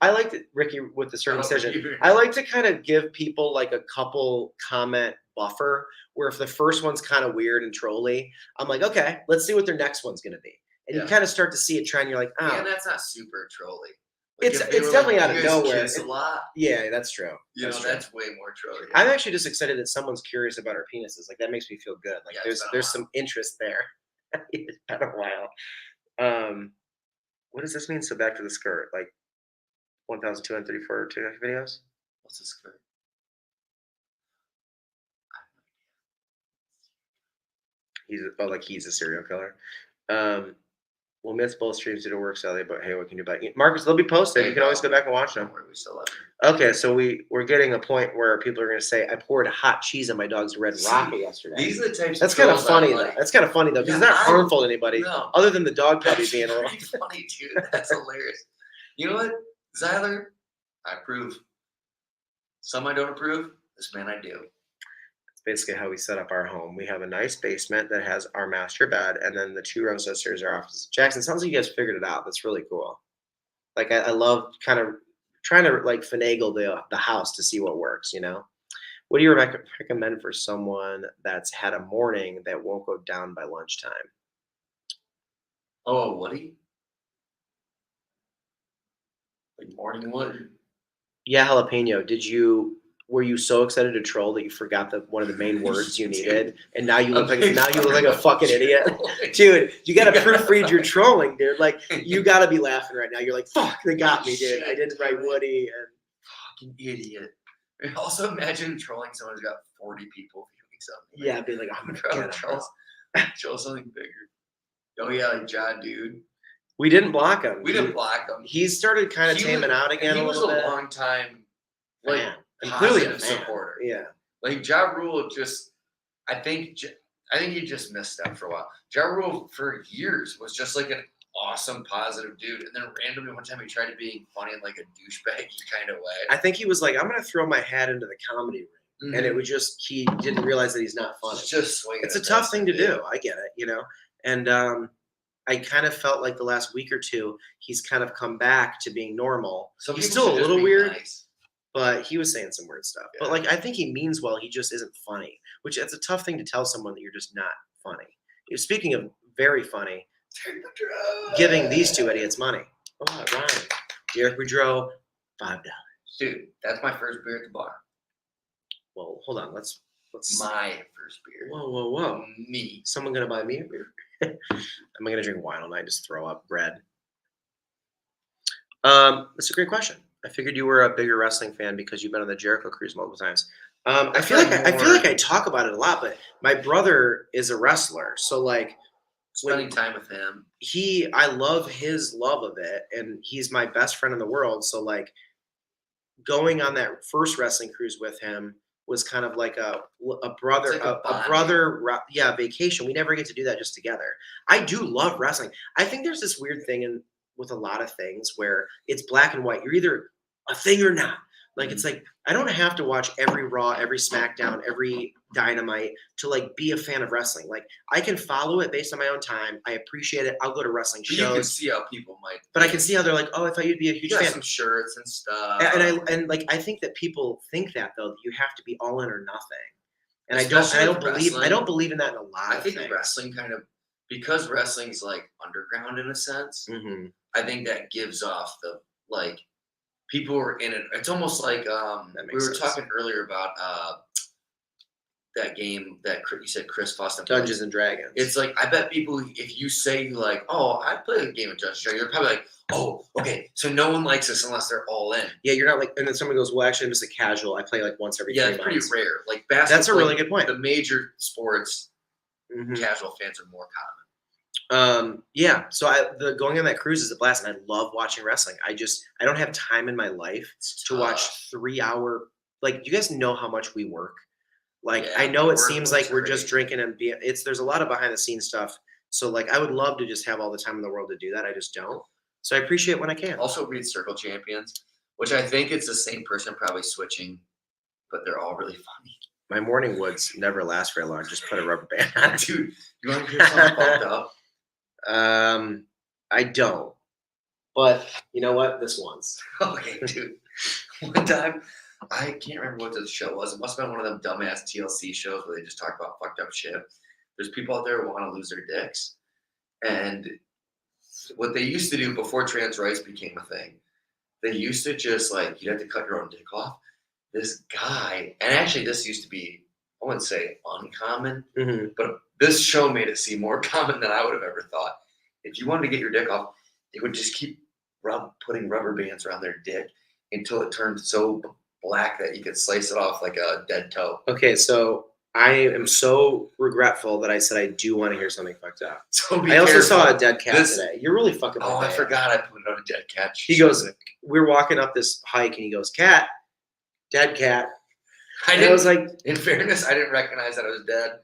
I like to Ricky with the circumcision. I like to kind of give people like a couple comment buffer where if the first one's kind of weird and trolly, I'm like, okay, let's see what their next one's gonna be. And you kind of start to see a trend. You're like, oh, and that's not super trolly. It's definitely out of nowhere. Kiss a lot. Yeah, that's true. That's way more trolly. I'm actually just excited that someone's curious about our penises. Like that makes me feel good. Like Yeah, there's some interest there. It's been a while. What does this mean? So back to the skirt, like 1,234 TikTok videos. What's a skirt? He's a serial killer. We'll miss both streams due to work, Sally, but hey, what can you do about it? Marcus, they'll be posted. You can always go back and watch them. Don't worry, we still love you. Okay, so we're getting a point where people are going to say, I poured hot cheese on my dog's red rocket yesterday. These are the types That's of kind of trolls funny, I though. like. That's kind of funny, though, because Yeah, it's not harmful to anybody No. other than the dog puppy That's being a little. pretty funny, dude. That's hilarious. You know what, Zyler? I approve. Some I don't approve. This man I do. Basically how we set up our home. We have a nice basement that has our master bed, and then the 2 rooms upstairs are offices. Jackson, sounds like you guys figured it out. That's really cool. Like I love kind of trying to like finagle the house to see what works. You know, what do you recommend for someone that's had a morning that won't go down by lunchtime? Oh, Woody? Like morning wood? Yeah, jalapeno. Were you so excited to troll that you forgot one of the main words you needed, and now you look like a fucking idiot, dude? You got to proofread your trolling, dude. Like you got to be laughing right now. You're like, fuck, they got me, dude. I didn't write Woody and fucking idiot. Also, imagine trolling someone who's got 40 people viewing something. yeah, being like, I'm gonna get him. Troll something bigger. Oh yeah, like John, dude. We didn't block him. We didn't block him. He started kind of taming out again a little bit. He was a long time like and clearly a positive supporter. Yeah, like Ja Rule just, I think he just missed out for a while. Ja Rule for years was just like an awesome, positive dude, and then randomly one time he tried to be funny in like a douchebaggy kind of way. I think he was like, I'm gonna throw my hat into the comedy ring, and it was just he didn't realize that he's not funny. It's just swinging. It's a tough thing to do. I get it, you know, and I kind of felt like the last week or two he's kind of come back to being normal. He's still a little weird. Nice. But he was saying some weird stuff. Yeah. But like, I think he means well. He just isn't funny, which it's a tough thing to tell someone that you're just not funny. Speaking of very funny, giving these two idiots money. Oh, Ryan. Derek Boudreau, $5. Dude, that's my first beer at the bar. Well, hold on. Let's. My first beer. Whoa. Me. Someone gonna buy me a beer? Am I gonna drink wine all night? Just throw up bread. That's a great question. I figured you were a bigger wrestling fan because you've been on the Jericho cruise multiple times. I That's feel like like I feel more- like I talk about it a lot, but my brother is a wrestler, so like Spending time with him. I love his love of it, and he's my best friend in the world. So like going on that first wrestling cruise with him was kind of like a brother It's like a bonding. vacation. We never get to do that just together. I do love wrestling. I think there's this weird thing with a lot of things where it's black and white. You're either a thing or not. Like it's like I don't have to watch every Raw, every SmackDown, every Dynamite to like be a fan of wrestling. Like I can follow it based on my own time. I appreciate it. I'll go to wrestling But you can shows, see how people might. but I can see how they're like, oh, I thought you'd be a huge You got fan. some shirts and stuff. And I think that people think that though, that you have to be all in or nothing. And Especially I with don't believe in that in a lot I of think things. wrestling kind of, because wrestling's like underground in a sense. Mm-hmm. I think that gives off the like people who are in it. It's almost like we makes were sense. talking earlier about that game that you said Chris Foster Dungeons and Dragons. It's like I bet people, if you say like, "Oh, I play a game of Dungeons and Dragons," they're probably like, "Oh, okay." So no one likes this unless they're all in. Yeah, you're not like, and then someone goes, "Well, actually, I'm just a casual. I play like once every 3 Yeah, it's months." pretty rare. Like basketball. That's a really good point. The major sports, Mhm. casual fans are more common. Yeah. So going on that cruise is a blast, and I love watching wrestling. I don't have time in my life to watch 3-hour. Like, you guys know how much we work. Like, Yeah, I know it work seems like was we're just crazy. drinking and there's a lot of behind the scenes stuff. So like, I would love to just have all the time in the world to do that. I just don't. So I appreciate when I can. Also read Circle Champions, which I think it's the same person probably switching, but they're all really funny. My morning woods never last very long. Just put a rubber band on it. Dude, you want to hear something fucked up? I don't. But you know what? This once. Okay, dude. One time, I can't remember what the show was. It must have been one of them dumbass TLC shows where they just talk about fucked up shit. There's people out there who want to lose their dicks. And what they used to do before trans rights became a thing, they used to just like, you'd have to cut your own dick off. This guy, and actually this used to be, I wouldn't say uncommon, Mm-hmm. but this show made it seem more common than I would have ever thought. If you wanted to get your dick off, they would just keep putting rubber bands around their dick until it turned so black that you could slice it off like a dead toe. Okay, so I am so regretful that I said I do want to hear something fucked up. So be I also careful. saw a dead cat today. You're really fucking. Oh, my I day forgot up. I put it on a dead cat. He goes, we're walking up this hike, and he goes, "Cat, dead cat." And I was like, in fairness, I didn't recognize that it was dead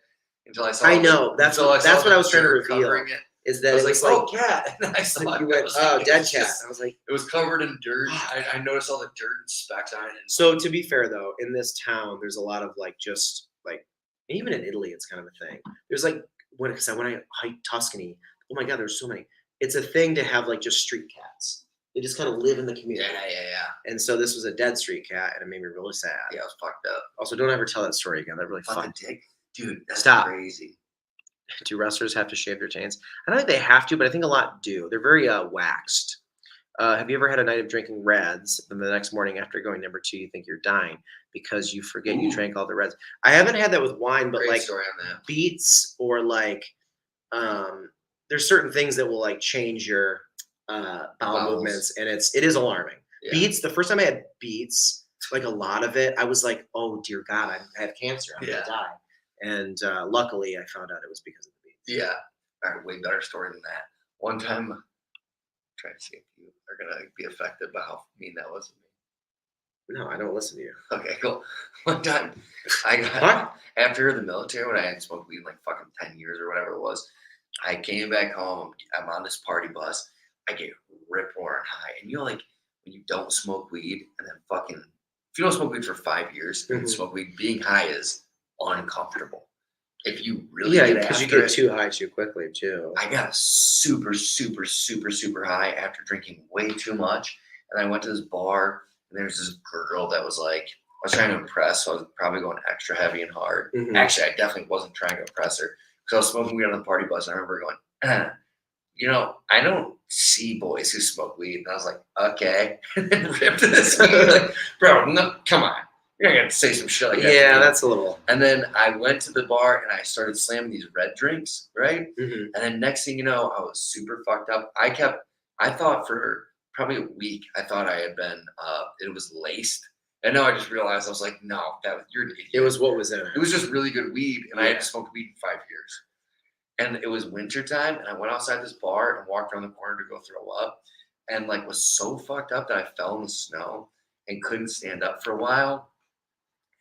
until I saw. I know. That's what I was trying to shirt reveal. covering it. Is I that was it like, was "Oh, cat!" And I saw it. you I went, was "Oh, like, dead it's cat." just- I was like, It was covered in dirt. I noticed all the dirt and specks on it. And so to be fair though, in this town, there's a lot of like just like, and even in Italy, it's kind of a thing. There's like when I hiked Tuscany, oh my god, there's so many. It's a thing to have like just street cats. They just kind of live in the community. yeah. And so this was a dead street cat, and it made me really sad. Yeah, it was fucked up. Also, don't ever tell that story again. That really Fucking fucked. dick, dude. That's Stop. crazy. Do wrestlers have to shave their chains? I don't think they have to, but I think a lot do. They're very waxed. Have you ever had a night of drinking Reds, and the next morning after going number 2, you think you're dying because you forget you drank all the Reds? I haven't had that with wine, but Great like story on that. beets or like, there's certain things that will like change your bowel Bowels. movements, and it is alarming. Yeah. Beets. The first time I had beets, like a lot of it, I was like, oh dear God, I have cancer. I'm gonna die. And luckily, I found out it was because of the beets. Yeah. All right, way better story than that. One time, I'm trying to see if you are gonna be affected by how mean that was with me. No, I don't listen to you. Okay, cool. One time, I got What? after the military when I hadn't smoked weed in like fucking 10 years or whatever it was. I came back home. I'm on this party bus. I get rip roaring high, and you know, like when you don't smoke weed and then fucking if you don't smoke weed for 5 years and Mhm. smoke weed, being high is uncomfortable. If you really Yeah, get because you after get it, too high too quickly too. I got super, super, super, super high after drinking way too much. And I went to this bar, and there was this girl that was like, I was trying to impress, so I was probably going extra heavy and hard. Mhm. Actually, I definitely wasn't trying to impress her because I was smoking weed on the party bus, and I remember going, you know, I don't see boys who smoke weed. And I was like, okay. And then ripped this weed. Like, bro, no, come on. You're not going to say some shit like that. Yeah, to me. that's a little. And then I went to the bar and I started slamming these red drinks, right? Mhm. And then next thing you know, I was super fucked up. I thought for probably a week, I thought I had been, it was laced. And now I just realized, I was like, no, you're an idiot. It was what was in it. It was just really good weed, and I Yeah. hadn't smoked weed in 5 years. And it was wintertime, and I went outside this bar and walked around the corner to go throw up, and like was so fucked up that I fell in the snow and couldn't stand up for a while,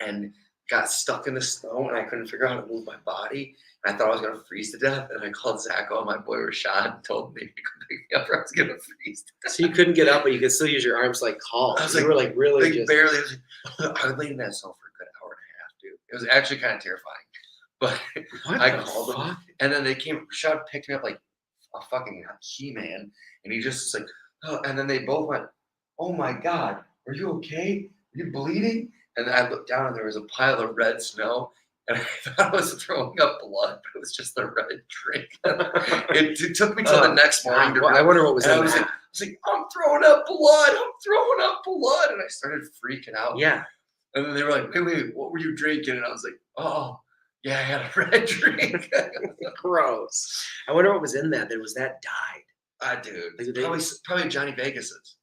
and got stuck in the snow, and I couldn't figure out how to move my body. And I thought I was gonna freeze to death, and I called Zacho, my boy Rashad, and told him he could come pick me up, or I was gonna freeze to death. So you couldn't get up, but you could still use your arms like call. I was You like, were like really Like just. barely. I was laying in that snow for a good hour and a half, dude. It was actually kind of terrifying. But What I the called fuck? him, and then they came. Rashad picked me up like a fucking He-Man, and he just was like, oh, and then they both went, "Oh my god, are you okay? Are you bleeding?" And then I looked down, and there was a pile of red snow, and I thought I was throwing up blood, but it was just the red drink. it took me till the next morning to God, I wonder what was and in I was that. like, I'm throwing up blood. I'm throwing up blood. And I started freaking out. Yeah. And then they were like, wait, what were you drinking? And I was like, oh, yeah, I had a red drink. Gross. I wonder what was in that. There was that dyed. Dude, Like, they- probably Johnny Vegas's.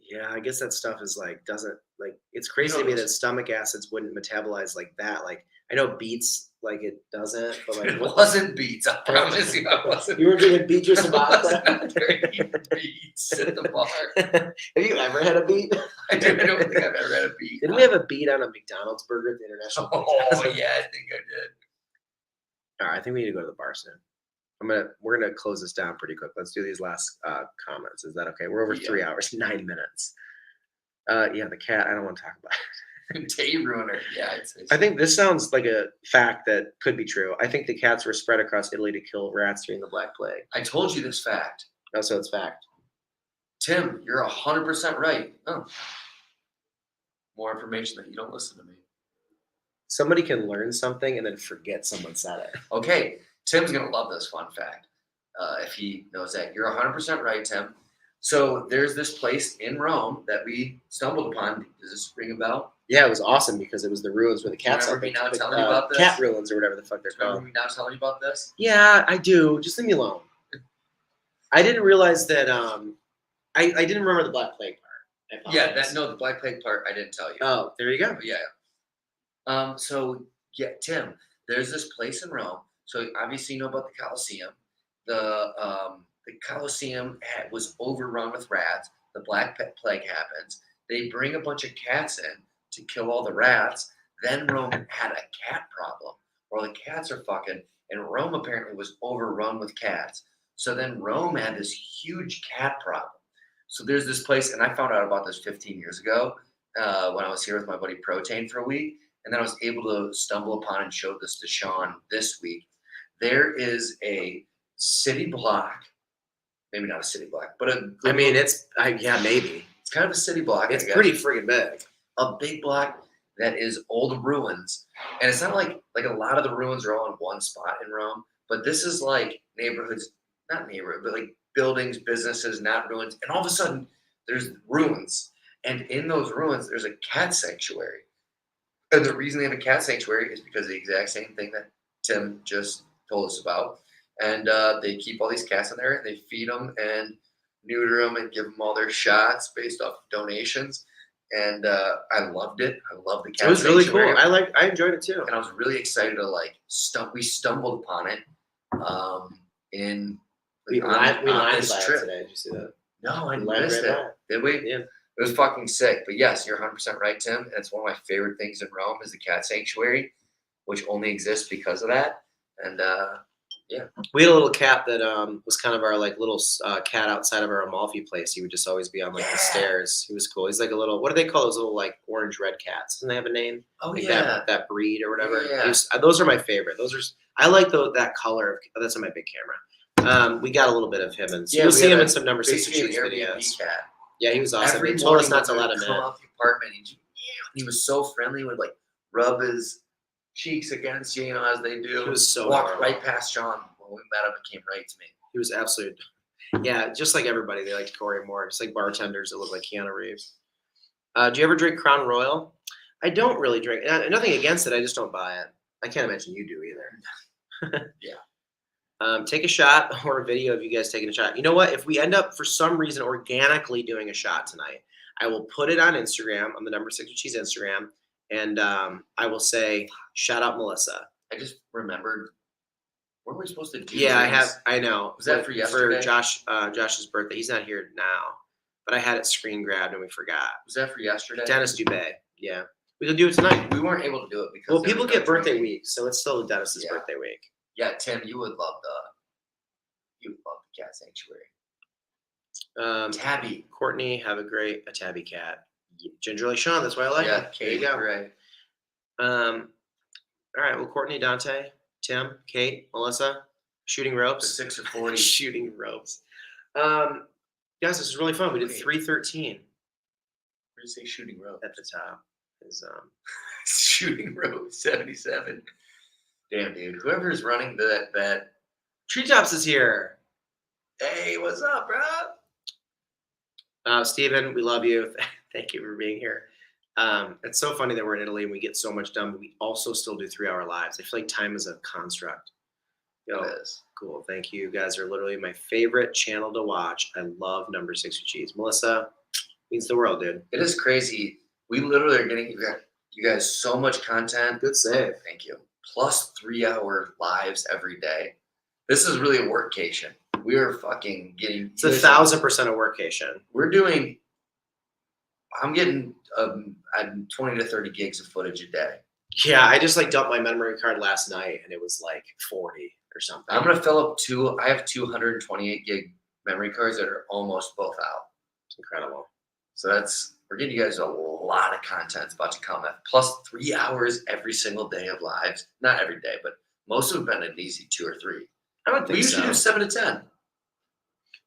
Yeah, I guess that stuff is like doesn't like it's crazy You know to me those- that stomach acids wouldn't metabolize like that. Like I know beets like it doesn't, but like It what- wasn't beats. I promise you, I wasn't. you were drinking beet juice and I was vodka. not drinking beats at the bar. Have you ever had a beet? I don't think I've ever had a beat. Didn't we have a beet on a McDonald's burger at the International? Oh, yeah, I think I did. All right, I think we need to go to the bar soon. We're gonna close this down pretty quick. Let's do these last comments. Is that okay? We're over Yeah. 3 hours, 9 minutes. Yeah, the cat. I don't want to talk about it. Day ruiner. Yeah, I'd say so. I think this sounds like a fact that could be true. I think the cats were spread across Italy to kill rats during the Black Plague. I told you this fact. Oh, so it's fact. Tim, you're 100% right. Oh. More information that you don't listen to me. Somebody can learn something and then forget someone said it. Okay, Tim's going to love this fun fact if he knows that. You're 100% right, Tim. So there's this place in Rome that we stumbled upon. Does this ring a bell? Yeah, it was awesome because it was the ruins where the cats remember are. me now telling you about this? Cat ruins or whatever the fuck they're Remember called. me now telling you about this? Yeah, I do. Just leave me alone. I didn't realize that. I didn't remember the Black Plague part. I Yeah, apologize. the Black Plague part I didn't tell you. Oh, there you go. Yeah. So yeah, Tim, there's this place in Rome. So obviously you know about the Colosseum. The Colosseum was overrun with rats. The Black Plague happens. They bring a bunch of cats in to kill all the rats. Then Rome had a cat problem where the cats are fucking, and Rome apparently was overrun with cats. So then Rome had this huge cat problem. So there's this place, and I found out about this 15 years ago when I was here with my buddy Protein for a week. And then I was able to stumble upon and show this to Sean this week. There is a city block, maybe not a city block, but I mean, yeah, maybe. it's kind of a city block. It's I guess. pretty friggin' big. A big block that is old ruins, and it's not like a lot of the ruins are all in one spot in Rome, but this is like neighborhoods, not neighborhood, but like buildings, businesses, not ruins, and all of a sudden there's ruins, and in those ruins there's a cat sanctuary. And the reason they have a cat sanctuary is because of the exact same thing that Tim just told us about. And they keep all these cats in there, and they feed them and neuter them and give them all their shots based off of donations. And I loved it. I loved the cat It was really sanctuary. cool. I enjoyed it too. And I was really excited to we stumbled upon it on We lined this by it trip. today. Did you see that? No, I We lined missed right it. by it. Did we? Yeah. It was fucking sick. But yes, you're 100% right, Tim. And it's one of my favorite things in Rome is the cat sanctuary, which only exists because of that. And We had a little cat that was kind of our like little cat outside of our Amalfi place. He would just always be on like the Yeah. stairs. He was cool. He's like a little, what do they call those little like orange red cats? Doesn't they have a name? oh Like yeah, that breed or whatever. Yeah. Those are my favorite. I like that color. That's on my big camera. We got a little bit of him, and so Yeah, you'll we see had him a in some number 6 basically shoots an Airbnb videos. cat. Yeah, he was awesome. Every He told us morning not to when let we him would come in. out the apartment. He was so friendly. Would like rub his cheeks against you, as they do. He was so walked adorable. right past Sean when we met him and came right to me. He was absolute. Yeah, just like everybody, they liked Corey more. Just like bartenders that look like Keanu Reeves. Do you ever drink Crown Royal? I don't really drink. Nothing against it. I just don't buy it. I can't imagine you do either. Take a shot or a video of you guys taking a shot. You know what? If we end up for some reason organically doing a shot tonight, I will put it on Instagram, on the number 6 with cheese Instagram, and I will say, shout out Melissa. I just remembered. Weren't we supposed to do? Yeah, drinks? I know. Was that for yesterday? For Josh's birthday. He's not here now, but I had it screen grabbed and we forgot. Was that for yesterday? Dennis Dubé. Yeah, we can do it tonight. We weren't able to do it because. Well, there people was no get birthday drinking. week, so it's still Dennis's Yeah. birthday week. Yeah, Tim, you would love the cat sanctuary. Tabby. Courtney, have a tabby cat. Gingerly Sean, that's why I like Yeah, it. There you Kate, go. right. All right, well, Courtney, Dante, Tim, Kate, Melissa, shooting The ropes. 6 or 40. Shooting ropes. Guys, this is really fun. We did Wait. 313 Where does it say shooting rope? at the top. Is Shooting rope 77. Damn, dude. Whoever is running that. Treetops is here. Hey, what's up, bro? Steven, we love you. Thank you for being here. It's so funny that we're in Italy and we get so much done, but we also still do 3-hour lives. I feel like time is a construct. Yo, It is. cool. Thank you. You guys are literally my favorite channel to watch. I love number 6 with cheese. Melissa means the world, dude. It is crazy. We literally are getting you guys so much content. Good save. Thank you. Plus 3-hour lives every day. This is really a workation. We are fucking getting. It's 1,000% a workation. We're doing. I'm getting 20 to 30 gigs of footage a day. Yeah, I just like dumped my memory card last night and it was like 40 or something. I'm gonna fill up I have 228 gig memory cards that are almost both out. It's incredible. So we're getting you guys a lot of content about to come. Plus 3 hours every single day of lives. Not every day, but most have been at least 2 or 3. I don't We think usually so. do 7 to 10.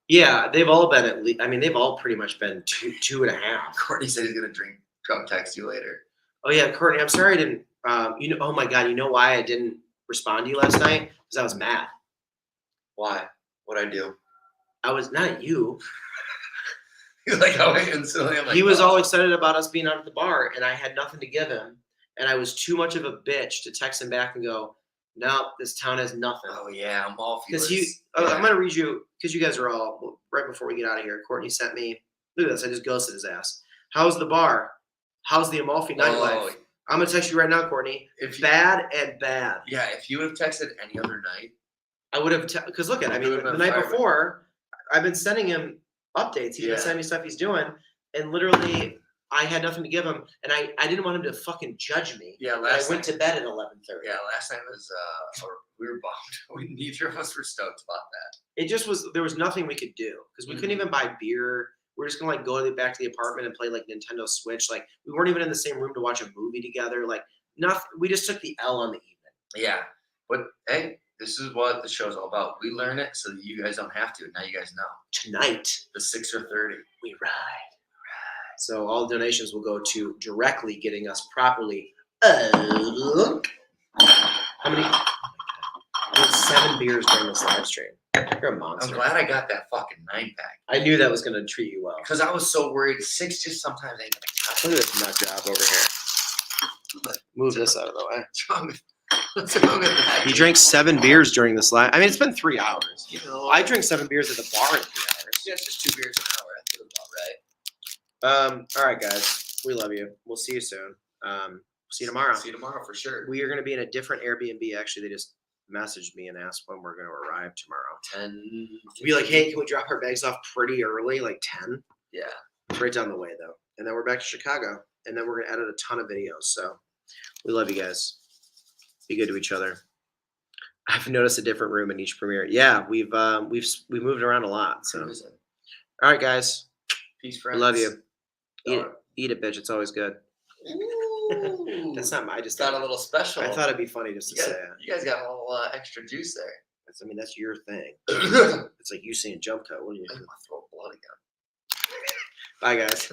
Yeah, they've all been at least. I mean, they've all pretty much been two and a half. Courtney said he's gonna drunk text you later. Oh yeah, Courtney, I'm sorry I didn't. Oh my God, you know why I didn't respond to you last night? Because I was mad. Why? What'd I do? I was not at you. He's like, oh, instantly. I'm like, He was oh. all excited about us being out at the bar, and I had nothing to give him, and I was too much of a bitch to text him back and go, "No, this town has nothing." Oh yeah, Amalfi. Because Yeah. I'm gonna read you because you guys are all right before we get out of here. Courtney sent me. Look at this. I just ghosted his ass. How's the bar? How's the Amalfi nightlife? Oh, I'm gonna text you right now, Courtney. if you, Bad and bad. yeah, if you would have texted any other night, I would have because look at. I mean, would've the been night fired. before, I've been sending him updates. He's Yeah. been sending me stuff he's doing, and literally, I had nothing to give him, and I didn't want him to fucking judge me. yeah, And I last went night, to bed at 11:30. yeah, last night was we were bummed. Neither of us were stoked about that. It just was. There was nothing we could do because we couldn't even buy beer. We're just gonna like go back to the apartment and play like Nintendo Switch. Like we weren't even in the same room to watch a movie together. Like nothing. We just took the L on the evening. Yeah, but hey, this is what the show's all about. We learn it so that you guys don't have to. Now you guys know. Tonight The 6 or 30. we ride. So all donations will go to directly getting us properly. How many? I had 7 beers during this live stream. You're a I'm monster. glad I got that fucking 9-pack I knew that was gonna treat you well. because I was so worried. 6 just sometimes ain't gonna cut Look it. at this nut job over here. Move this out of the way. What's wrong with, what's wrong with that? He drank 7 beers during this live. I mean, it's been 3 hours. You know, I drink 7 beers at the bar in 3 hours. yeah, it's just 2 beers an hour. I feel about right. All right, guys. We love you. We'll see you soon. See you tomorrow. See you tomorrow for sure. We are going to be in a different Airbnb. Actually, they just messaged me and asked when we're going to arrive tomorrow. 10. Be like, hey, can we drop our bags off pretty early, like 10? Yeah. It's right down the way, though. And then we're back to Chicago. And then we're going to edit a ton of videos. So we love you guys. Be good to each other. I've noticed a different room in each premiere. Yeah, we've moved around a lot. So, all right, guys. Peace, We friends. love you. All Eat it, bitch. It's always good. Ooh. That's not my. I just got thought a little special. I thought it'd be funny just to you say guys, it. you guys got a little extra juice there. I mean, that's your thing. I'm It's like you saying jump cut. What do you? gonna throw blood again. Bye, guys.